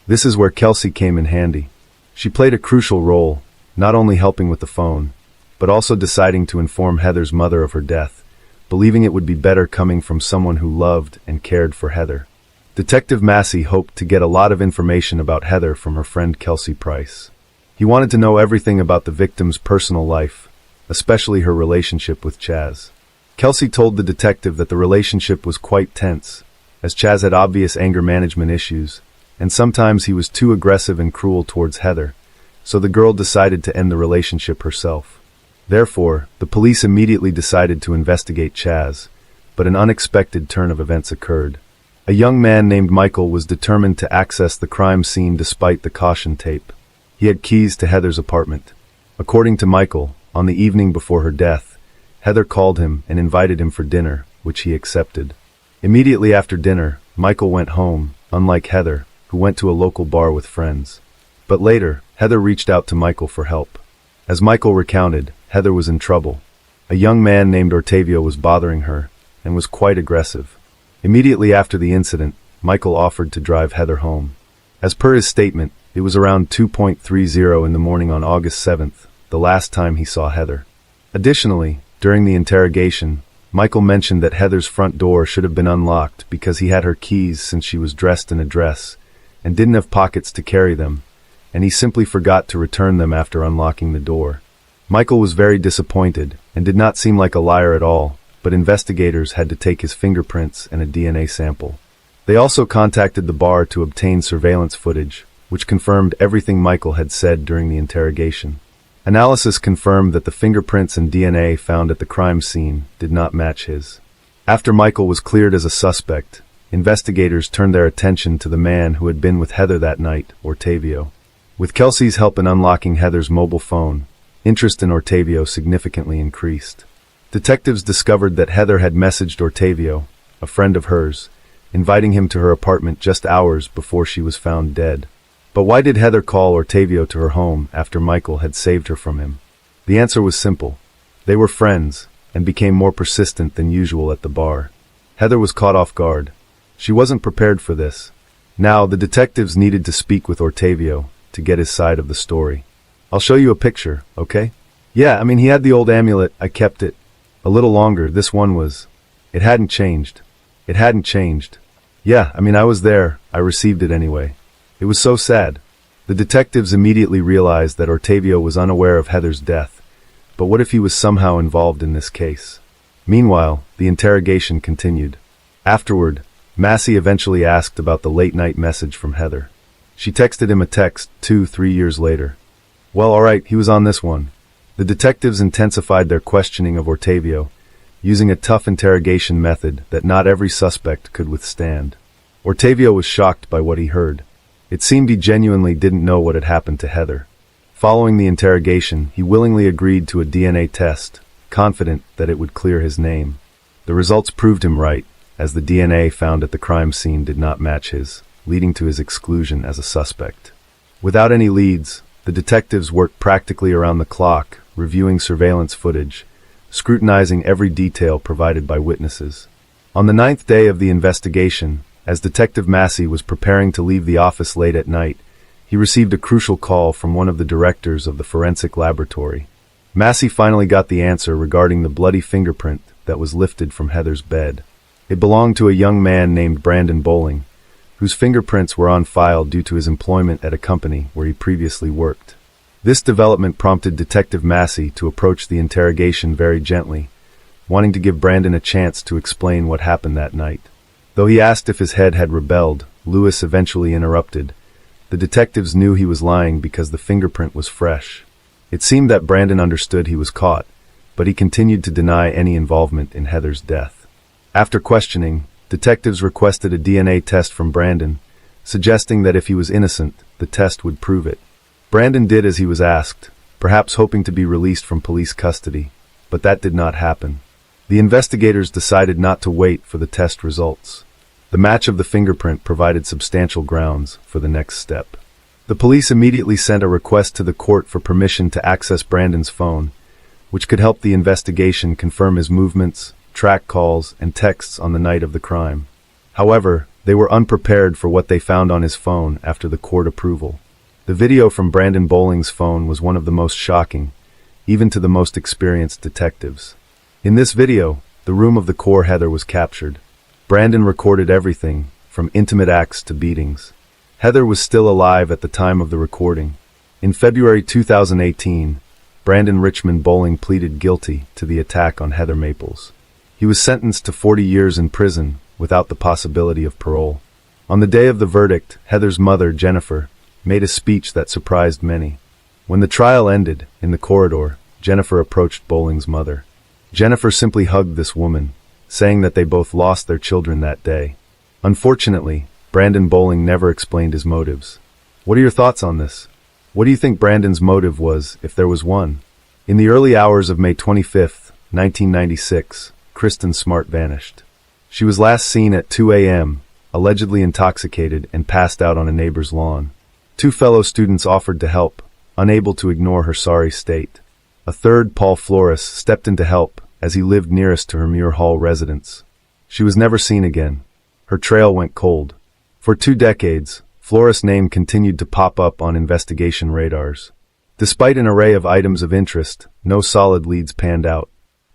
This is where Kelsey came in handy. She played a crucial role, not only helping with the phone, but also deciding to inform Heather's mother of her death, believing it would be better coming from someone who loved and cared for Heather. Detective Massey hoped to get a lot of information about Heather from her friend Kelsey Price. He wanted to know everything about the victim's personal life, especially her relationship with Chaz. Kelsey told the detective that the relationship was quite tense, as Chaz had obvious anger management issues, and sometimes he was too aggressive and cruel towards Heather, so the girl decided to end the relationship herself. Therefore, the police immediately decided to investigate Chaz, but an unexpected turn of events occurred. A young man named Michael was determined to access the crime scene despite the caution tape. He had keys to Heather's apartment. According to Michael, on the evening before her death, Heather called him and invited him for dinner, which he accepted. Immediately after dinner, Michael went home, unlike Heather, who went to a local bar with friends. But later, Heather reached out to Michael for help. As Michael recounted, Heather was in trouble. A young man named Ortavio was bothering her, and was quite aggressive. Immediately after the incident, Michael offered to drive Heather home. As per his statement, it was around 2:30 in the morning on August 7th, the last time he saw Heather. Additionally, during the interrogation, Michael mentioned that Heather's front door should have been unlocked because he had her keys since she was dressed in a dress, and didn't have pockets to carry them, and he simply forgot to return them after unlocking the door. Michael was very disappointed, and did not seem like a liar at all, but investigators had to take his fingerprints and a DNA sample. They also contacted the bar to obtain surveillance footage, which confirmed everything Michael had said during the interrogation. Analysis confirmed that the fingerprints and DNA found at the crime scene did not match his. After Michael was cleared as a suspect, investigators turned their attention to the man who had been with Heather that night, Ortavio. With Kelsey's help in unlocking Heather's mobile phone, interest in Ortavio significantly increased. Detectives discovered that Heather had messaged Ortavio, a friend of hers, inviting him to her apartment just hours before she was found dead. But why did Heather call Ortavio to her home after Michael had saved her from him? The answer was simple. They were friends, and became more persistent than usual at the bar. Heather was caught off guard. She wasn't prepared for this. Now, the detectives needed to speak with Ortavio to get his side of the story. I'll show you a picture, okay? Yeah, he had the old amulet. I kept it. A little longer. This one was... It hadn't changed. It hadn't changed. Yeah, I was there. I received it anyway. It was so sad. The detectives immediately realized that Ortavio was unaware of Heather's death, but what if he was somehow involved in this case? Meanwhile, the interrogation continued. Afterward, Massey eventually asked about the late-night message from Heather. She texted him a text 2-3 years later. Well, alright, he was on this one. The detectives intensified their questioning of Ortavio, using a tough interrogation method that not every suspect could withstand. Ortavio was shocked by what he heard. It seemed he genuinely didn't know what had happened to Heather. Following the interrogation, he willingly agreed to a DNA test, confident that it would clear his name. The results proved him right, as the DNA found at the crime scene did not match his, leading to his exclusion as a suspect. Without any leads, the detectives worked practically around the clock, reviewing surveillance footage, scrutinizing every detail provided by witnesses. On the 9th day of the investigation, as Detective Massey was preparing to leave the office late at night, he received a crucial call from one of the directors of the forensic laboratory. Massey finally got the answer regarding the bloody fingerprint that was lifted from Heather's bed. It belonged to a young man named Brandon Bowling, whose fingerprints were on file due to his employment at a company where he previously worked. This development prompted Detective Massey to approach the interrogation very gently, wanting to give Brandon a chance to explain what happened that night. Though he asked if his head had rebelled, Lewis eventually interrupted. The detectives knew he was lying because the fingerprint was fresh. It seemed that Brandon understood he was caught, but he continued to deny any involvement in Heather's death. After questioning, detectives requested a DNA test from Brandon, suggesting that if he was innocent, the test would prove it. Brandon did as he was asked, perhaps hoping to be released from police custody, but that did not happen. The investigators decided not to wait for the test results. The match of the fingerprint provided substantial grounds for the next step. The police immediately sent a request to the court for permission to access Brandon's phone, which could help the investigation confirm his movements, track calls, and texts on the night of the crime. However, they were unprepared for what they found on his phone after the court approval. The video from Brandon Bowling's phone was one of the most shocking, even to the most experienced detectives. In this video, the room of the core Heather was captured. Brandon recorded everything, from intimate acts to beatings. Heather was still alive at the time of the recording. In February 2018, Brandon Richmond Bowling pleaded guilty to the attack on Heather Maples. He was sentenced to 40 years in prison without the possibility of parole. On the day of the verdict, Heather's mother, Jennifer, made a speech that surprised many. When the trial ended, in the corridor, Jennifer approached Bowling's mother. Jennifer simply hugged this woman, saying that they both lost their children that day. Unfortunately, Brandon Bowling never explained his motives. What are your thoughts on this? What do you think Brandon's motive was, if there was one? In the early hours of May 25, 1996, Kristen Smart vanished. She was last seen at 2 a.m., allegedly intoxicated and passed out on a neighbor's lawn. Two fellow students offered to help, unable to ignore her sorry state. A third, Paul Flores, stepped in to help, as he lived nearest to her Muir Hall residence. She was never seen again. Her trail went cold. For 2 decades, Flores' name continued to pop up on investigation radars. Despite an array of items of interest, no solid leads panned out.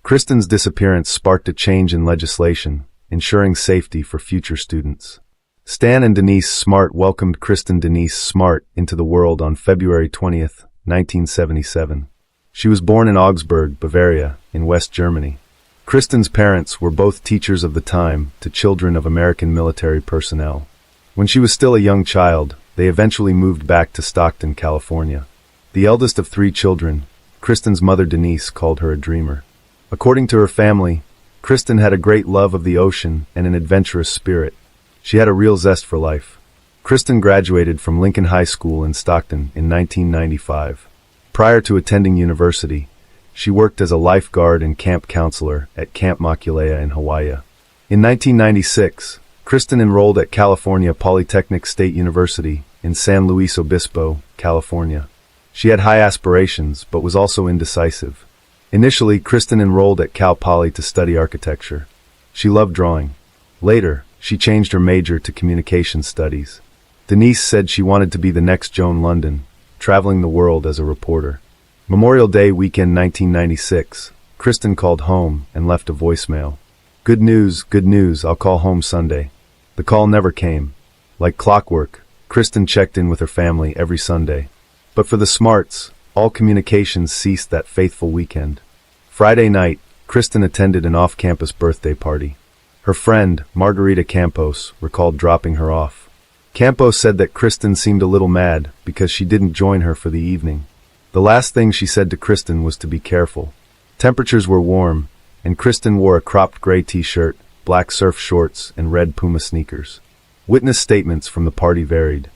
Kristen's disappearance sparked a change in legislation, ensuring safety for future students. Stan and Denise Smart welcomed Kristen Denise Smart into the world on February 20, 1977. She was born in Augsburg, Bavaria, in West Germany. Kristen's parents were both teachers of the time to children of American military personnel. When she was still a young child, they eventually moved back to Stockton, California. The eldest of 3 children, Kristen's mother Denise called her a dreamer. According to her family, Kristen had a great love of the ocean and an adventurous spirit. She had a real zest for life. Kristen graduated from Lincoln High School in Stockton in 1995. Prior to attending university, she worked as a lifeguard and camp counselor at Camp Mokulea in Hawaii. In 1996, Kristen enrolled at California Polytechnic State University in San Luis Obispo, California. She had high aspirations, but was also indecisive. Initially, Kristen enrolled at Cal Poly to study architecture. She loved drawing. Later, she changed her major to communication studies. Denise said she wanted to be the next Joan London, traveling the world as a reporter. Memorial Day weekend 1996, Kristen called home and left a voicemail. Good news, I'll call home Sunday. The call never came. Like clockwork, Kristen checked in with her family every Sunday. But for the Smarts, all communications ceased that faithful weekend. Friday night, Kristen attended an off-campus birthday party. Her friend, Margarita Campos, recalled dropping her off. Campos said that Kristen seemed a little mad because she didn't join her for the evening. The last thing she said to Kristen was to be careful. Temperatures were warm, and Kristen wore a cropped gray t-shirt, black surf shorts, and red Puma sneakers. Witness statements from the party varied.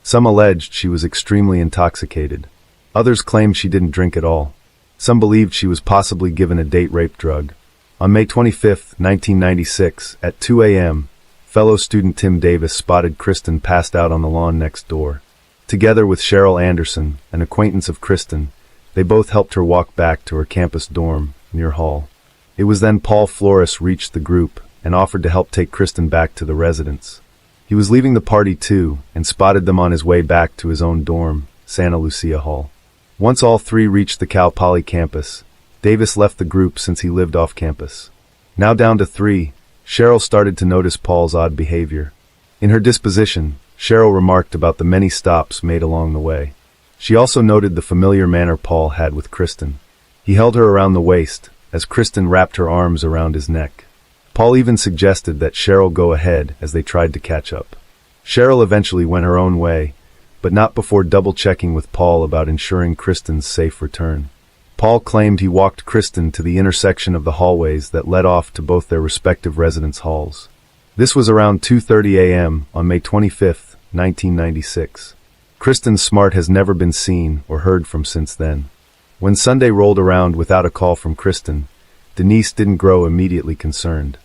Some alleged she was extremely intoxicated. Others claimed she didn't drink at all. Some believed she was possibly given a date rape drug. On May 25, 1996, at 2 a.m., fellow student Tim Davis spotted Kristen passed out on the lawn next door. Together with Cheryl Anderson, an acquaintance of Kristen, they both helped her walk back to her campus dorm, near Hall. It was then Paul Flores reached the group and offered to help take Kristen back to the residence. He was leaving the party too and spotted them on his way back to his own dorm, Santa Lucia Hall. Once all three reached the Cal Poly campus, Davis left the group since he lived off campus. Now down to 3, Cheryl started to notice Paul's odd behavior. In her disposition, Cheryl remarked about the many stops made along the way. She also noted the familiar manner Paul had with Kristen. He held her around the waist, as Kristen wrapped her arms around his neck. Paul even suggested that Cheryl go ahead as they tried to catch up. Cheryl eventually went her own way, but not before double-checking with Paul about ensuring Kristen's safe return. Paul claimed he walked Kristen to the intersection of the hallways that led off to both their respective residence halls. This was around 2:30 a.m. on May 25, 1996. Kristen Smart has never been seen or heard from since then. When Sunday rolled around without a call from Kristen, Denise didn't grow immediately concerned.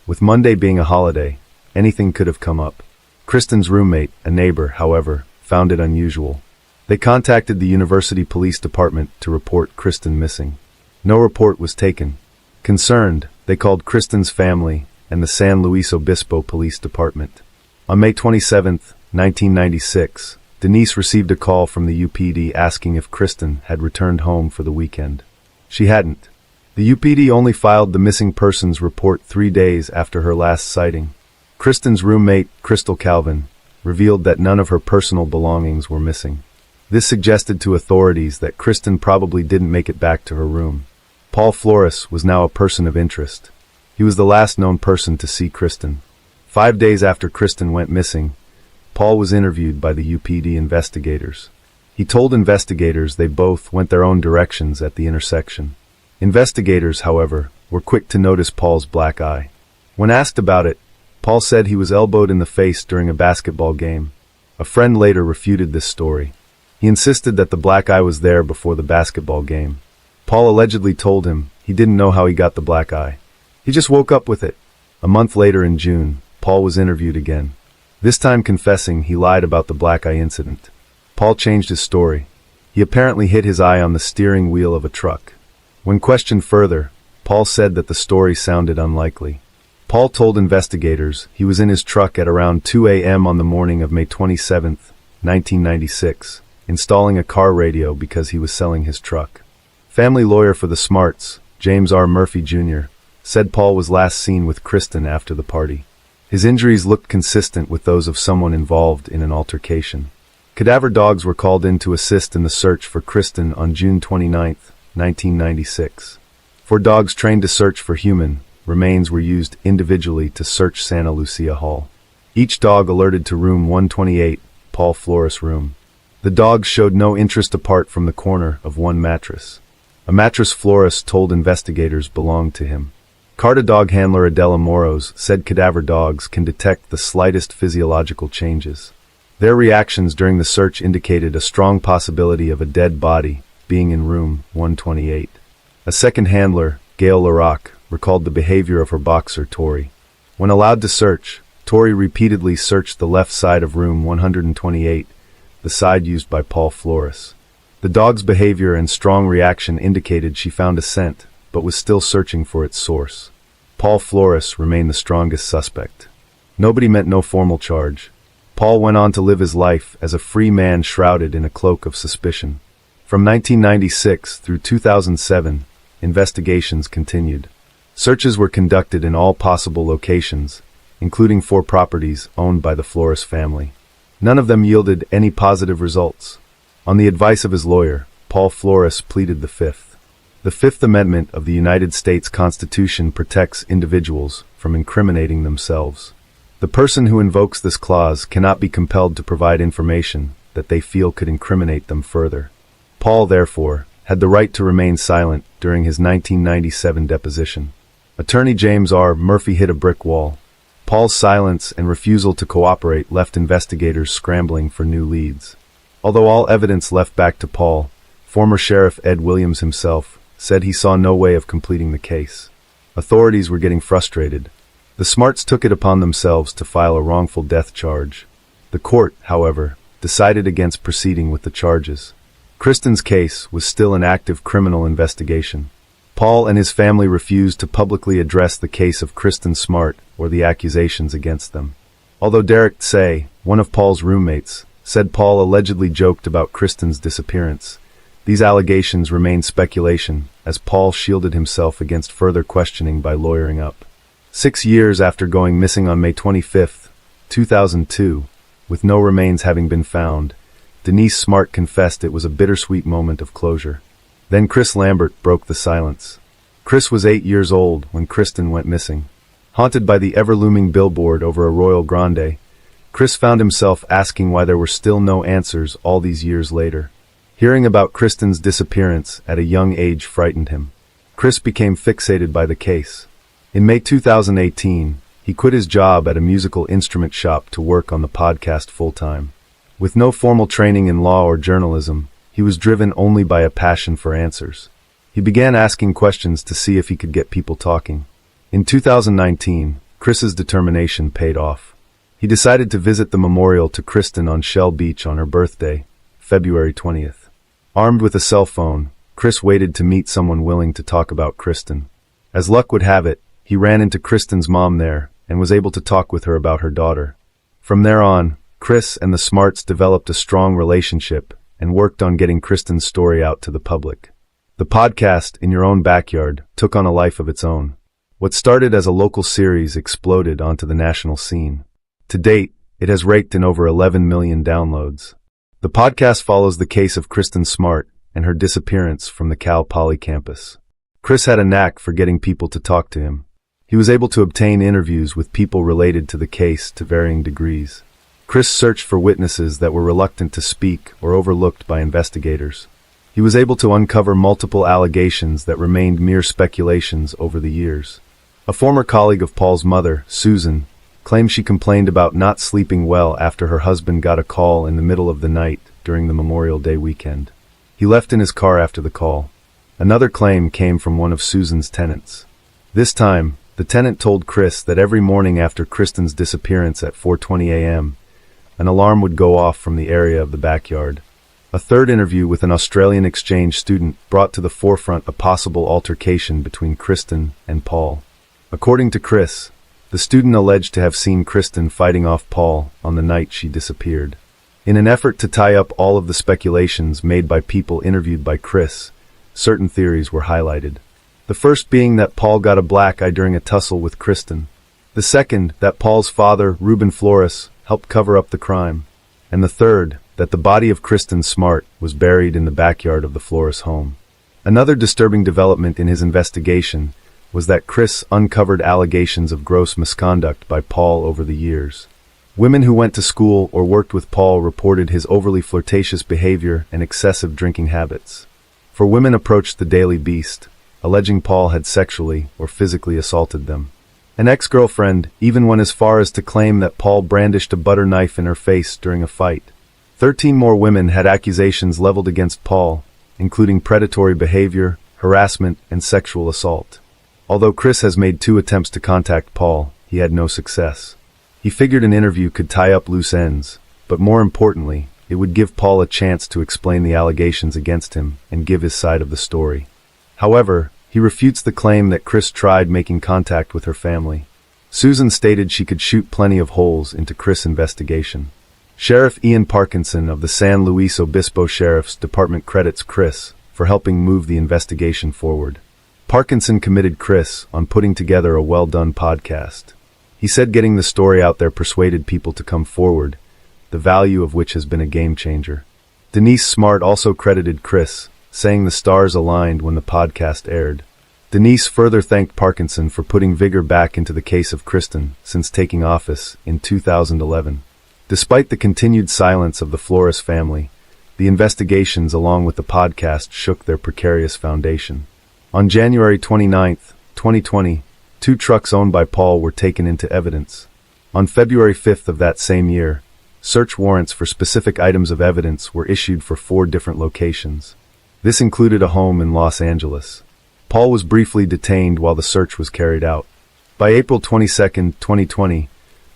With Monday being a holiday, anything could have come up. Kristen's roommate, a neighbor, however, found it unusual. They contacted the university police department to report Kristen missing. No report was taken. Concerned, they called Kristen's family and the San Luis Obispo Police Department. On May 27, 1996, Denise received a call from the UPD asking if Kristen had returned home for the weekend. She hadn't. The UPD only filed the missing persons report 3 days after her last sighting. Kristen's roommate, Crystal Calvin, revealed that none of her personal belongings were missing. This suggested to authorities that Kristen probably didn't make it back to her room. Paul Flores was now a person of interest. He was the last known person to see Kristen. 5 days after Kristen went missing, Paul was interviewed by the UPD investigators. He told investigators they both went their own directions at the intersection. Investigators, however, were quick to notice Paul's black eye. When asked about it, Paul said he was elbowed in the face during a basketball game. A friend later refuted this story. He insisted that the black eye was there before the basketball game. Paul allegedly told him he didn't know how he got the black eye. He just woke up with it. A month later in June, Paul was interviewed again. This time confessing he lied about the black eye incident. Paul changed his story. He apparently hit his eye on the steering wheel of a truck. When questioned further, Paul said that the story sounded unlikely. Paul told investigators he was in his truck at around 2 a.m. on the morning of May 27, 1996, installing a car radio because he was selling his truck. Family lawyer for the Smarts, James R. Murphy Jr., said Paul was last seen with Kristen after the party. His injuries looked consistent with those of someone involved in an altercation. Cadaver dogs were called in to assist in the search for Kristen on June 29, 1996. For dogs trained to search for human remains were used individually to search Santa Lucia Hall. Each dog alerted to room 128, Paul Flores' room. The dogs showed no interest apart from the corner of one mattress. A mattress Flores told investigators belonged to him. Carta dog handler Adela Moros said cadaver dogs can detect the slightest physiological changes. Their reactions during the search indicated a strong possibility of a dead body being in room 128. A second handler, Gail LaRock, recalled the behavior of her boxer, Tori. When allowed to search, Tori repeatedly searched the left side of room 128, the side used by Paul Flores. The dog's behavior and strong reaction indicated she found a scent, but was still searching for its source. Paul Flores remained the strongest suspect. Nobody meant no formal charge. Paul went on to live his life as a free man shrouded in a cloak of suspicion. From 1996 through 2007, investigations continued. Searches were conducted in all possible locations, including 4 properties owned by the Flores family. None of them yielded any positive results. On the advice of his lawyer, Paul Flores pleaded the Fifth. The Fifth Amendment of the United States Constitution protects individuals from incriminating themselves. The person who invokes this clause cannot be compelled to provide information that they feel could incriminate them further. Paul, therefore, had the right to remain silent during his 1997 deposition. Attorney James R. Murphy hit a brick wall. Paul's silence and refusal to cooperate left investigators scrambling for new leads. Although all evidence left back to Paul, former Sheriff Ed Williams himself said he saw no way of completing the case. Authorities were getting frustrated. The Smarts took it upon themselves to file a wrongful death charge. The court, however, decided against proceeding with the charges. Kristen's case was still an active criminal investigation. Paul and his family refused to publicly address the case of Kristen Smart or the accusations against them. Although Derek Tsay, one of Paul's roommates, said Paul allegedly joked about Kristen's disappearance, these allegations remained speculation as Paul shielded himself against further questioning by lawyering up. 6 years after going missing on May 25, 2002, with no remains having been found, Denise Smart confessed it was a bittersweet moment of closure. Then Chris Lambert broke the silence. Chris was 8 years old when Kristen went missing. Haunted by the ever-looming billboard over Arroyo Grande, Chris found himself asking why there were still no answers all these years later. Hearing about Kristen's disappearance at a young age frightened him. Chris became fixated by the case. In May 2018, he quit his job at a musical instrument shop to work on the podcast full-time. With no formal training in law or journalism, he was driven only by a passion for answers. He began asking questions to see if he could get people talking. In 2019, Chris's determination paid off. He decided to visit the memorial to Kristen on Shell Beach on her birthday, February 20th. Armed with a cell phone, Chris waited to meet someone willing to talk about Kristen. As luck would have it, he ran into Kristen's mom there and was able to talk with her about her daughter. From there on, Chris and the Smarts developed a strong relationship and worked on getting Kristen's story out to the public. The podcast, In Your Own Backyard, took on a life of its own. What started as a local series exploded onto the national scene. To date, it has raked in over 11 million downloads. The podcast follows the case of Kristen Smart and her disappearance from the Cal Poly campus. Chris had a knack for getting people to talk to him. He was able to obtain interviews with people related to the case to varying degrees. Chris searched for witnesses that were reluctant to speak or overlooked by investigators. He was able to uncover multiple allegations that remained mere speculations over the years. A former colleague of Paul's mother, Susan, claimed she complained about not sleeping well after her husband got a call in the middle of the night during the Memorial Day weekend. He left in his car after the call. Another claim came from one of Susan's tenants. This time, the tenant told Chris that every morning after Kristen's disappearance at 4:20 a.m., an alarm would go off from the area of the backyard. A third interview with an Australian exchange student brought to the forefront a possible altercation between Kristen and Paul. According to Chris, the student alleged to have seen Kristen fighting off Paul on the night she disappeared. In an effort to tie up all of the speculations made by people interviewed by Chris, certain theories were highlighted. The first being that Paul got a black eye during a tussle with Kristen. The second, that Paul's father, Ruben Flores, helped cover up the crime. And the third, that the body of Kristen Smart was buried in the backyard of the Flores home. Another disturbing development in his investigation was that Chris uncovered allegations of gross misconduct by Paul over the years. Women who went to school or worked with Paul reported his overly flirtatious behavior and excessive drinking habits. For women approached the Daily Beast, alleging Paul had sexually or physically assaulted them. An ex-girlfriend even went as far as to claim that Paul brandished a butter knife in her face during a fight. 13 more women had accusations leveled against Paul, including predatory behavior, harassment, and sexual assault. Although Chris has made 2 attempts to contact Paul, he had no success. He figured an interview could tie up loose ends, but more importantly, it would give Paul a chance to explain the allegations against him and give his side of the story. However, he refutes the claim that Chris tried making contact with her family. Susan stated she could shoot plenty of holes into Chris' investigation. Sheriff Ian Parkinson of the San Luis Obispo Sheriff's Department credits Chris for helping move the investigation forward. Parkinson commended Chris on putting together a well-done podcast. He said getting the story out there persuaded people to come forward, the value of which has been a game changer. Denise Smart also credited Chris, saying the stars aligned when the podcast aired. Denise further thanked Parkinson for putting vigor back into the case of Kristen since taking office in 2011. Despite the continued silence of the Flores family, the investigations along with the podcast shook their precarious foundation. On January 29, 2020, 2 trucks owned by Paul were taken into evidence. On February 5th of that same year, search warrants for specific items of evidence were issued for 4 different locations. This included a home in Los Angeles. Paul was briefly detained while the search was carried out. By April 22, 2020,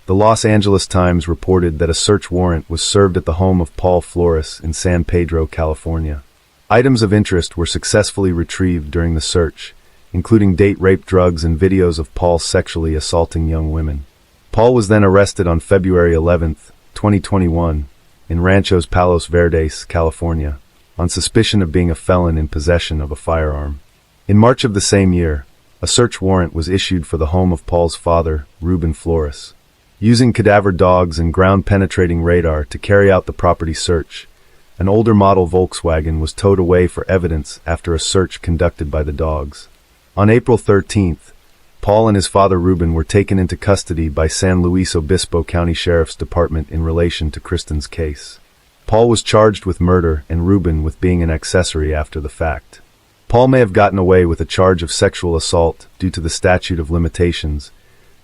the Los Angeles Times reported that a search warrant was served at the home of Paul Flores in San Pedro, California. Items of interest were successfully retrieved during the search, including date rape drugs and videos of Paul sexually assaulting young women. Paul was then arrested on February 11, 2021, in Ranchos Palos Verdes, California, on suspicion of being a felon in possession of a firearm. In March of the same year, a search warrant was issued for the home of Paul's father, Ruben Flores. Using cadaver dogs and ground-penetrating radar to carry out the property search, an older model Volkswagen was towed away for evidence after a search conducted by the dogs. On April 13th, Paul and his father Ruben were taken into custody by San Luis Obispo County Sheriff's Department in relation to Kristen's case. Paul was charged with murder and Ruben with being an accessory after the fact. Paul may have gotten away with a charge of sexual assault due to the statute of limitations,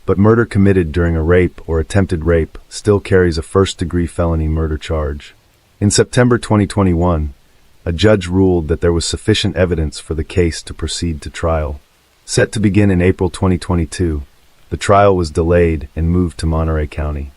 but murder committed during a rape or attempted rape still carries a first-degree felony murder charge. In September 2021, a judge ruled that there was sufficient evidence for the case to proceed to trial. Set to begin in April 2022, the trial was delayed and moved to Monterey County.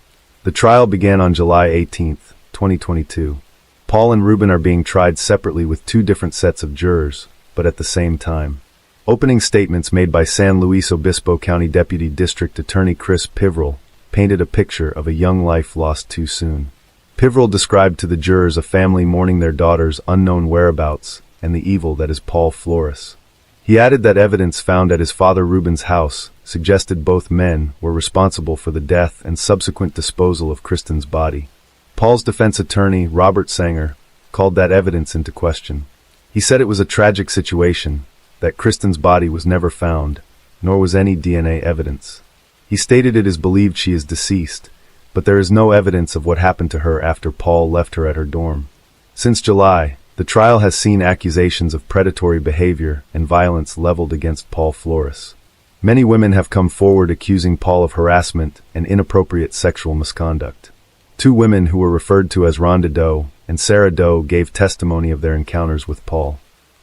The trial began on July 18, 2022. Paul and Ruben are being tried separately with 2 different sets of jurors, but at the same time. Opening statements made by San Luis Obispo County Deputy District Attorney Chris Pivrel painted a picture of a young life lost too soon. Pivrel described to the jurors a family mourning their daughter's unknown whereabouts and the evil that is Paul Flores. He added that evidence found at his father Ruben's house suggested both men were responsible for the death and subsequent disposal of Kristen's body. Paul's defense attorney, Robert Sanger, called that evidence into question. He said it was a tragic situation, that Kristen's body was never found, nor was any DNA evidence. He stated it is believed she is deceased, but there is no evidence of what happened to her after Paul left her at her dorm. Since July, the trial has seen accusations of predatory behavior and violence leveled against Paul Flores. Many women have come forward accusing Paul of harassment and inappropriate sexual misconduct. 2 women who were referred to as Rhonda Doe and Sarah Doe gave testimony of their encounters with Paul.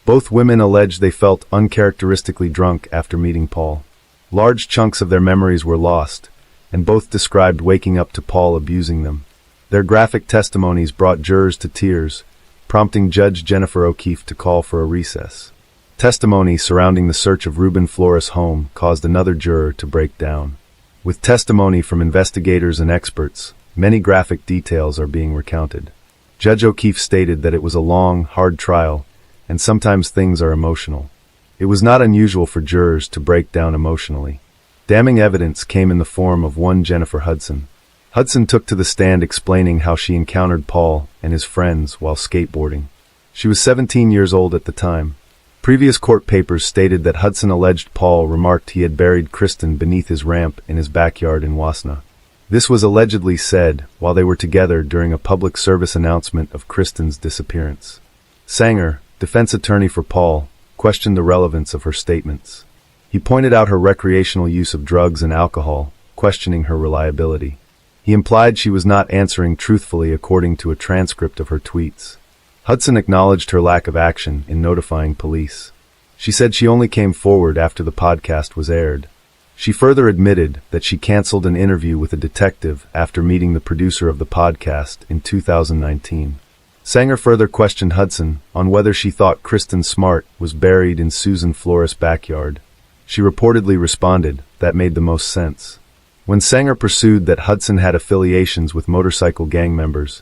Both women alleged they felt uncharacteristically drunk after meeting Paul. Large chunks of their memories were lost, and both described waking up to Paul abusing them. Their graphic testimonies brought jurors to tears, prompting Judge Jennifer O'Keefe to call for a recess. Testimony surrounding the search of Ruben Flores' home caused another juror to break down. With testimony from investigators and experts, many graphic details are being recounted. Judge O'Keefe stated that it was a long, hard trial, and sometimes things are emotional. It was not unusual for jurors to break down emotionally. Damning evidence came in the form of one Jennifer Hudson. Hudson took to the stand explaining how she encountered Paul and his friends while skateboarding. She was 17 years old at the time. Previous court papers stated that Hudson alleged Paul remarked he had buried Kristen beneath his ramp in his backyard in Wasna. This was allegedly said while they were together during a public service announcement of Kristen's disappearance. Sanger, defense attorney for Paul, questioned the relevance of her statements. He pointed out her recreational use of drugs and alcohol, questioning her reliability. He implied she was not answering truthfully according to a transcript of her tweets. Hudson acknowledged her lack of action in notifying police. She said she only came forward after the podcast was aired. She further admitted that she canceled an interview with a detective after meeting the producer of the podcast in 2019. Sanger further questioned Hudson on whether she thought Kristen Smart was buried in Susan Flores' backyard. She reportedly responded, "That made the most sense." When Sanger pursued that Hudson had affiliations with motorcycle gang members,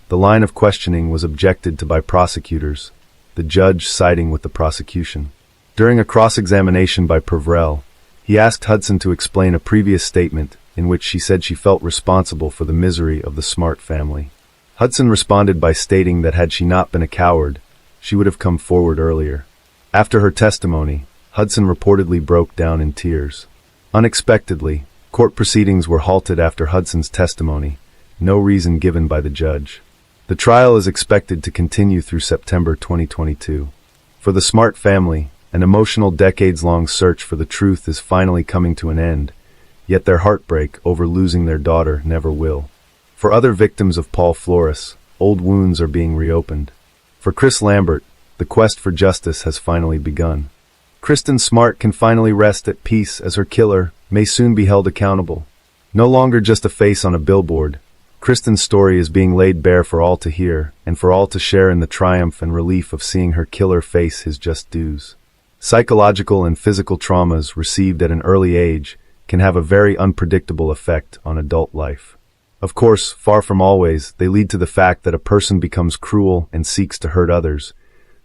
the line of questioning was objected to by prosecutors, the judge siding with the prosecution. During a cross-examination by Pivrel, he asked Hudson to explain a previous statement in which she said she felt responsible for the misery of the Smart family. Hudson responded by stating that had she not been a coward, she would have come forward earlier. After her testimony, Hudson reportedly broke down in tears. Unexpectedly, court proceedings were halted after Hudson's testimony, no reason given by the judge. The trial is expected to continue through September 2022. For the Smart family, an emotional decades-long search for the truth is finally coming to an end, yet their heartbreak over losing their daughter never will. For other victims of Paul Flores, old wounds are being reopened. For Chris Lambert, the quest for justice has finally begun. Kristen Smart can finally rest at peace as her killer may soon be held accountable. No longer just a face on a billboard, Kristen's story is being laid bare for all to hear and for all to share in the triumph and relief of seeing her killer face his just dues. Psychological and physical traumas received at an early age can have a very unpredictable effect on adult life. Of course, far from always, they lead to the fact that a person becomes cruel and seeks to hurt others,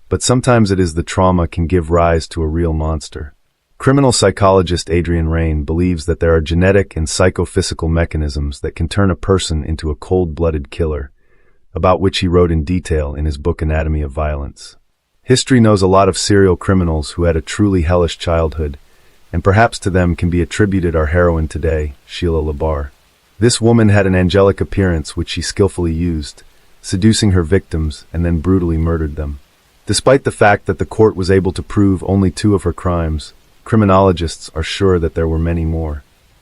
but sometimes it is the trauma can give rise to a real monster. Criminal psychologist Adrian Raine believes that there are genetic and psychophysical mechanisms that can turn a person into a cold-blooded killer, about which he wrote in detail in his book Anatomy of Violence. History knows a lot of serial criminals who had a truly hellish childhood, and perhaps to them can be attributed our heroine today, Sheila LaBarre. This woman had an angelic appearance which she skillfully used, seducing her victims and then brutally murdered them. Despite the fact that the court was able to prove only 2 of her crimes, criminologists are sure that there were many more.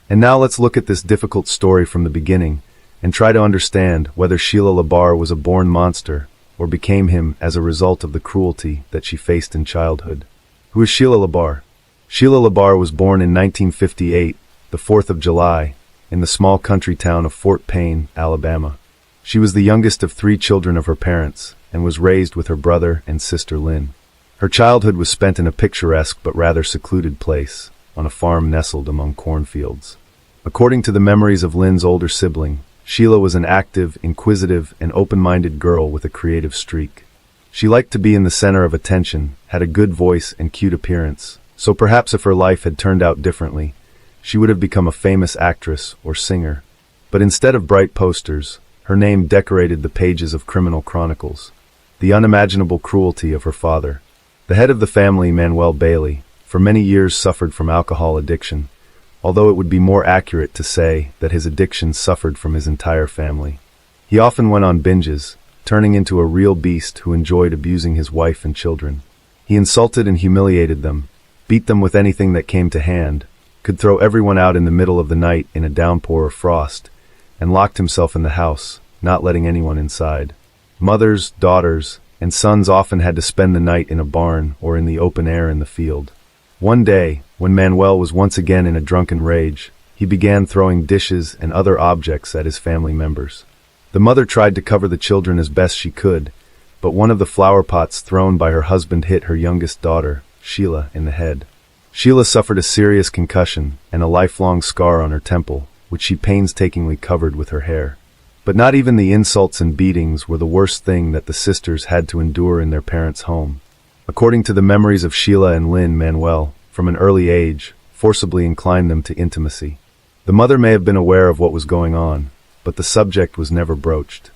And now let's look at this difficult story from the beginning and try to understand whether Sheila LaBarre was a born monster or became him as a result of the cruelty that she faced in childhood. Who is Sheila LaBarre? Sheila LaBarre was born in 1958, the 4th of July, in the small country town of Fort Payne, Alabama. She was the youngest of 3 children of her parents and was raised with her brother and sister Lynn. Her childhood was spent in a picturesque but rather secluded place, on a farm nestled among cornfields. According to the memories of Lynn's older sibling, Sheila was an active, inquisitive, and open-minded girl with a creative streak. She liked to be in the center of attention, had a good voice and cute appearance, so perhaps if her life had turned out differently, she would have become a famous actress or singer. But instead of bright posters, her name decorated the pages of criminal chronicles. The unimaginable cruelty of her father. The head of the family, Manuel Bailey, for many years suffered from alcohol addiction, although it would be more accurate to say that his addiction suffered from his entire family. He often went on binges, turning into a real beast who enjoyed abusing his wife and children. He insulted and humiliated them, beat them with anything that came to hand, could throw everyone out in the middle of the night in a downpour or frost, and locked himself in the house, not letting anyone inside. Mothers, daughters, and sons often had to spend the night in a barn or in the open air in the field. One day, when Manuel was once again in a drunken rage, he began throwing dishes and other objects at his family members. The mother tried to cover the children as best she could, but one of the flower pots thrown by her husband hit her youngest daughter, Sheila, in the head. Sheila suffered a serious concussion and a lifelong scar on her temple, which she painstakingly covered with her hair. But not even the insults and beatings were the worst thing that the sisters had to endure in their parents' home. According to the memories of Sheila and Lynn, Manuel, from an early age, forcibly inclined them to intimacy. The mother may have been aware of what was going on, but the subject was never broached.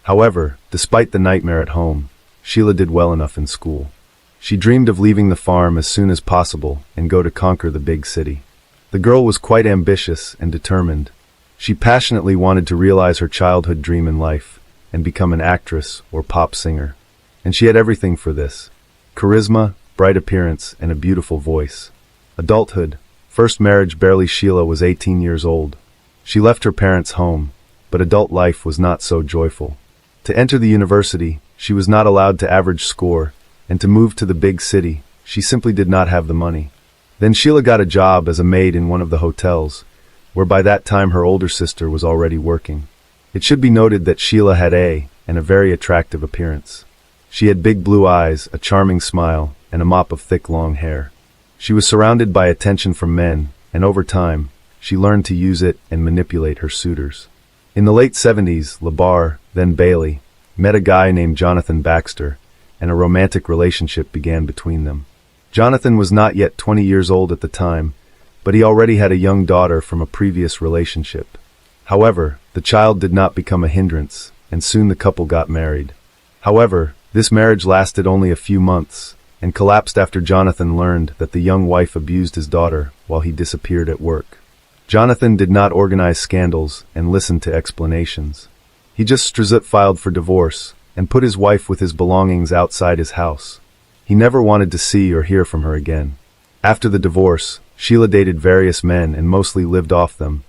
However, despite the nightmare at home, Sheila did well enough in school. She dreamed of leaving the farm as soon as possible and go to conquer the big city. The girl was quite ambitious and determined. She passionately wanted to realize her childhood dream in life and become an actress or pop singer. And she had everything for this. Charisma, bright appearance, and a beautiful voice. Adulthood. First marriage. Barely Sheila was 18 years old. She left her parents' home, but adult life was not so joyful. To enter the university, she was not allowed to average score, and to move to the big city, she simply did not have the money. Then Sheila got a job as a maid in one of the hotels, where by that time her older sister was already working. It should be noted that Sheila had a very attractive appearance. She had big blue eyes, a charming smile, and a mop of thick long hair. She was surrounded by attention from men, and over time, she learned to use it and manipulate her suitors. In the late 70s, LaBarre, then Bailey, met a guy named Jonathan Baxter, and a romantic relationship began between them. Jonathan was not yet 20 years old at the time, but he already had a young daughter from a previous relationship. However, the child did not become a hindrance, and soon the couple got married. However, this marriage lasted only a few months, and collapsed after Jonathan learned that the young wife abused his daughter while he disappeared at work. Jonathan did not organize scandals and listen to explanations. He just filed for divorce, and put his wife with his belongings outside his house. He never wanted to see or hear from her again. After the divorce, Sheila dated various men and mostly lived off them,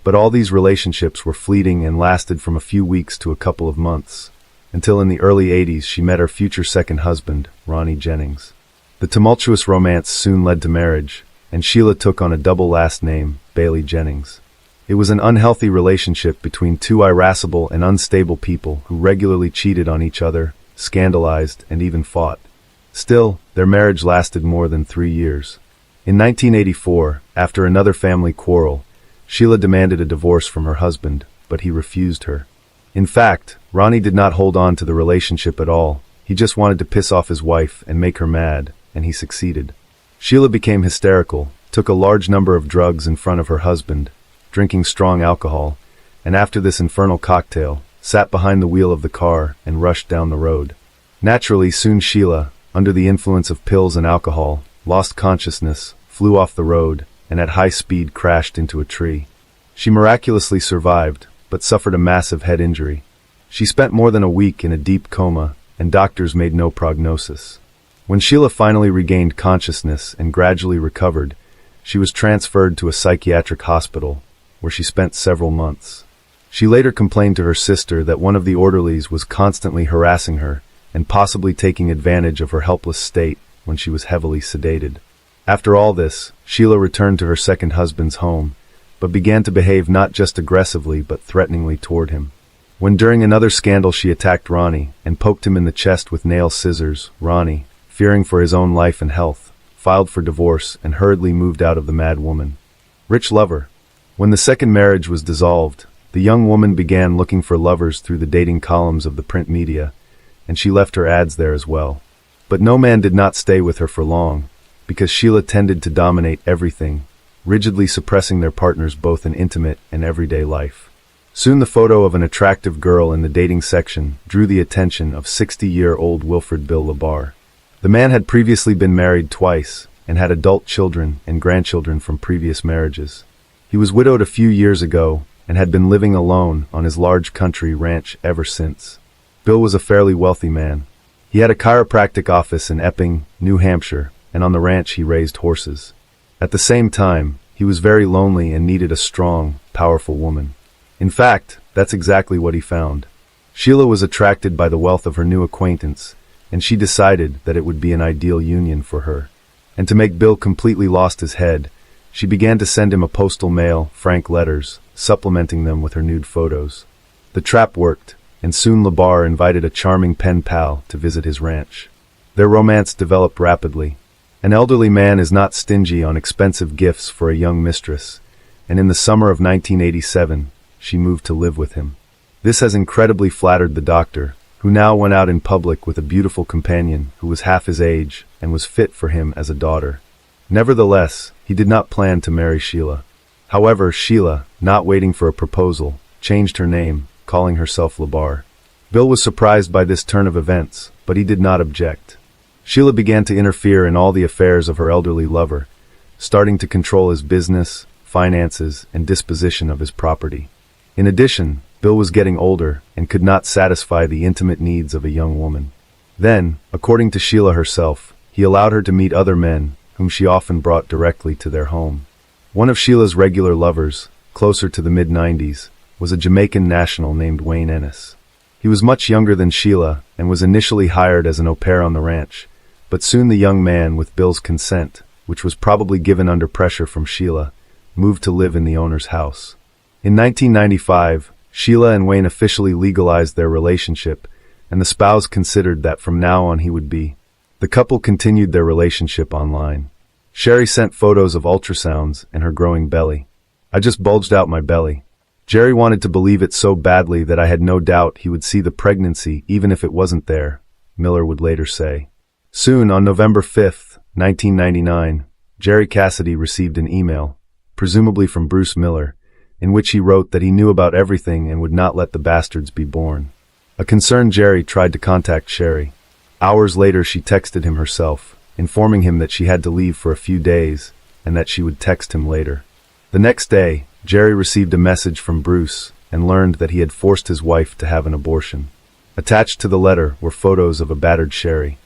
but all these relationships were fleeting and lasted from a few weeks to a couple of months, until in the early 80s she met her future second husband, Ronnie Jennings. The tumultuous romance soon led to marriage, and Sheila took on a double last name, Bailey Jennings. It was an unhealthy relationship between two irascible and unstable people who regularly cheated on each other, scandalized, and even fought. Still, their marriage lasted more than 3 years. In 1984, after another family quarrel, Sheila demanded a divorce from her husband, but he refused her. In fact, Ronnie did not hold on to the relationship at all. He just wanted to piss off his wife and make her mad, and he succeeded. Sheila became hysterical, took a large number of drugs in front of her husband, drinking strong alcohol, and after this infernal cocktail, sat behind the wheel of the car and rushed down the road. Naturally, soon Sheila, under the influence of pills and alcohol, lost consciousness, flew off the road, and at high speed crashed into a tree. She miraculously survived, but suffered a massive head injury. She spent more than a week in a deep coma, and doctors made no prognosis. When Sheila finally regained consciousness and gradually recovered, she was transferred to a psychiatric hospital, where she spent several months. She later complained to her sister that one of the orderlies was constantly harassing her and possibly taking advantage of her helpless state when she was heavily sedated. After all this, Sheila returned to her second husband's home, but began to behave not just aggressively but threateningly toward him. When during another scandal she attacked Ronnie and poked him in the chest with nail scissors, Ronnie, fearing for his own life and health, filed for divorce and hurriedly moved out of the mad woman. Rich lover. When the second marriage was dissolved, the young woman began looking for lovers through the dating columns of the print media, and she left her ads there as well. But no man did not stay with her for long, because Sheila tended to dominate everything, rigidly suppressing their partners both in intimate and everyday life. Soon the photo of an attractive girl in the dating section drew the attention of 60-year-old Wilfred Bill LaBar. The man had previously been married twice and had adult children and grandchildren from previous marriages. He was widowed a few years ago and had been living alone on his large country ranch ever since. Bill was a fairly wealthy man. He had a chiropractic office in Epping, New Hampshire, and on the ranch he raised horses. At the same time, he was very lonely and needed a strong, powerful woman. In fact, that's exactly what he found. Sheila was attracted by the wealth of her new acquaintance, and she decided that it would be an ideal union for her. And to make Bill completely lost his head, she began to send him a postal mail, frank letters, supplementing them with her nude photos. The trap worked, and soon LaBar invited a charming pen pal to visit his ranch. Their romance developed rapidly. An elderly man is not stingy on expensive gifts for a young mistress, and in the summer of 1987, she moved to live with him. This has incredibly flattered the doctor, who now went out in public with a beautiful companion who was half his age and was fit for him as a daughter. Nevertheless, he did not plan to marry Sheila. However, Sheila, not waiting for a proposal, changed her name, calling herself LaBar. Bill was surprised by this turn of events, but he did not object. Sheila began to interfere in all the affairs of her elderly lover, starting to control his business, finances, and disposition of his property. In addition, Bill was getting older and could not satisfy the intimate needs of a young woman. Then, according to Sheila herself, he allowed her to meet other men, whom she often brought directly to their home. One of Sheila's regular lovers, closer to the mid-90s, was a Jamaican national named Wayne Ennis. He was much younger than Sheila and was initially hired as an au pair on the ranch, but soon the young man, with Bill's consent, which was probably given under pressure from Sheila, moved to live in the owner's house. In 1995, Sheila and Wayne officially legalized their relationship, and the spouse considered that from now on he would be. The couple continued their relationship online. Sherry sent photos of ultrasounds and her growing belly. "I just bulged out my belly. Jerry wanted to believe it so badly that I had no doubt he would see the pregnancy even if it wasn't there," Miller would later say. Soon, on November 5, 1999, Jerry Cassidy received an email, presumably from Bruce Miller, in which he wrote that he knew about everything and would not let the bastards be born. A concerned Jerry tried to contact Sherry. Hours later she texted him herself, informing him that she had to leave for a few days and that she would text him later. The next day, Jerry received a message from Bruce and learned that he had forced his wife to have an abortion. Attached to the letter were photos of a battered Sherry.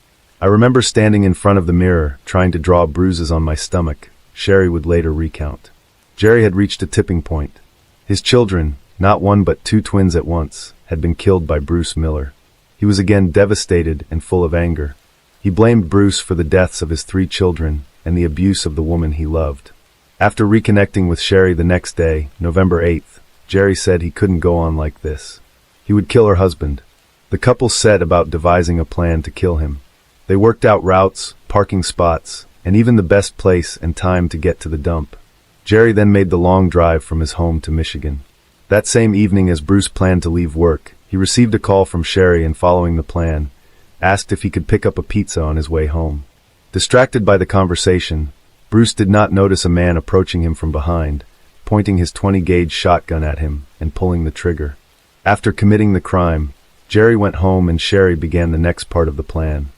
"I remember standing in front of the mirror, trying to draw bruises on my stomach, Sherry would later recount. Jerry had reached a tipping point. His children, not one but two twins at once, had been killed by Bruce Miller. He was again devastated and full of anger. He blamed Bruce for the deaths of his 3 children and the abuse of the woman he loved. After reconnecting with Sherry the next day, November 8th, Jerry said he couldn't go on like this. He would kill her husband. The couple set about devising a plan to kill him. They worked out routes, parking spots, and even the best place and time to get to the dump. Jerry then made the long drive from his home to Michigan. That same evening, as Bruce planned to leave work, he received a call from Sherry and, following the plan, asked if he could pick up a pizza on his way home. Distracted by the conversation, Bruce did not notice a man approaching him from behind, pointing his 20-gauge shotgun at him and pulling the trigger. After committing the crime, Jerry went home and Sherry began the next part of the plan.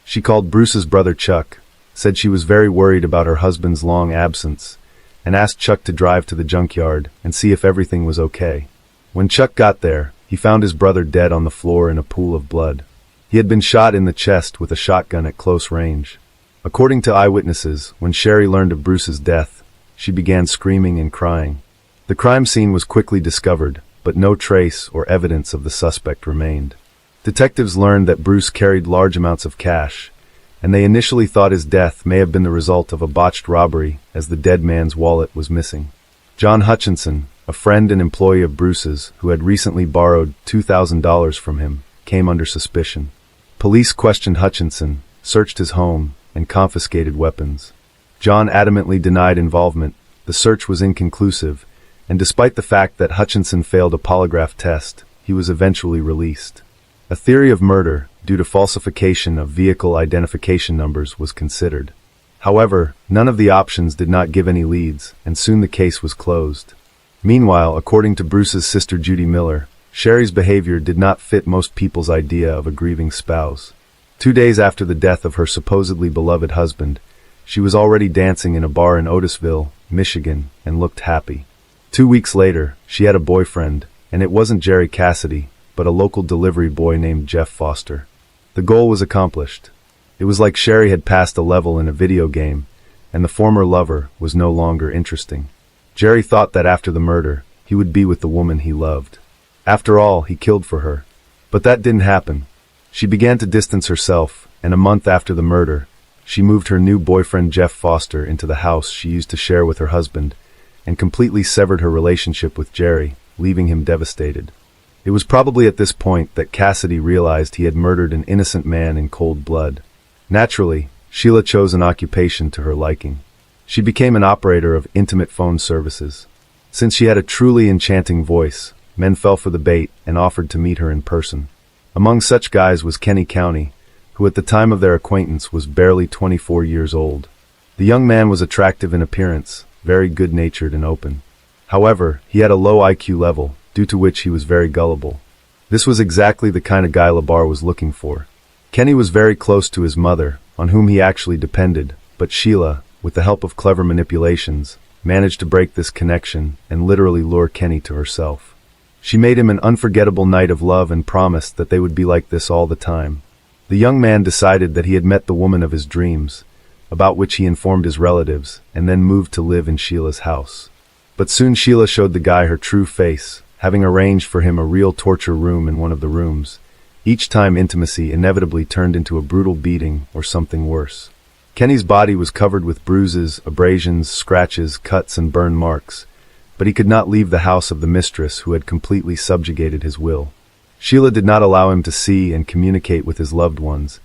She called Bruce's brother Chuck, said she was very worried about her husband's long absence, and asked Chuck to drive to the junkyard and see if everything was okay. When Chuck got there, he found his brother dead on the floor in a pool of blood. He had been shot in the chest with a shotgun at close range. According to eyewitnesses, when Sherry learned of Bruce's death, she began screaming and crying. The crime scene was quickly discovered, but no trace or evidence of the suspect remained. Detectives learned that Bruce carried large amounts of cash, and they initially thought his death may have been the result of a botched robbery, as the dead man's wallet was missing. John Hutchinson, a friend and employee of Bruce's who had recently borrowed $2,000 from him, came under suspicion. Police questioned Hutchinson, searched his home, and confiscated weapons. John adamantly denied involvement. The search was inconclusive, and despite the fact that Hutchinson failed a polygraph test, he was eventually released. A theory of murder, due to falsification of vehicle identification numbers, was considered. However, none of the options did not give any leads, and soon the case was closed. Meanwhile, according to Bruce's sister Judy Miller, Sherry's behavior did not fit most people's idea of a grieving spouse. 2 days after the death of her supposedly beloved husband, she was already dancing in a bar in Otisville, Michigan, and looked happy. 2 weeks later, she had a boyfriend, and it wasn't Jerry Cassidy, but a local delivery boy named Jeff Foster. The goal was accomplished. It was like Sherry had passed a level in a video game, and the former lover was no longer interesting. Jerry thought that after the murder, he would be with the woman he loved. After all, he killed for her. But that didn't happen. She began to distance herself, and a month after the murder, she moved her new boyfriend Jeff Foster into the house she used to share with her husband, and completely severed her relationship with Jerry, leaving him devastated. It was probably at this point that Cassidy realized he had murdered an innocent man in cold blood. Naturally, Sheila chose an occupation to her liking. She became an operator of intimate phone services. Since she had a truly enchanting voice, men fell for the bait and offered to meet her in person. Among such guys was Kenny County, who at the time of their acquaintance was barely 24 years old. The young man was attractive in appearance, very good-natured and open. However, he had a low IQ level, due to which he was very gullible. This was exactly the kind of guy LeBar was looking for. Kenny was very close to his mother, on whom he actually depended, but Sheila, with the help of clever manipulations, managed to break this connection and literally lure Kenny to herself. She made him an unforgettable night of love and promised that they would be like this all the time. The young man decided that he had met the woman of his dreams, about which he informed his relatives, and then moved to live in Sheila's house. But soon Sheila showed the guy her true face, having arranged for him a real torture room in one of the rooms. Each time intimacy inevitably turned into a brutal beating or something worse. Kenny's body was covered with bruises, abrasions, scratches, cuts, and burn marks, but he could not leave the house of the mistress who had completely subjugated his will. Sheila did not allow him to see and communicate with his loved ones,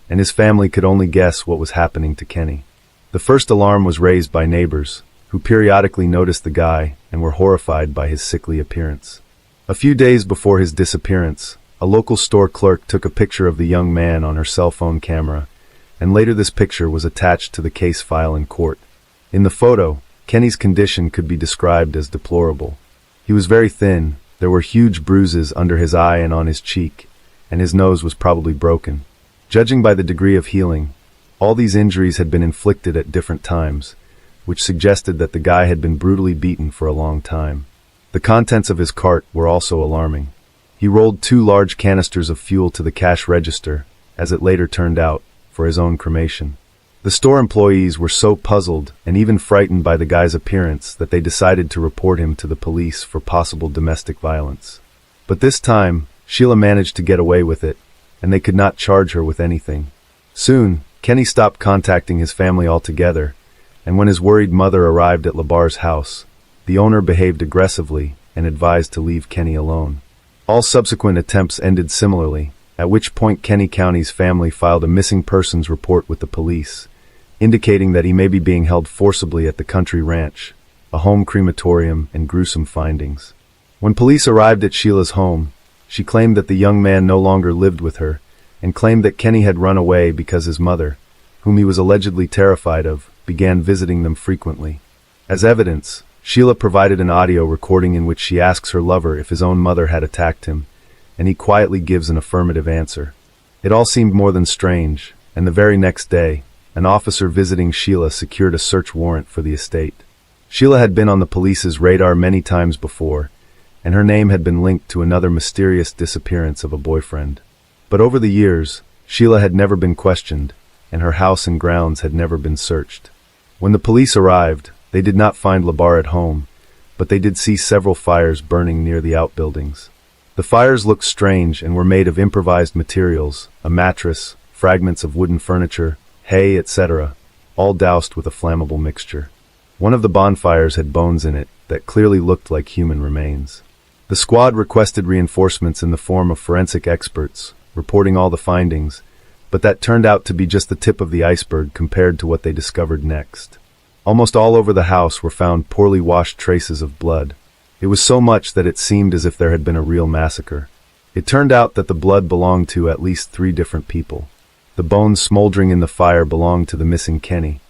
and his family could only guess what was happening to Kenny. The first alarm was raised by neighbors, who periodically noticed the guy and were horrified by his sickly appearance. A few days before his disappearance, a local store clerk took a picture of the young man on her cell phone camera, and later this picture was attached to the case file in court. In the photo, Kenny's condition could be described as deplorable. He was very thin, there were huge bruises under his eye and on his cheek, and his nose was probably broken. Judging by the degree of healing, all these injuries had been inflicted at different times, which suggested that the guy had been brutally beaten for a long time. The contents of his cart were also alarming. He rolled 2 large canisters of fuel to the cash register, as it later turned out, for his own cremation. The store employees were so puzzled and even frightened by the guy's appearance that they decided to report him to the police for possible domestic violence. But this time, Sheila managed to get away with it, and they could not charge her with anything. Soon, Kenny stopped contacting his family altogether, and when his worried mother arrived at Labar's house, the owner behaved aggressively and advised to leave Kenny alone. All subsequent attempts ended similarly, at which point Kenny County's family filed a missing persons report with the police, indicating that he may be being held forcibly at the country ranch, a home crematorium, and gruesome findings. When police arrived at Sheila's home, she claimed that the young man no longer lived with her, and claimed that Kenny had run away because his mother, whom he was allegedly terrified of, began visiting them frequently. As evidence, Sheila provided an audio recording in which she asks her lover if his own mother had attacked him, and he quietly gives an affirmative answer. It all seemed more than strange, and the very next day, an officer visiting Sheila secured a search warrant for the estate. Sheila had been on the police's radar many times before, and her name had been linked to another mysterious disappearance of a boyfriend. But over the years, Sheila had never been questioned, and her house and grounds had never been searched. When the police arrived, they did not find Labar at home, but they did see several fires burning near the outbuildings. The fires looked strange and were made of improvised materials, a mattress, fragments of wooden furniture, hay, etc., all doused with a flammable mixture. One of the bonfires had bones in it that clearly looked like human remains. The squad requested reinforcements in the form of forensic experts, reporting all the findings, but that turned out to be just the tip of the iceberg compared to what they discovered next. Almost all over the house were found poorly washed traces of blood. It was so much that it seemed as if there had been a real massacre. It turned out that the blood belonged to at least 3 different people. The bones smoldering in the fire belonged to the missing Kenny,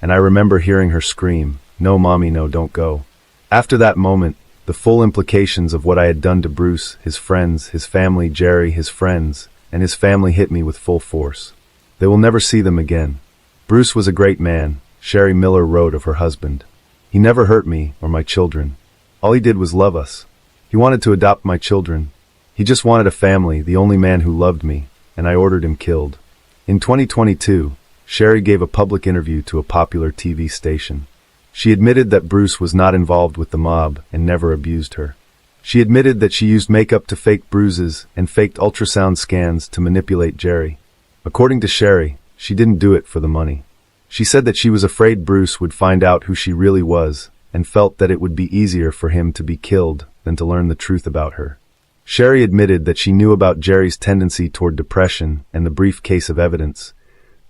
and I remember hearing her scream, "No, Mommy, no, don't go." After that moment, the full implications of what I had done to Bruce, his friends, his family, Jerry, his friends, and his family hit me with full force. They will never see them again. Bruce was a great man, Sherry Miller wrote of her husband. He never hurt me or my children. All he did was love us. He wanted to adopt my children. He just wanted a family, the only man who loved me, and I ordered him killed. In 2022, Sherry gave a public interview to a popular TV station. She admitted that Bruce was not involved with the mob and never abused her. She admitted that she used makeup to fake bruises and faked ultrasound scans to manipulate Jerry. According to Sherry, she didn't do it for the money. She said that she was afraid Bruce would find out who she really was and felt that it would be easier for him to be killed than to learn the truth about her. Sherry admitted that she knew about Jerry's tendency toward depression and the brief case of evidence,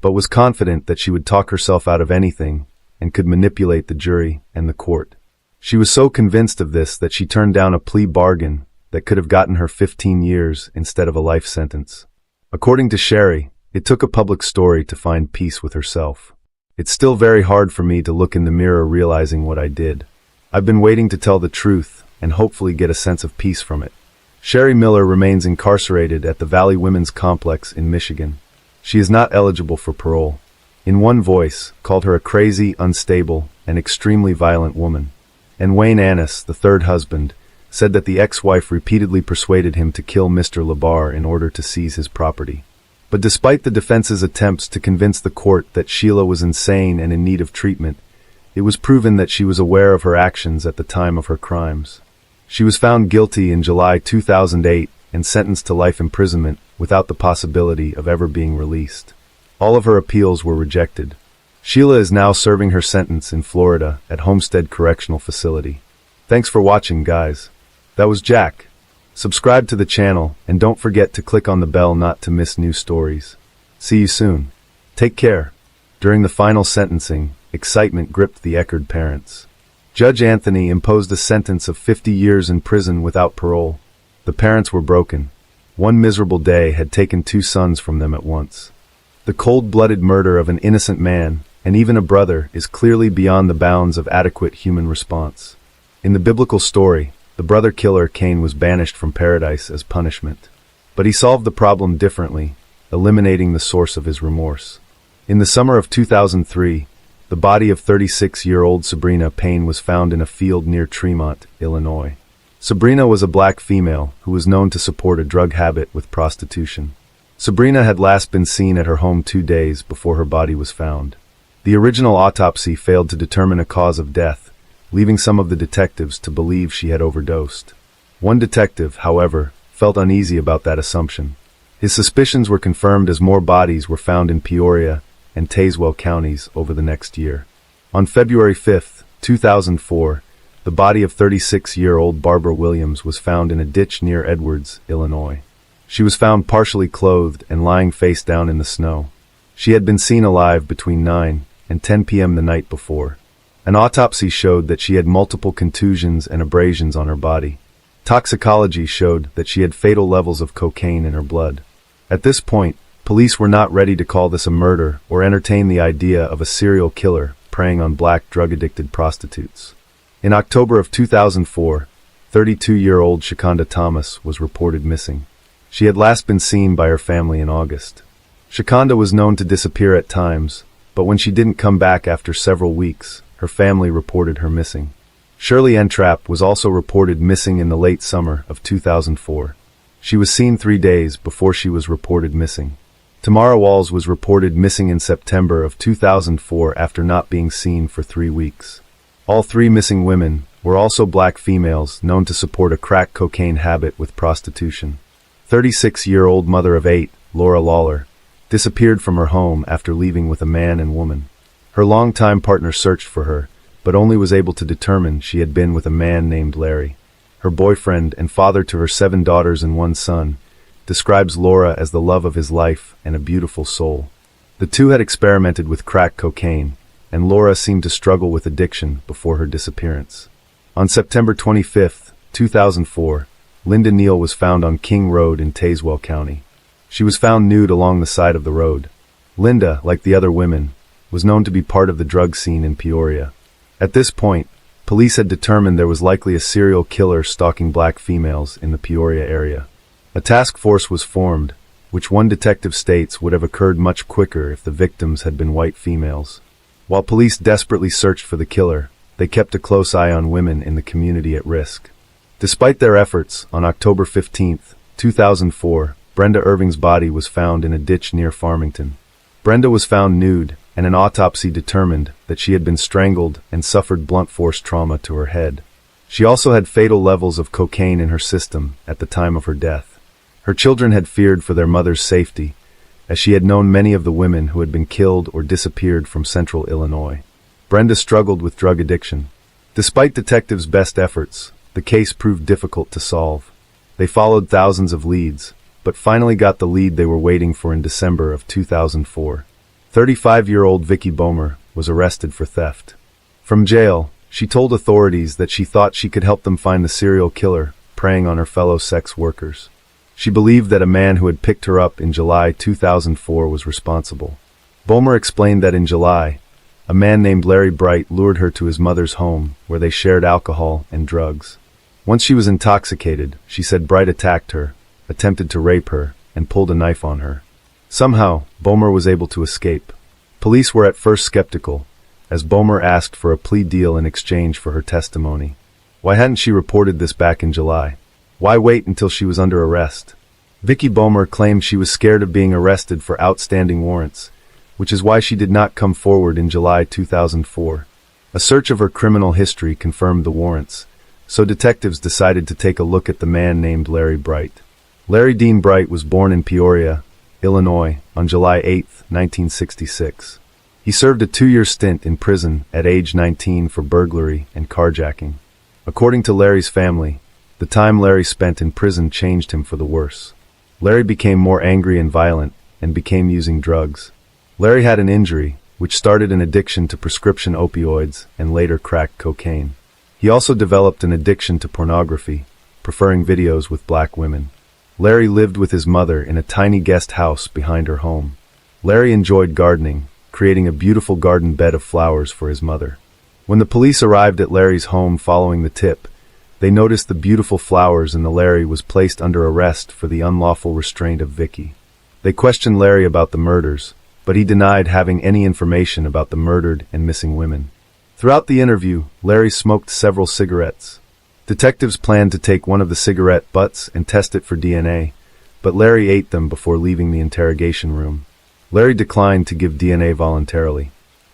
but was confident that she would talk herself out of anything and could manipulate the jury and the court. She was so convinced of this that she turned down a plea bargain that could have gotten her 15 years instead of a life sentence. According to Sherry, it took a public story to find peace with herself. It's still very hard for me to look in the mirror realizing what I did. I've been waiting to tell the truth and hopefully get a sense of peace from it. Sherry Miller remains incarcerated at the Valley Women's Complex in Michigan. She is not eligible for parole. In one voice, called her a crazy, unstable, and extremely violent woman. And Wayne Annis, the third husband, said that the ex-wife repeatedly persuaded him to kill Mr. Labar in order to seize his property. But despite the defense's attempts to convince the court that Sheila was insane and in need of treatment, it was proven that she was aware of her actions at the time of her crimes. She was found guilty in July 2008 and sentenced to life imprisonment without the possibility of ever being released. All of her appeals were rejected. Sheila is now serving her sentence in Florida at Homestead Correctional Facility. Thanks for watching, guys. That was Jack. Subscribe to the channel and don't forget to click on the bell not to miss new stories. See you soon. Take care. During the final sentencing, excitement gripped the Eckerd parents. Judge Anthony imposed a sentence of 50 years in prison without parole. The parents were broken. One miserable day had taken 2 sons from them at once. The cold-blooded murder of an innocent man, and even a brother, is clearly beyond the bounds of adequate human response. In the biblical story, the brother killer Cain was banished from paradise as punishment. But he solved the problem differently, eliminating the source of his remorse. In the summer of 2003, the body of 36-year-old Sabrina Payne was found in a field near Tremont, Illinois. Sabrina was a black female who was known to support a drug habit with prostitution. Sabrina had last been seen at her home 2 days before her body was found. The original autopsy failed to determine a cause of death, leaving some of the detectives to believe she had overdosed. One detective, however, felt uneasy about that assumption. His suspicions were confirmed as more bodies were found in Peoria and Tazewell counties over the next year. On February 5, 2004, the body of 36-year-old Barbara Williams was found in a ditch near Edwards, Illinois. She was found partially clothed and lying face down in the snow. She had been seen alive between 9 and 10 p.m. the night before. An autopsy showed that she had multiple contusions and abrasions on her body. Toxicology showed that she had fatal levels of cocaine in her blood. At this point, police were not ready to call this a murder or entertain the idea of a serial killer preying on black drug-addicted prostitutes. In October of 2004, 32-year-old Shakonda Thomas was reported missing. She had last been seen by her family in August. Shakonda was known to disappear at times, but when she didn't come back after several weeks, her family reported her missing. Shirley Entrap was also reported missing in the late summer of 2004. She was seen 3 days before she was reported missing. Tamara Walls was reported missing in September of 2004 after not being seen for 3 weeks. All 3 missing women were also black females known to support a crack cocaine habit with prostitution. 36-year-old mother of 8, Laura Lawler, disappeared from her home after leaving with a man and woman. Her longtime partner searched for her, but only was able to determine she had been with a man named Larry. Her boyfriend and father to her 7 daughters and 1 son, describes Laura as the love of his life and a beautiful soul. The two had experimented with crack cocaine, and Laura seemed to struggle with addiction before her disappearance. On September 25, 2004, Linda Neal was found on King Road in Tazewell County. She was found nude along the side of the road. Linda, like the other women, was known to be part of the drug scene in Peoria. At this point, police had determined there was likely a serial killer stalking black females in the Peoria area. A task force was formed, which one detective states would have occurred much quicker if the victims had been white females. While police desperately searched for the killer, they kept a close eye on women in the community at risk. Despite their efforts, on October 15, 2004, Brenda Irving's body was found in a ditch near Farmington. Brenda was found nude, and an autopsy determined that she had been strangled and suffered blunt force trauma to her head. She also had fatal levels of cocaine in her system at the time of her death. Her children had feared for their mother's safety, as she had known many of the women who had been killed or disappeared from central Illinois. Brenda struggled with drug addiction. Despite detectives' best efforts, the case proved difficult to solve. They followed thousands of leads, but finally got the lead they were waiting for in December of 2004. 35-year-old Vicky Bomer was arrested for theft. From jail, she told authorities that she thought she could help them find the serial killer preying on her fellow sex workers. She believed that a man who had picked her up in July 2004 was responsible. Bomer explained that in July, a man named Larry Bright lured her to his mother's home, where they shared alcohol and drugs. Once she was intoxicated, she said Bright attacked her, attempted to rape her, and pulled a knife on her. Somehow, Bomer was able to escape. Police were at first skeptical, as Bomer asked for a plea deal in exchange for her testimony. Why hadn't she reported this back in July? Why wait until she was under arrest? Vicky Bomer claimed she was scared of being arrested for outstanding warrants, which is why she did not come forward in July 2004. A search of her criminal history confirmed the warrants, so detectives decided to take a look at the man named Larry Bright. Larry Dean Bright was born in Peoria, Illinois, on July 8, 1966. He served a 2-year stint in prison at age 19 for burglary and carjacking. According to Larry's family, the time Larry spent in prison changed him for the worse. Larry became more angry and violent and began using drugs. Larry had an injury, which started an addiction to prescription opioids and later crack cocaine. He also developed an addiction to pornography, preferring videos with black women. Larry lived with his mother in a tiny guest house behind her home. Larry enjoyed gardening, creating a beautiful garden bed of flowers for his mother. When the police arrived at Larry's home following the tip, they noticed the beautiful flowers and Larry was placed under arrest for the unlawful restraint of Vicky. They questioned Larry about the murders, but he denied having any information about the murdered and missing women. Throughout the interview, Larry smoked several cigarettes. Detectives planned to take one of the cigarette butts and test it for DNA, but Larry ate them before leaving the interrogation room. Larry declined to give DNA voluntarily.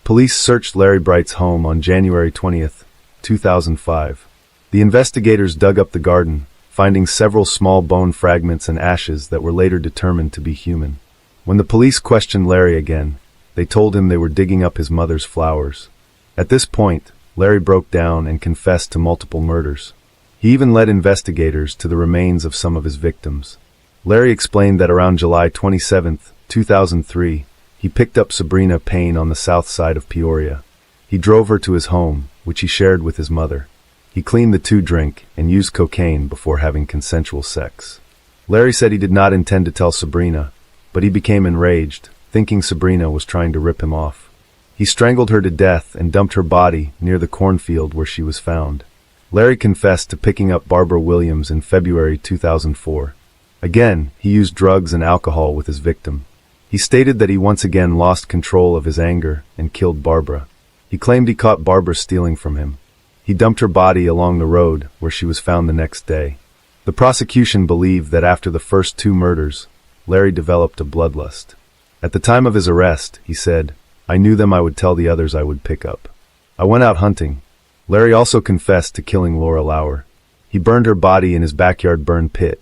Police searched Larry Bright's home on January 20th, 2005. The investigators dug up the garden, finding several small bone fragments and ashes that were later determined to be human. When the police questioned Larry again, they told him they were digging up his mother's flowers. At this point, Larry broke down and confessed to multiple murders. He even led investigators to the remains of some of his victims. Larry explained that around July 27, 2003, he picked up Sabrina Payne on the south side of Peoria. He drove her to his home, which he shared with his mother. He cleaned the two drink and used cocaine before having consensual sex. Larry said he did not intend to tell Sabrina, but he became enraged, thinking Sabrina was trying to rip him off. He strangled her to death and dumped her body near the cornfield where she was found. Larry confessed to picking up Barbara Williams in February 2004. Again, he used drugs and alcohol with his victim. He stated that he once again lost control of his anger and killed Barbara. He claimed he caught Barbara stealing from him. He dumped her body along the road where she was found the next day. The prosecution believed that after the first two murders, Larry developed a bloodlust. At the time of his arrest, he said, "I knew them, I would tell the others I would pick up. I went out hunting." Larry also confessed to killing Laura Lauer. He burned her body in his backyard burn pit,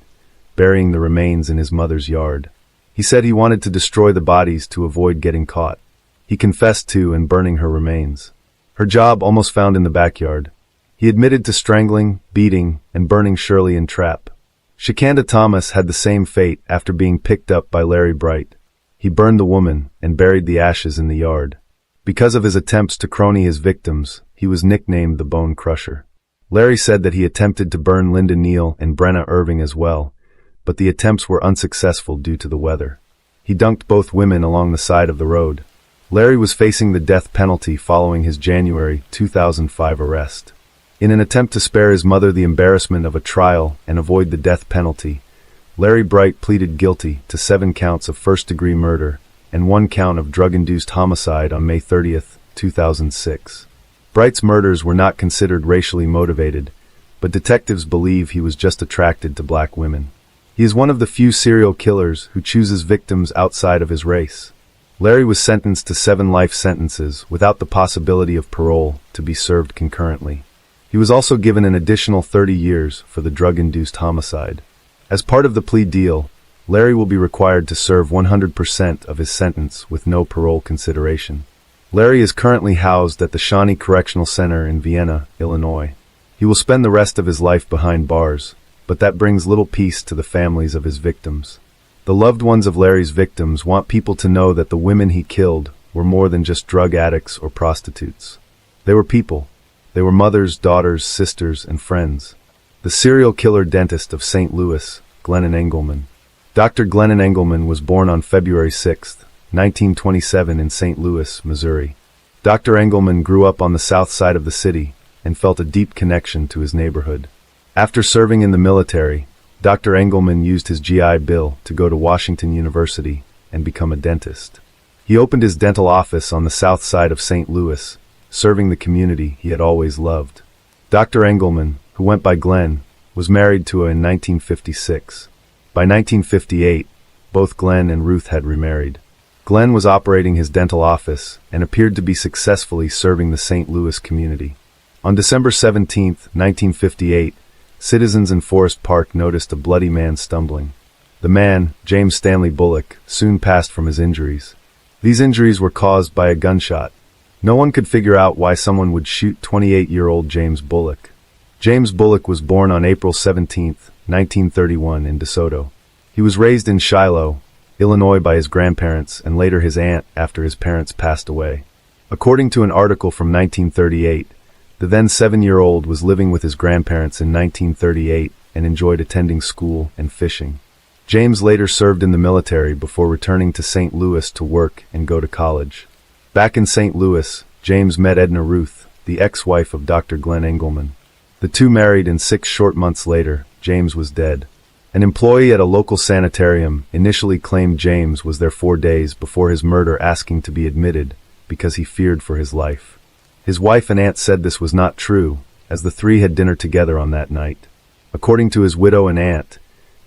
burying the remains in his mother's yard. He said he wanted to destroy the bodies to avoid getting caught. He confessed to and burning her remains. Her job almost found in the backyard. He admitted to strangling, beating, and burning Shirley in trap. Shakanda Thomas had the same fate after being picked up by Larry Bright. He burned the woman and buried the ashes in the yard. Because of his attempts to crony his victims, he was nicknamed the Bone Crusher. Larry said that he attempted to burn Linda Neal and Brenna Irving as well, but the attempts were unsuccessful due to the weather. He dunked both women along the side of the road. Larry was facing the death penalty following his January 2005 arrest. In an attempt to spare his mother the embarrassment of a trial and avoid the death penalty, Larry Bright pleaded guilty to 7 counts of first-degree murder and 1 count of drug-induced homicide on May 30th, 2006. Bright's murders were not considered racially motivated, but detectives believe he was just attracted to black women. He is one of the few serial killers who chooses victims outside of his race. Larry was sentenced to 7 life sentences without the possibility of parole to be served concurrently. He was also given an additional 30 years for the drug-induced homicide. As part of the plea deal, Larry will be required to serve 100% of his sentence with no parole consideration. Larry is currently housed at the Shawnee Correctional Center in Vienna, Illinois. He will spend the rest of his life behind bars, but that brings little peace to the families of his victims. The loved ones of Larry's victims want people to know that the women he killed were more than just drug addicts or prostitutes. They were people. They were mothers, daughters, sisters, and friends. The serial killer dentist of St. Louis, Glennon Engelman. Dr. Glennon Engelman was born on February 6, 1927 in St. Louis, Missouri. Dr. Engelman grew up on the south side of the city and felt a deep connection to his neighborhood. After serving in the military, Dr. Engelman used his GI Bill to go to Washington University and become a dentist. He opened his dental office on the south side of St. Louis, serving the community he had always loved. Dr. Engelman, who went by Glenn, was married to her in 1956. By 1958, both Glenn and Ruth had remarried. Glenn was operating his dental office and appeared to be successfully serving the St. Louis community. On December 17, 1958, citizens in Forest Park noticed a bloody man stumbling. The man, James Stanley Bullock, soon passed from his injuries. These injuries were caused by a gunshot. No one could figure out why someone would shoot 28-year-old James Bullock. James Bullock was born on April 17, 1931 in DeSoto. He was raised in Shiloh, Illinois by his grandparents and later his aunt after his parents passed away. According to an article from 1938, the then 7-year-old was living with his grandparents in 1938 and enjoyed attending school and fishing. James later served in the military before returning to St. Louis to work and go to college. Back in St. Louis, James met Edna Ruth, the ex-wife of Dr. Glenn Engelman. The two married, and 6 short months later, James was dead. An employee at a local sanitarium initially claimed James was there 4 days before his murder, asking to be admitted because he feared for his life. His wife and aunt said this was not true, as the three had dinner together on that night. According to his widow and aunt,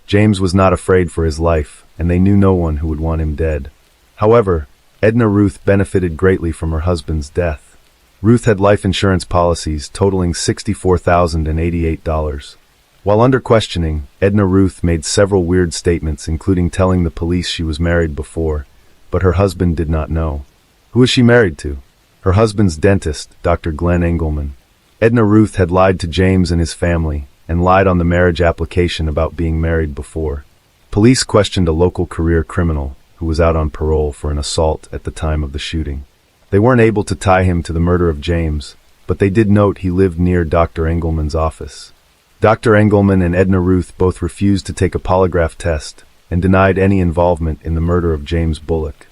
James was not afraid for his life, and they knew no one who would want him dead. However, Edna Ruth benefited greatly from her husband's death. Ruth had life insurance policies totaling $64,088. While under questioning, Edna Ruth made several weird statements, including telling the police she was married before, but her husband did not know. Who was she married to? Her husband's dentist, Dr. Glenn Engelman. Edna Ruth had lied to James and his family, and lied on the marriage application about being married before. Police questioned a local career criminal who was out on parole for an assault at the time of the shooting. They weren't able to tie him to the murder of James, but they did note he lived near Dr. Engelman's office. Dr. Engelman and Edna Ruth both refused to take a polygraph test and denied any involvement in the murder of James Bullock.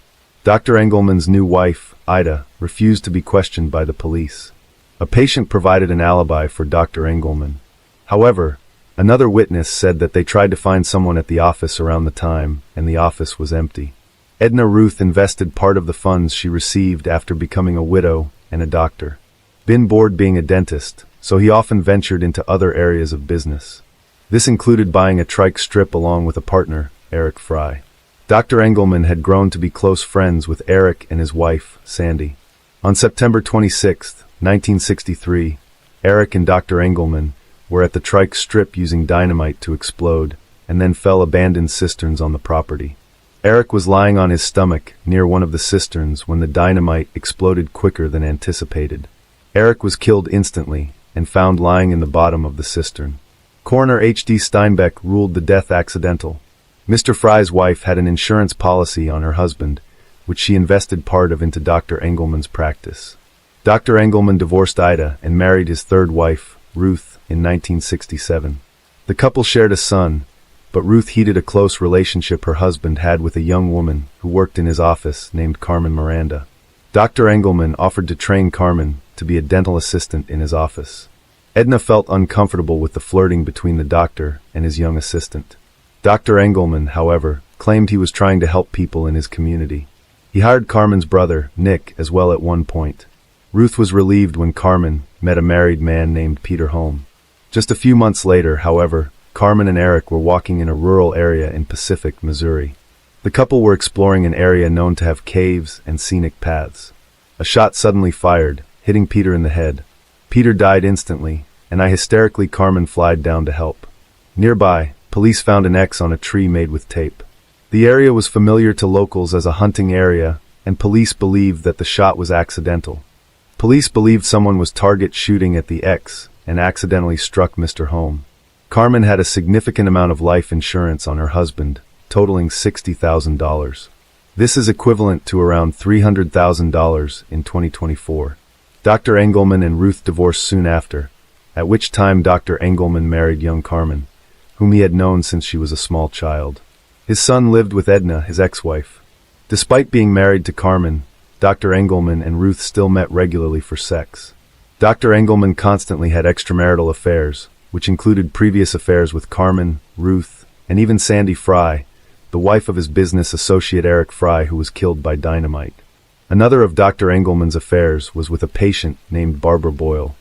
Dr. Engelman's new wife, Ida, refused to be questioned by the police. A patient provided an alibi for Dr. Engelman. However, another witness said that they tried to find someone at the office around the time, and the office was empty. Edna Ruth invested part of the funds she received after becoming a widow and a doctor. Ben bored being a dentist, so he often ventured into other areas of business. This included buying a trike strip along with a partner, Eric Fry. Dr. Engelman had grown to be close friends with Eric and his wife, Sandy. On September 26, 1963, Eric and Dr. Engelman were at the trike strip using dynamite to explode, and then fell abandoned cisterns on the property. Eric was lying on his stomach near one of the cisterns when the dynamite exploded quicker than anticipated. Eric was killed instantly and found lying in the bottom of the cistern. Coroner H.D. Steinbeck ruled the death accidental. Mr. Fry's wife had an insurance policy on her husband, which she invested part of into Dr. Engelman's practice. Dr. Engelman divorced Ida and married his third wife, Ruth, in 1967. The couple shared a son, but Ruth heeded a close relationship her husband had with a young woman who worked in his office named Carmen Miranda. Dr. Engelman offered to train Carmen to be a dental assistant in his office. Edna felt uncomfortable with the flirting between the doctor and his young assistant. Dr. Engelman, however, claimed he was trying to help people in his community. He hired Carmen's brother, Nick, as well at one point. Ruth was relieved when Carmen met a married man named Peter Holm. Just a few months later, however, Carmen and Eric were walking in a rural area in Pacific, Missouri. The couple were exploring an area known to have caves and scenic paths. A shot suddenly fired, hitting Peter in the head. Peter died instantly, and hysterically Carmen flied down to help. Nearby, police found an X on a tree made with tape. The area was familiar to locals as a hunting area, and police believed that the shot was accidental. Police believed someone was target shooting at the X and accidentally struck Mr. Holm. Carmen had a significant amount of life insurance on her husband, totaling $60,000. This is equivalent to around $300,000 in 2024. Dr. Engelman and Ruth divorced soon after, at which time Dr. Engelman married young Carmen, whom he had known since she was a small child. His son lived with Edna, his ex-wife. Despite being married to Carmen, Dr. Engelman and Ruth still met regularly for sex. Dr. Engelman constantly had extramarital affairs, which included previous affairs with Carmen, Ruth, and even Sandy Fry, the wife of his business associate Eric Fry, who was killed by dynamite. Another of Dr. Engelman's affairs was with a patient named Barbara Boyle.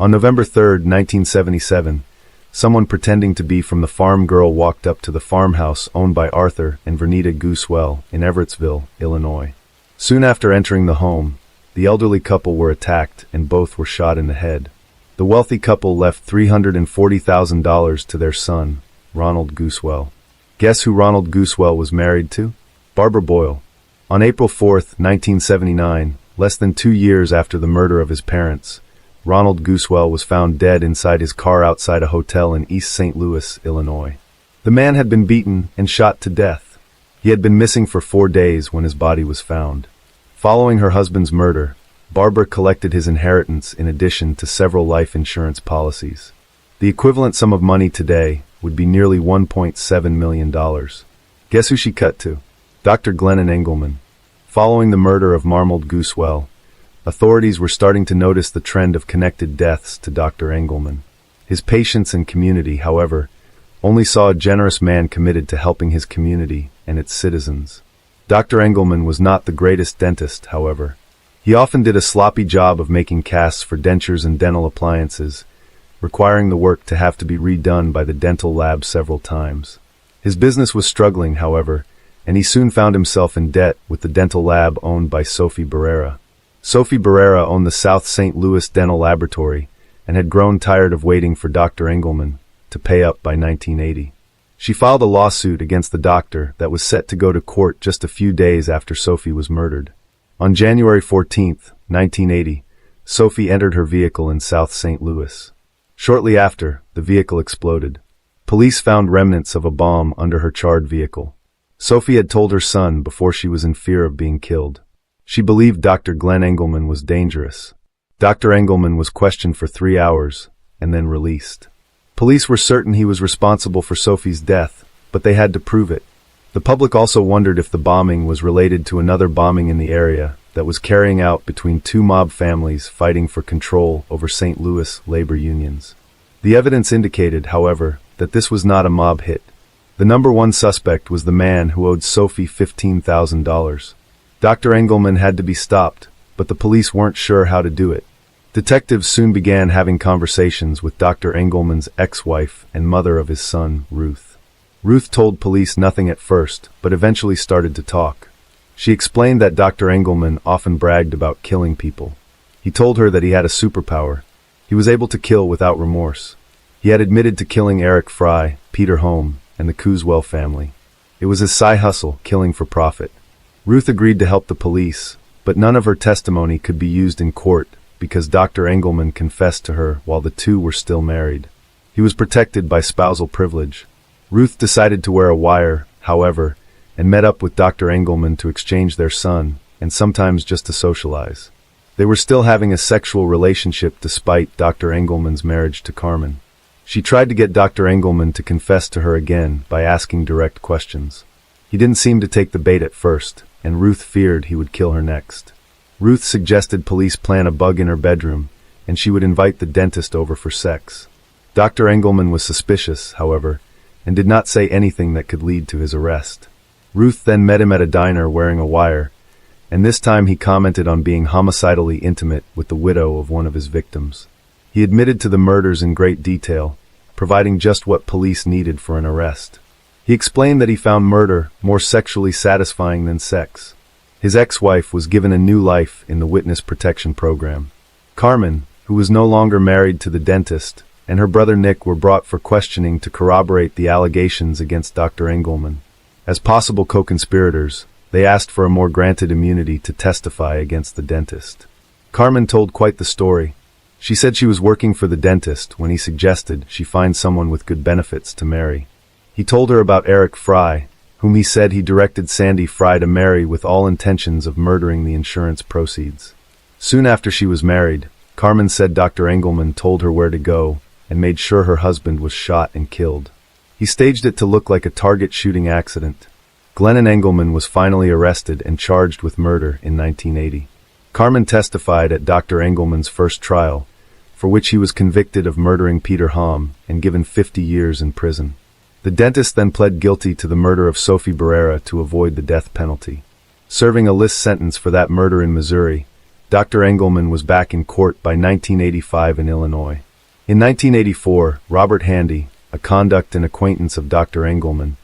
On November 3, 1977, someone pretending to be from the farm girl walked up to the farmhouse owned by Arthur and Vernita Goosewell in Everettsville, Illinois. Soon after entering the home, the elderly couple were attacked and both were shot in the head. The wealthy couple left $340,000 to their son, Ronald Goosewell. Guess who Ronald Goosewell was married to? Barbara Boyle. On April 4, 1979, less than 2 years after the murder of his parents, Ronald Goosewell was found dead inside his car outside a hotel in East St. Louis, Illinois. The man had been beaten and shot to death. He had been missing for 4 days when his body was found. Following her husband's murder, Barbara collected his inheritance in addition to several life insurance policies. The equivalent sum of money today would be nearly $1.7 million. Guess who she cut to? Dr. Glennon Engelman. Following the murder of Marmold Goosewell, authorities were starting to notice the trend of connected deaths to Dr. Engelman. His patients and community, however, only saw a generous man committed to helping his community and its citizens. Dr. Engelman was not the greatest dentist, however. He often did a sloppy job of making casts for dentures and dental appliances, requiring the work to have to be redone by the dental lab several times. His business was struggling, however, and he soon found himself in debt with the dental lab owned by Sophie Barrera. Sophie Barrera owned the South St. Louis Dental Laboratory and had grown tired of waiting for Dr. Engelman to pay up by 1980. She filed a lawsuit against the doctor that was set to go to court just a few days after Sophie was murdered. On January 14, 1980, Sophie entered her vehicle in South St. Louis. Shortly after, the vehicle exploded. Police found remnants of a bomb under her charred vehicle. Sophie had told her son before she was in fear of being killed. She believed Dr. Glenn Engelman was dangerous. Dr. Engelman was questioned for 3 hours and then released. Police were certain he was responsible for Sophie's death, but they had to prove it. The public also wondered if the bombing was related to another bombing in the area that was carrying out between two mob families fighting for control over St. Louis labor unions. The evidence indicated, however, that this was not a mob hit. The number one suspect was the man who owed Sophie $15,000. Dr. Engelman had to be stopped, but the police weren't sure how to do it. Detectives soon began having conversations with Dr. Engelman's ex-wife and mother of his son, Ruth. Ruth told police nothing at first, but eventually started to talk. She explained that Dr. Engelman often bragged about killing people. He told her that he had a superpower. He was able to kill without remorse. He had admitted to killing Eric Fry, Peter Home, and the Couswell family. It was his side hustle, killing for profit. Ruth agreed to help the police, but none of her testimony could be used in court because Dr. Engelman confessed to her while the two were still married. He was protected by spousal privilege. Ruth decided to wear a wire, however, and met up with Dr. Engelman to exchange their son, and sometimes just to socialize. They were still having a sexual relationship despite Dr. Engelman's marriage to Carmen. She tried to get Dr. Engelman to confess to her again by asking direct questions. He didn't seem to take the bait at first, and Ruth feared he would kill her next. Ruth suggested police plan a bug in her bedroom, and she would invite the dentist over for sex. Dr. Engelman was suspicious, however, and did not say anything that could lead to his arrest. Ruth then met him at a diner wearing a wire, and this time he commented on being homicidally intimate with the widow of one of his victims. He admitted to the murders in great detail, providing just what police needed for an arrest. He explained that he found murder more sexually satisfying than sex. His ex-wife was given a new life in the Witness Protection Program. Carmen, who was no longer married to the dentist, and her brother Nick were brought for questioning to corroborate the allegations against Dr. Engelman. As possible co-conspirators, they asked for a more granted immunity to testify against the dentist. Carmen told quite the story. She said she was working for the dentist when he suggested she find someone with good benefits to marry. He told her about Eric Fry, whom he said he directed Sandy Fry to marry with all intentions of murdering the insurance proceeds. Soon after she was married, Carmen said Dr. Engelman told her where to go and made sure her husband was shot and killed. He staged it to look like a target shooting accident. Glennon Engelman was finally arrested and charged with murder in 1980. Carmen testified at Dr. Engelman's first trial, for which he was convicted of murdering Peter Hom and given 50 years in prison. The dentist then pled guilty to the murder of Sophie Barrera to avoid the death penalty. Serving a list sentence for that murder in Missouri, Dr. Engelman was back in court by 1985 in Illinois. In 1984, Robert Handy, a conduct and acquaintance of Dr. Engelman,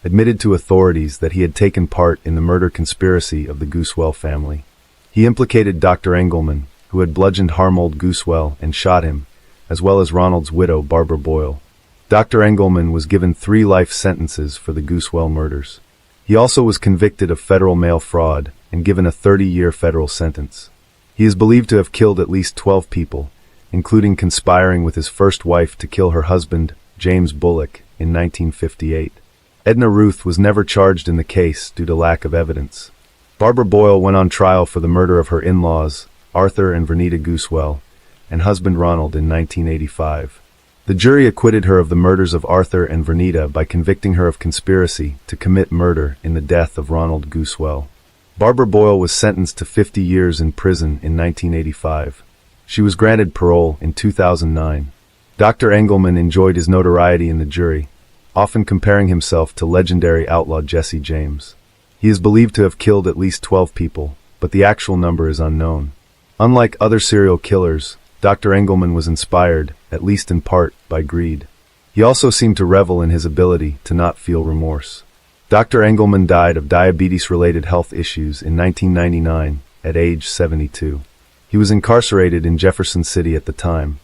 admitted to authorities that he had taken part in the murder conspiracy of the Couswell family. He implicated Dr. Engelman, who had bludgeoned Harmold Couswell and shot him, as well as Ronald's widow, Barbara Boyle. Dr. Engelman was given 3 life sentences for the Couswell murders. He also was convicted of federal mail fraud and given a 30-year federal sentence. He is believed to have killed at least 12 people, including conspiring with his first wife to kill her husband, James Bullock, in 1958. Edna Ruth was never charged in the case due to lack of evidence. Barbara Boyle went on trial for the murder of her in-laws, Arthur and Vernita Couswell, and husband Ronald in 1985. The jury acquitted her of the murders of Arthur and Vernita by convicting her of conspiracy to commit murder in the death of Ronald Couswell. Barbara Boyle was sentenced to 50 years in prison in 1985. She was granted parole in 2009. Dr. Engelman enjoyed his notoriety in the jury, often comparing himself to legendary outlaw Jesse James. He is believed to have killed at least 12 people, but the actual number is unknown. Unlike other serial killers, Dr. Engelman was inspired, at least in part, by greed. He also seemed to revel in his ability to not feel remorse. Dr. Engelman died of diabetes-related health issues in 1999 at age 72. He was incarcerated in Jefferson City at the time,